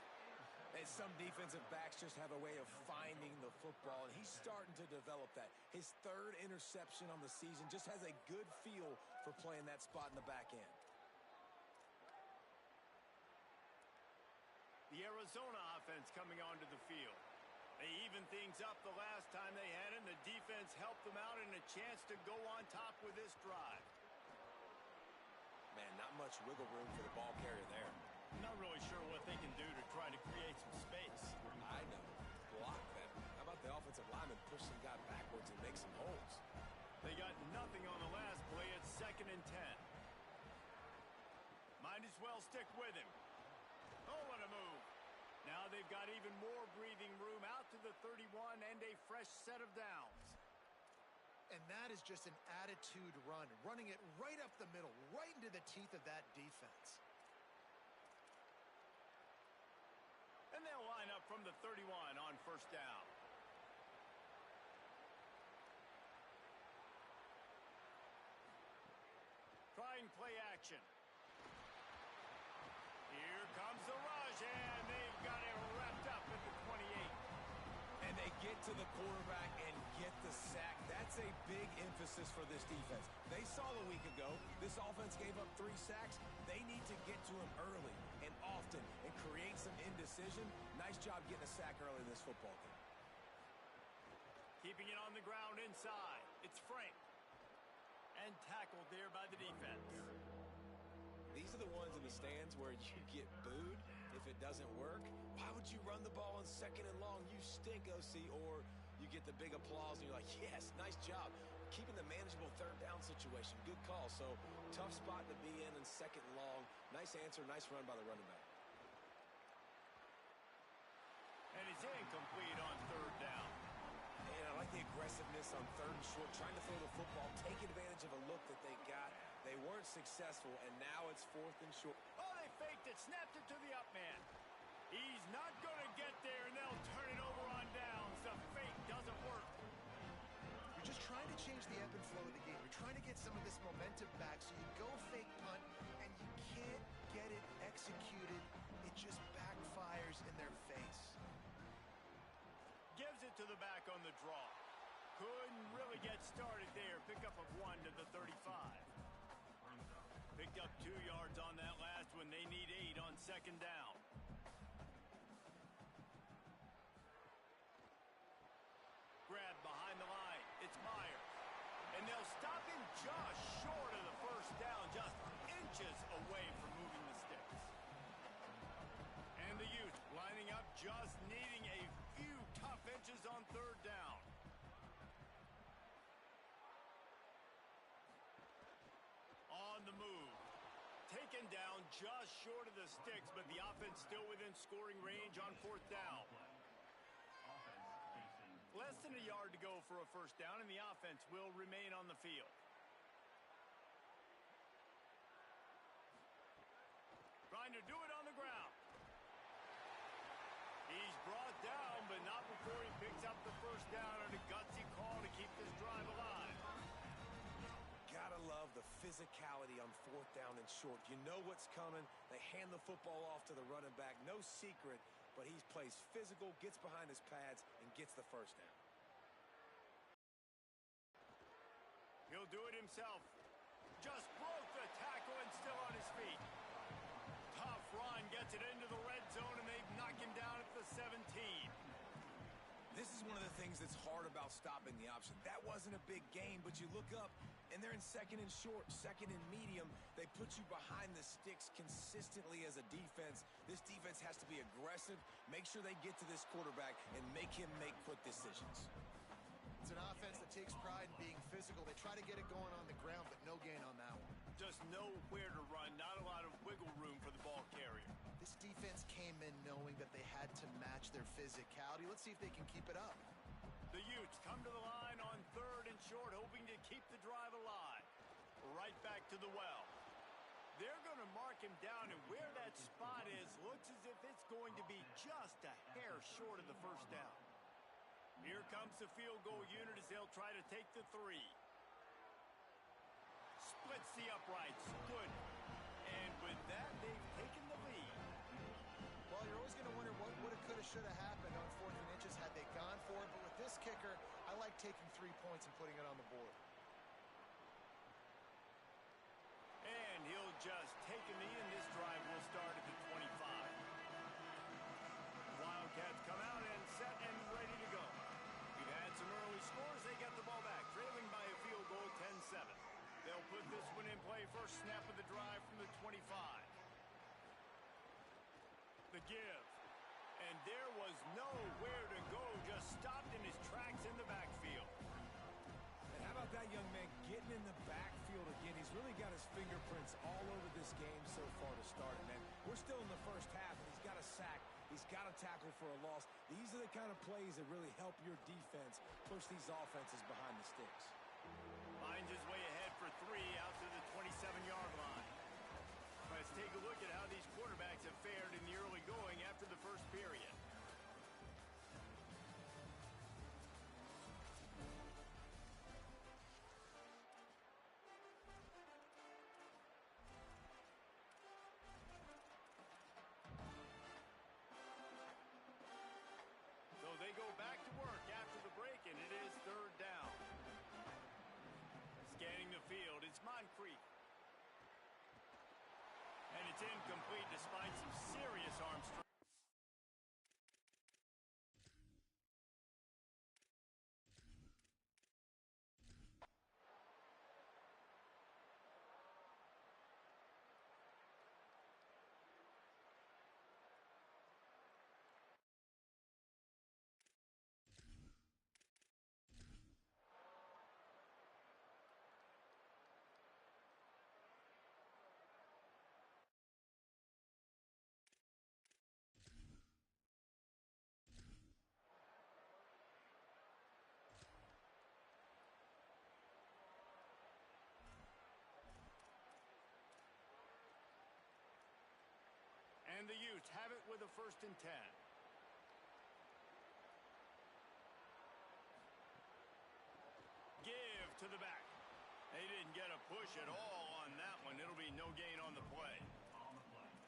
And some defensive backs just have a way of finding the football, and he's starting to develop that. His third interception on the season, just has a good feel for playing that spot in the back end. The Arizona offense coming onto the field. They evened things up the last time they had it, and the defense helped them out and a chance to go on top with this drive. Man, not much wiggle room for the ball carrier there. Not really sure what they can do to try to create some space. I know. Block them. How about the offensive lineman push some guy backwards and make some holes? They got nothing on the last play. It's 2nd and 10. Might as well stick with him. Oh, what a move. Now they've got even more breathing room out to the 31 and a fresh set of downs. And that is just an attitude run, running it right up the middle, right into the teeth of that defense. And they'll line up from the 31 on first down. Trying play action. Here comes the rush, and they've got it wrapped up at the 28. And they get to the quarterback and get the sack. That's a big emphasis for this defense. They saw a week ago this offense gave up 3 sacks. They need to get to him early and often and create some indecision. Nice job getting a sack early in this football game. Keeping it on the ground inside. It's Frank. And tackled there by the defense. These are the ones in the stands where you get booed if it doesn't work. Why would you run the ball on 2nd and long? You stink, OC. Or you get the big applause and you're like, yes, nice job. Keeping the manageable 3rd down situation. Good call. So tough spot to be in 2nd and long. Nice answer, nice run by the running back. And it's incomplete on 3rd down. And I like the aggressiveness on 3rd and short, trying to throw the football, take advantage of a look that they got. They weren't successful, and now it's 4th and short. Oh, they faked it, snapped it to the up man. He's not going to get there, and they'll turn it over on downs. The fake doesn't work. You're just trying to change the ebb and flow of the game. You're trying to get some of this momentum back, so you go fake punt, and you can't get it executed. It just backfires in their face. Gives it to the back on the draw. Couldn't really get started there. Pickup of 1 to the 35. Picked up 2 yards on that last one. They need 8 on 2nd down. Grab behind the line. It's Myers. And they'll stop him just short of the 1st down, just inches away from moving the sticks. And the youth lining up, just needing a few tough inches on 3rd down. On the move. Taken down just short of the sticks, but the offense still within scoring range on 4th down. Less than a yard to go for a 1st down, and the offense will remain on the field. Trying to do it on the ground. He's brought down, but not before he picks up the 1st down and a gutsy call to keep this drive alive. Gotta love the physicality on 4th down and short. You know what's coming. They hand the football off to the running back. No secret, but he plays physical, gets behind his pads, and gets the 1st down. He'll do it himself. Just broke the tackle and still on his feet. Tough run, gets it into the red zone, and they knock him down at the 17. This is one of the things that's hard about stopping the option. That wasn't a big gain, but you look up, and they're in 2nd and short, 2nd and medium. They put you behind the sticks consistently as a defense. This defense has to be aggressive, make sure they get to this quarterback, and make him make quick decisions. It's an offense that takes pride in being physical. They try to get it going on the ground, but no gain on that one. Just nowhere to run, not a lot of wiggle room for the ball carrier. This defense came in knowing that they had to match their physicality. Let's see if they can keep it up. The Utes come to the line on 3rd and short, hoping to keep the drive alive. Right back to the well. They're going to mark him down, and where that spot is looks as if it's going to be just a hair short of the 1st down. Here comes the field goal unit as they'll try to take the 3. Splits the uprights. Good. And with that, they've taken the lead. Well, you're always going to wonder what woulda, coulda, shoulda happened on 4th and inches had they gone for it. But with this kicker, I like taking 3 points and putting it on the board. And he'll just take a knee, and this drive will start at the 25. Wildcats come out and set and ready to go. We've had some early scores. They get the ball back, trailing by a field goal, 10-7. They'll put this one in play. First snap of the drive from the 25. The give. And there was nowhere to go. Just stopped in his tracks in the backfield. And how about that young man getting in the backfield again? He's really got his fingerprints all over this game so far to start it, man. We're still in the 1st half, and he's got a sack. He's got a tackle for a loss. These are the kind of plays that really help your defense push these offenses behind the sticks. Finds his way ahead for 3 out to the 27-yard line. Let's take a look at how these quarterbacks have fared in the early going after the 1st period. So they go back to work after Moncrief. And it's incomplete despite some serious arm strength. And the Utes have it with a 1st and 10. Give to the back. They didn't get a push at all on that one. It'll be no gain on the play.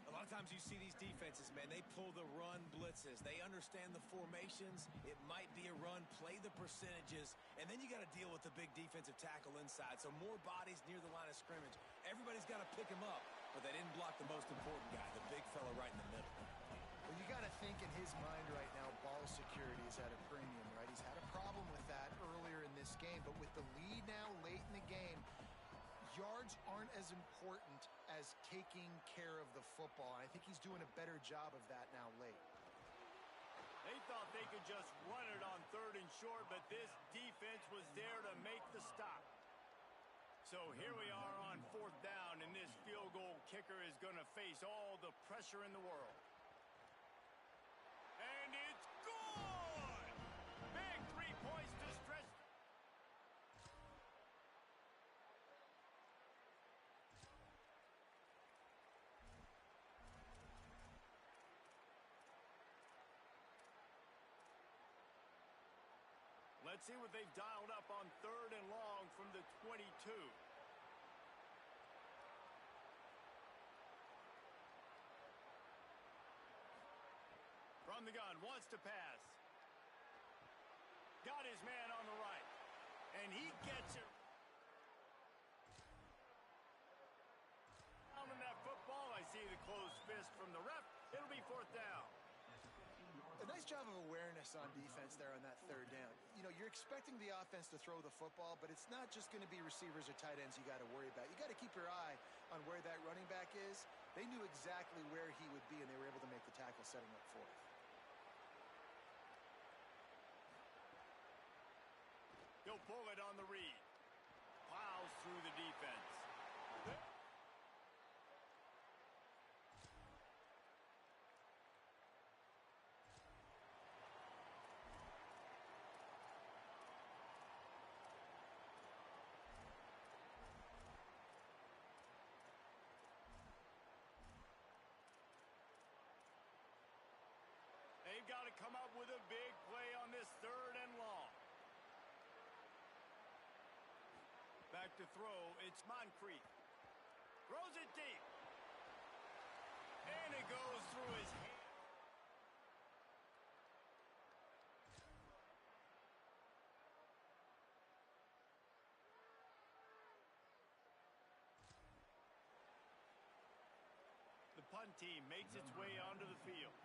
A lot of times you see these defenses, man, they pull the run blitzes. They understand the formations. It might be a run, play the percentages, and then you got to deal with the big defensive tackle inside. So more bodies near the line of scrimmage. Everybody's got to pick him up, but they didn't block the most important guy, the big fella right in the middle. Well, you got to think in his mind right now, ball security is at a premium, right? He's had a problem with that earlier in this game, but with the lead now late in the game, yards aren't as important as taking care of the football. And I think he's doing a better job of that now late. They thought they could just run it on 3rd and short, but this defense was there to make the stop. So here we are on 4th down, and this field goal kicker is going to face all the pressure in the world. And it's good! Big 3 points to stretch. Let's see what they've dialed up on 3rd and long from the 22. From the gun, wants to pass. Got his man on the right. And he gets it. Down in that football, I see the closed fist from the ref. It'll be 4th down. A nice job of awareness on defense there on that 3rd down. You know, you're expecting the offense to throw the football, but it's not just going to be receivers or tight ends you got to worry about. You got to keep your eye on where that running back is. They knew exactly where he would be, and they were able to make the tackle setting up 4th. He'll pull it on the read. Plows through the defense. They've got to come up with a big play on this 3rd and long. Back to throw, it's Moncrief. Throws it deep. And it goes through his hand. The punt team makes its way onto the field.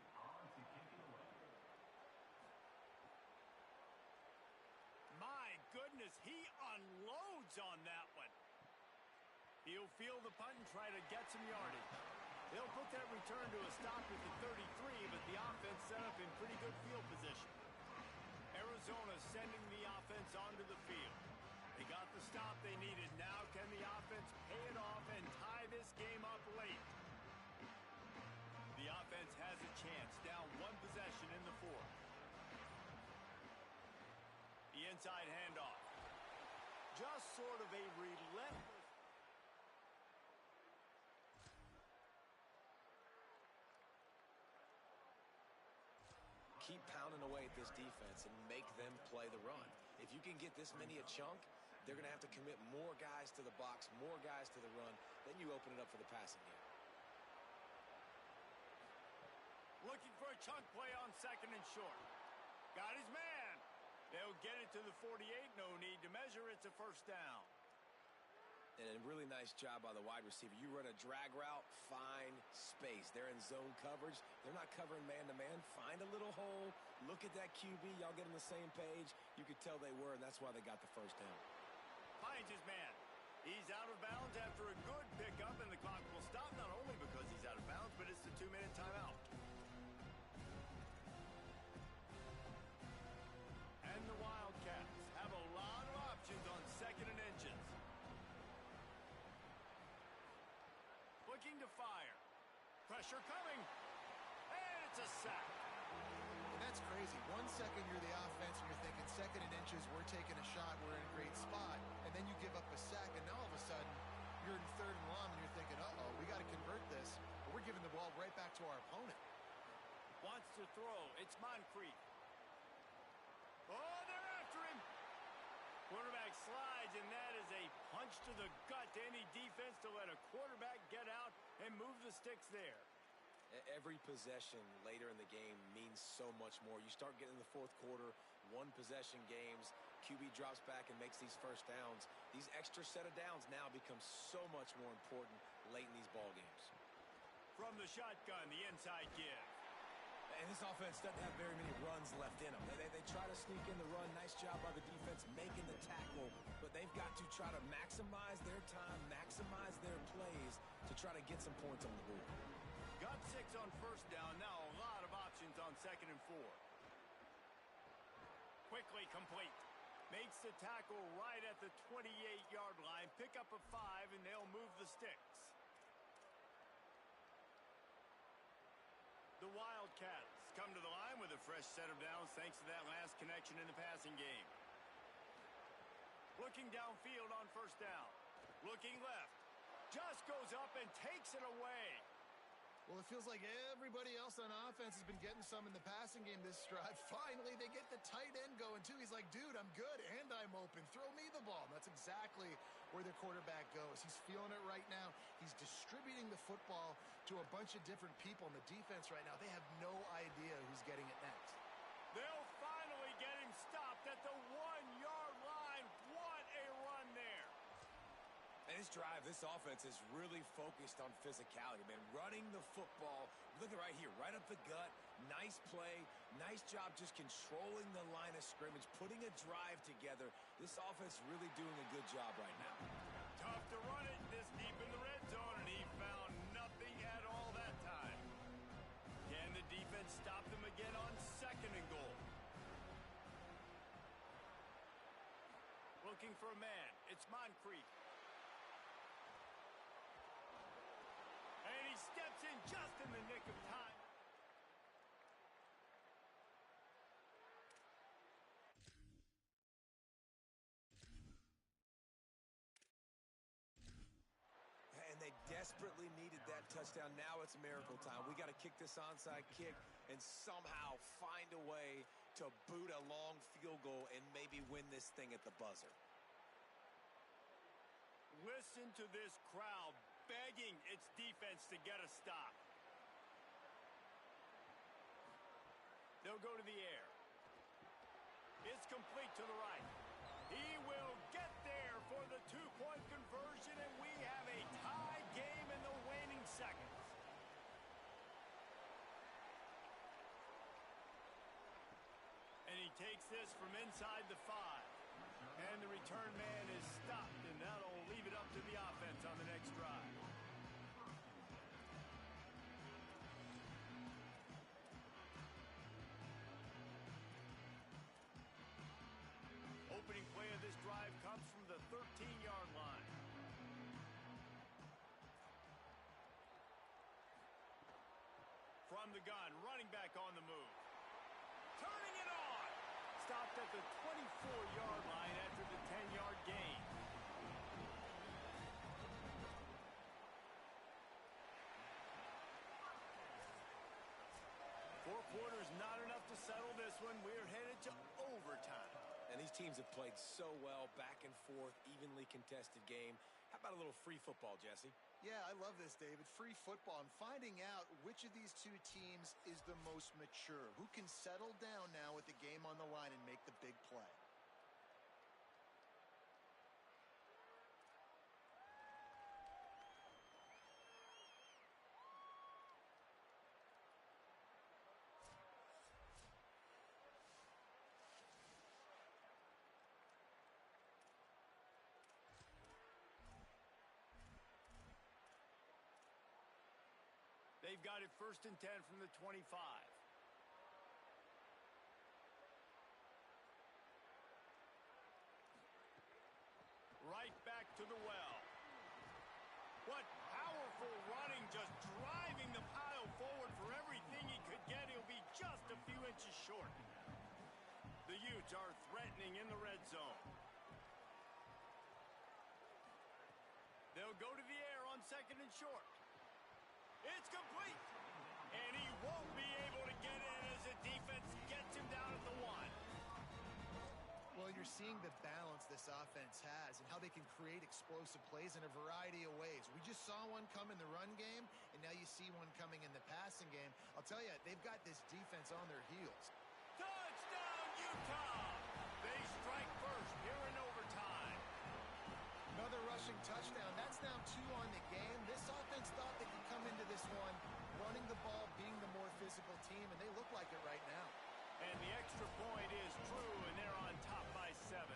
My goodness, he unloads on that one. He'll field the punt and try to get some yardage. They'll put that return to a stop at the 33, but the offense set up in pretty good field position. Arizona sending the offense onto the field. They got the stop they needed. Now can the offense pay it off and tie this game up late? The offense has a chance, down 1 possession in the 4th. The inside handoff. Just sort of a relentless. Keep pounding away at this defense and make them play the run. If you can get this many a chunk, they're going to have to commit more guys to the box, more guys to the run. Then you open it up for the passing game. Looking for a chunk play on 2nd and short. Got his man. They'll get it to the 48. No need to measure. It's a 1st down. And a really nice job by the wide receiver. You run a drag route, find space. They're in zone coverage. They're not covering man-to-man. Find a little hole. Look at that QB. Y'all get on the same page. You could tell they were, and that's why they got the first down. Finds his man. He's out of bounds after a good pickup, and the clock will stop not only because he's out of bounds, but it's the 2-minute timeout. And the Wildcats have a lot of options on 2nd and inches. Looking to fire. Pressure coming. And it's a sack. And that's crazy. 1 second you're the offense and you're thinking 2nd and inches, we're taking a shot, we're in a great spot. And then you give up a sack, and now all of a sudden you're in 3rd and long and you're thinking, uh-oh, we got to convert this. But we're giving the ball right back to our opponent. Wants to throw. It's Moncrief. Oh, they're after him. Quarterback slides, and that is a punch to the gut to any defense to let a quarterback get out and move the sticks there. Every possession later in the game means so much more. You start getting in the 4th quarter, 1-possession games, QB drops back and makes these first downs. These extra set of downs now become so much more important late in these ball games. From the shotgun, the inside give. And this offense doesn't have very many runs left in them. They try to sneak in the run. Nice job by the defense making the tackle. But they've got to try to maximize their time, maximize their plays to try to get some points on the board. Got 6 on 1st down. Now a lot of options on 2nd and 4. Quickly complete. Makes the tackle right at the 28-yard line. Pick up a 5, and they'll move the sticks. The Wildcats come to the line with a fresh set of downs thanks to that last connection in the passing game. Looking downfield on 1st down. Looking left. Just goes up and takes it away. Well, it feels like everybody else on offense has been getting some in the passing game this drive. Finally, they get the tight end going, too. He's like, dude, I'm good, and I'm open. Throw me the ball. And that's exactly where their quarterback goes. He's feeling it right now. He's distributing the football to a bunch of different people. And the defense right now, they have no idea who's getting it next. They'll finally get him stopped at the 1-yard line. What a run there. And this drive, this offense is really focused on physicality, man. Running the football. Look at right here, right up the gut. Nice play. Nice job just controlling the line of scrimmage, putting a drive together. This offense really doing a good job right now. Tough to run it this deep in the red zone, and he found nothing at all that time. Can the defense stop them again on 2nd and goal? Looking for a man. It's Moncrief. And he steps in just in the nick of time. And they desperately needed that touchdown. Now it's miracle time. We got to kick this onside kick and somehow find a way to boot a long field goal and maybe win this thing at the buzzer. Listen to this crowd begging its defense to get a stop. They'll go to the air. It's complete to the right. He will get there for the 2-point conversion, and we have a tie game in the waning seconds. And he takes this from inside the 5. And the return man is stopped, and that'll leave it up to the offense on the next drive. Opening play of this drive comes from the 13-yard line. From the gun, running back on the move. Turning it on! Stopped at the 24-yard line after the 10-yard gain. Four quarters not enough to settle this one. We're headed to overtime. And these teams have played so well, back and forth, evenly contested game. How about a little free football, Jesse? Yeah, I love this, David. Free football and finding out which of these two teams is the most mature. Who can settle down now with the game on the line and make the big play. They've got it 1st and 10 from the 25. Right back to the well. What powerful running, just driving the pile forward for everything he could get. He'll be just a few inches short. The Utes are threatening in the red zone. They'll go to the air on 2nd and short. It's complete. And he won't be able to get in as the defense gets him down at the 1. Well, you're seeing the balance this offense has and how they can create explosive plays in a variety of ways. We just saw one come in the run game, and now you see one coming in the passing game. I'll tell you, they've got this defense on their heels. Touchdown, Utah! They strike first here in overtime. Another rushing touchdown. That's now 2 on the game. This offense thought they could come into this one running the ball, being the more physical team, and they look like it right now. And the extra point is true, and they're on top by 7.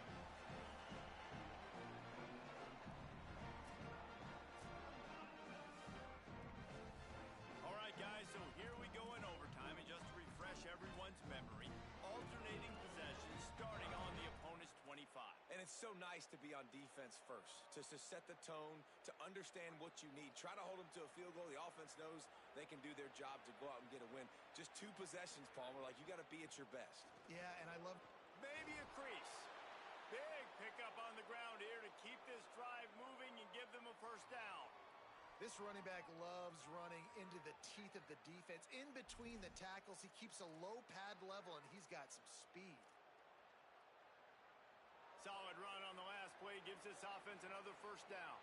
All right, guys, so here we go in overtime, and just to refresh everyone's memory, alternating possessions starting on the opponent's 25. And it's so nice to be on defense first, to set the tone, to understand what you need. Try to hold them to a field goal. The offense knows they can do their job to go out and get a win. Just 2 possessions, Palmer. Like, you got to be at your best. Yeah, and I love... Maybe a crease. Big pickup on the ground here to keep this drive moving and give them a 1st down. This running back loves running into the teeth of the defense. In between the tackles, he keeps a low pad level, and he's got some speed. Solid run on the last play gives this offense another 1st down.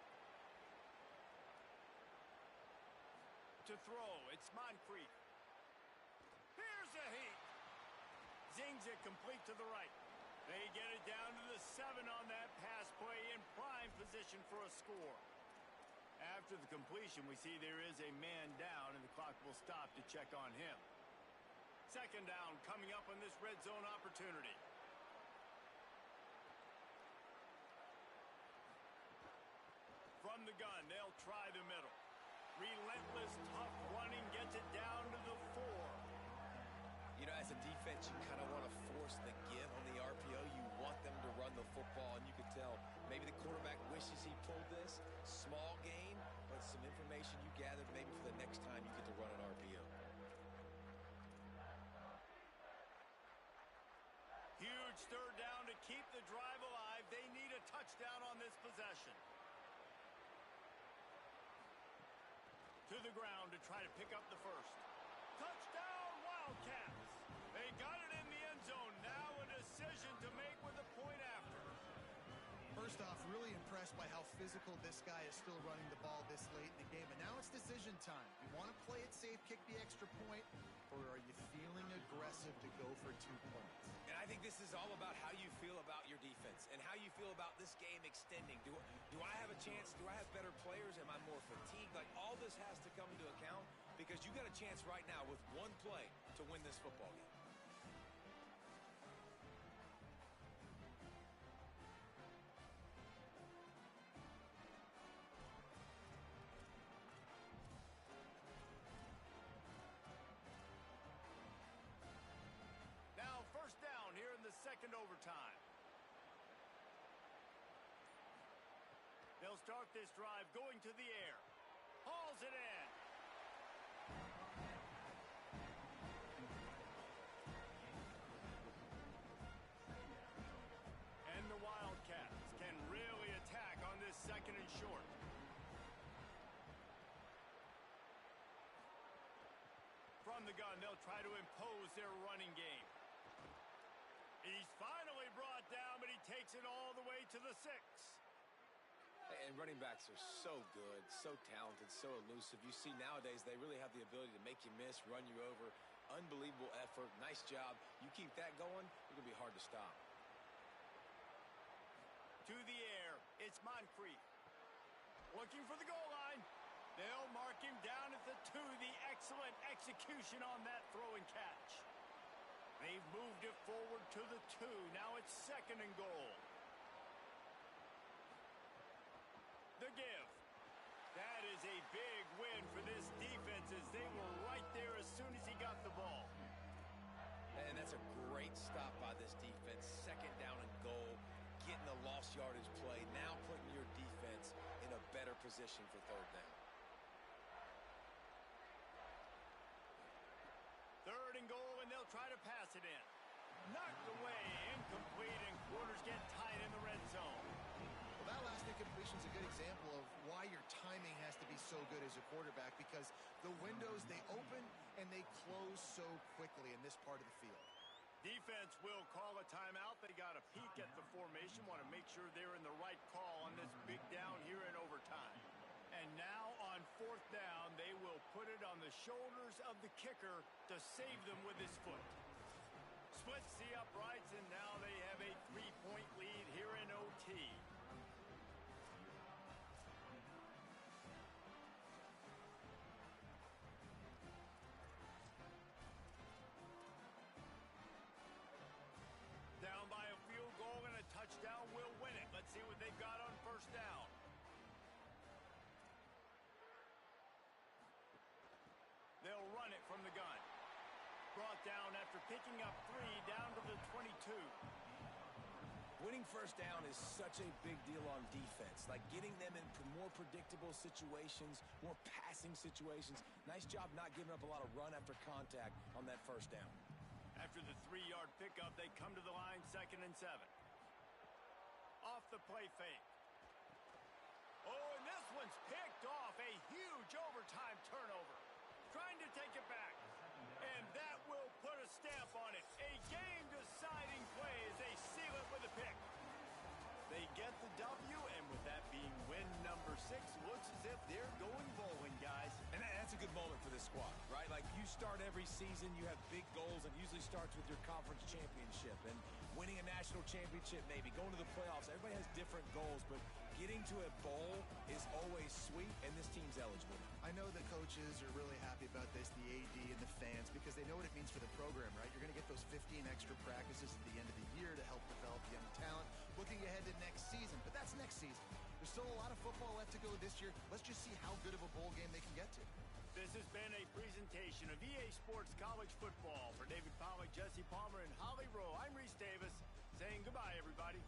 To throw, it's Moncrief. Here's a heat. Zings it complete to the right. They get it down to the 7 on that pass play in prime position for a score. After the completion, we see there is a man down, and the clock will stop to check on him. 2nd down coming up on this red zone opportunity. From the gun, they'll try the middle. Relentless, tough running gets it down to the 4. You know, as a defense, you kind of want to force the give on the RPO. You want them to run the football, and you can tell maybe the quarterback wishes he pulled this. Small gain, but some information you gathered maybe for the next time you get to run an RPO. Huge 3rd down to keep the drive alive. They need a touchdown on this possession. To the ground to try to pick up the 1st. Touchdown, Wildcats! They got it in the end zone. Now a decision to make with a point after. First off, really impressed by how physical this guy is still running the ball this late in the game. And now it's decision time. You want to play it safe, kick the extra point, or are you feeling aggressive to go for 2 points? And I think this is all about how you feel about your defense and how you feel about this game extending. Do I have a chance? Do I have better players? Am I more fatigued? Like, all this has to come into account because you got a chance right now with 1 play to win this football game. Now 1st down here in the 2nd overtime. They'll start this drive going to the air. Hauls it in. And the Wildcats can really attack on this 2nd and short. From the gun, they'll try to impose their running game. He's finally brought down, but he takes it all the way to the 6. And running backs are so good, so talented, so elusive. You see nowadays they really have the ability to make you miss, run you over. Unbelievable effort. Nice job. You keep that going, it's going to be hard to stop. To the air, it's Moncrief. Looking for the goal line. They'll mark him down at the 2. The excellent execution on that throw and catch. They've moved it forward to the 2. Now it's 2nd and goal. The give. That is is a big win for this defense as they were right there as soon as he got the ball. And that's a great stop by this defense. Second down and goal, getting the lost yardage play, now putting your defense in a better position for third down. Third and goal, and they'll try to pass it in. Knocked away, incomplete, and quarters get tight in the red zone. Well, that last incompletion is a good example of why your timing has to be so good as a quarterback, because the windows, they open and they close so quickly in this part of the field. Defense will call a timeout. They got a peek at the formation, want to make sure they're in the right call on this big down here in overtime. And now on fourth down, they will put it on the shoulders of the kicker to save them with his foot. Splits the uprights, and now they have a 3-point lead here in OT. Down by a field goal, and a touchdown will win it. Let's see what they've got on first down. They'll run it from the gun. Brought down after picking up 3 down to the 22. Winning first down is such a big deal on defense, like getting them into more predictable situations, more passing situations. Nice job not giving up a lot of run after contact on that first down. After the 3-yard pickup, they come to the line, 2nd and 7. Off the play fake. Oh, and this one's picked off. A huge overtime turnover. Trying to take it back. And that will put a stamp on it. A game-deciding play as they seal it with a pick. They get the W, and with that being win number 6, looks as if they're going bowling, guys. And that's a good moment for this squad, right? Like, you start every season, you have big goals, and usually starts with your conference championship and winning a national championship, maybe going to the playoffs. Everybody has different goals, but getting to a bowl is always sweet, and this team's eligible. I know the coaches are really happy about this, the AD and the fans, because they know what it means for the program, right? You're going to get those 15 extra practices at the end of the year to help develop young talent. Looking ahead to next season, but that's next season. There's still a lot of football left to go this year. Let's just see how good of a bowl game they can get to. This has been a presentation of EA Sports College Football. For David Pollack, Jesse Palmer, and Holly Rowe, I'm Reese Davis, saying goodbye, everybody.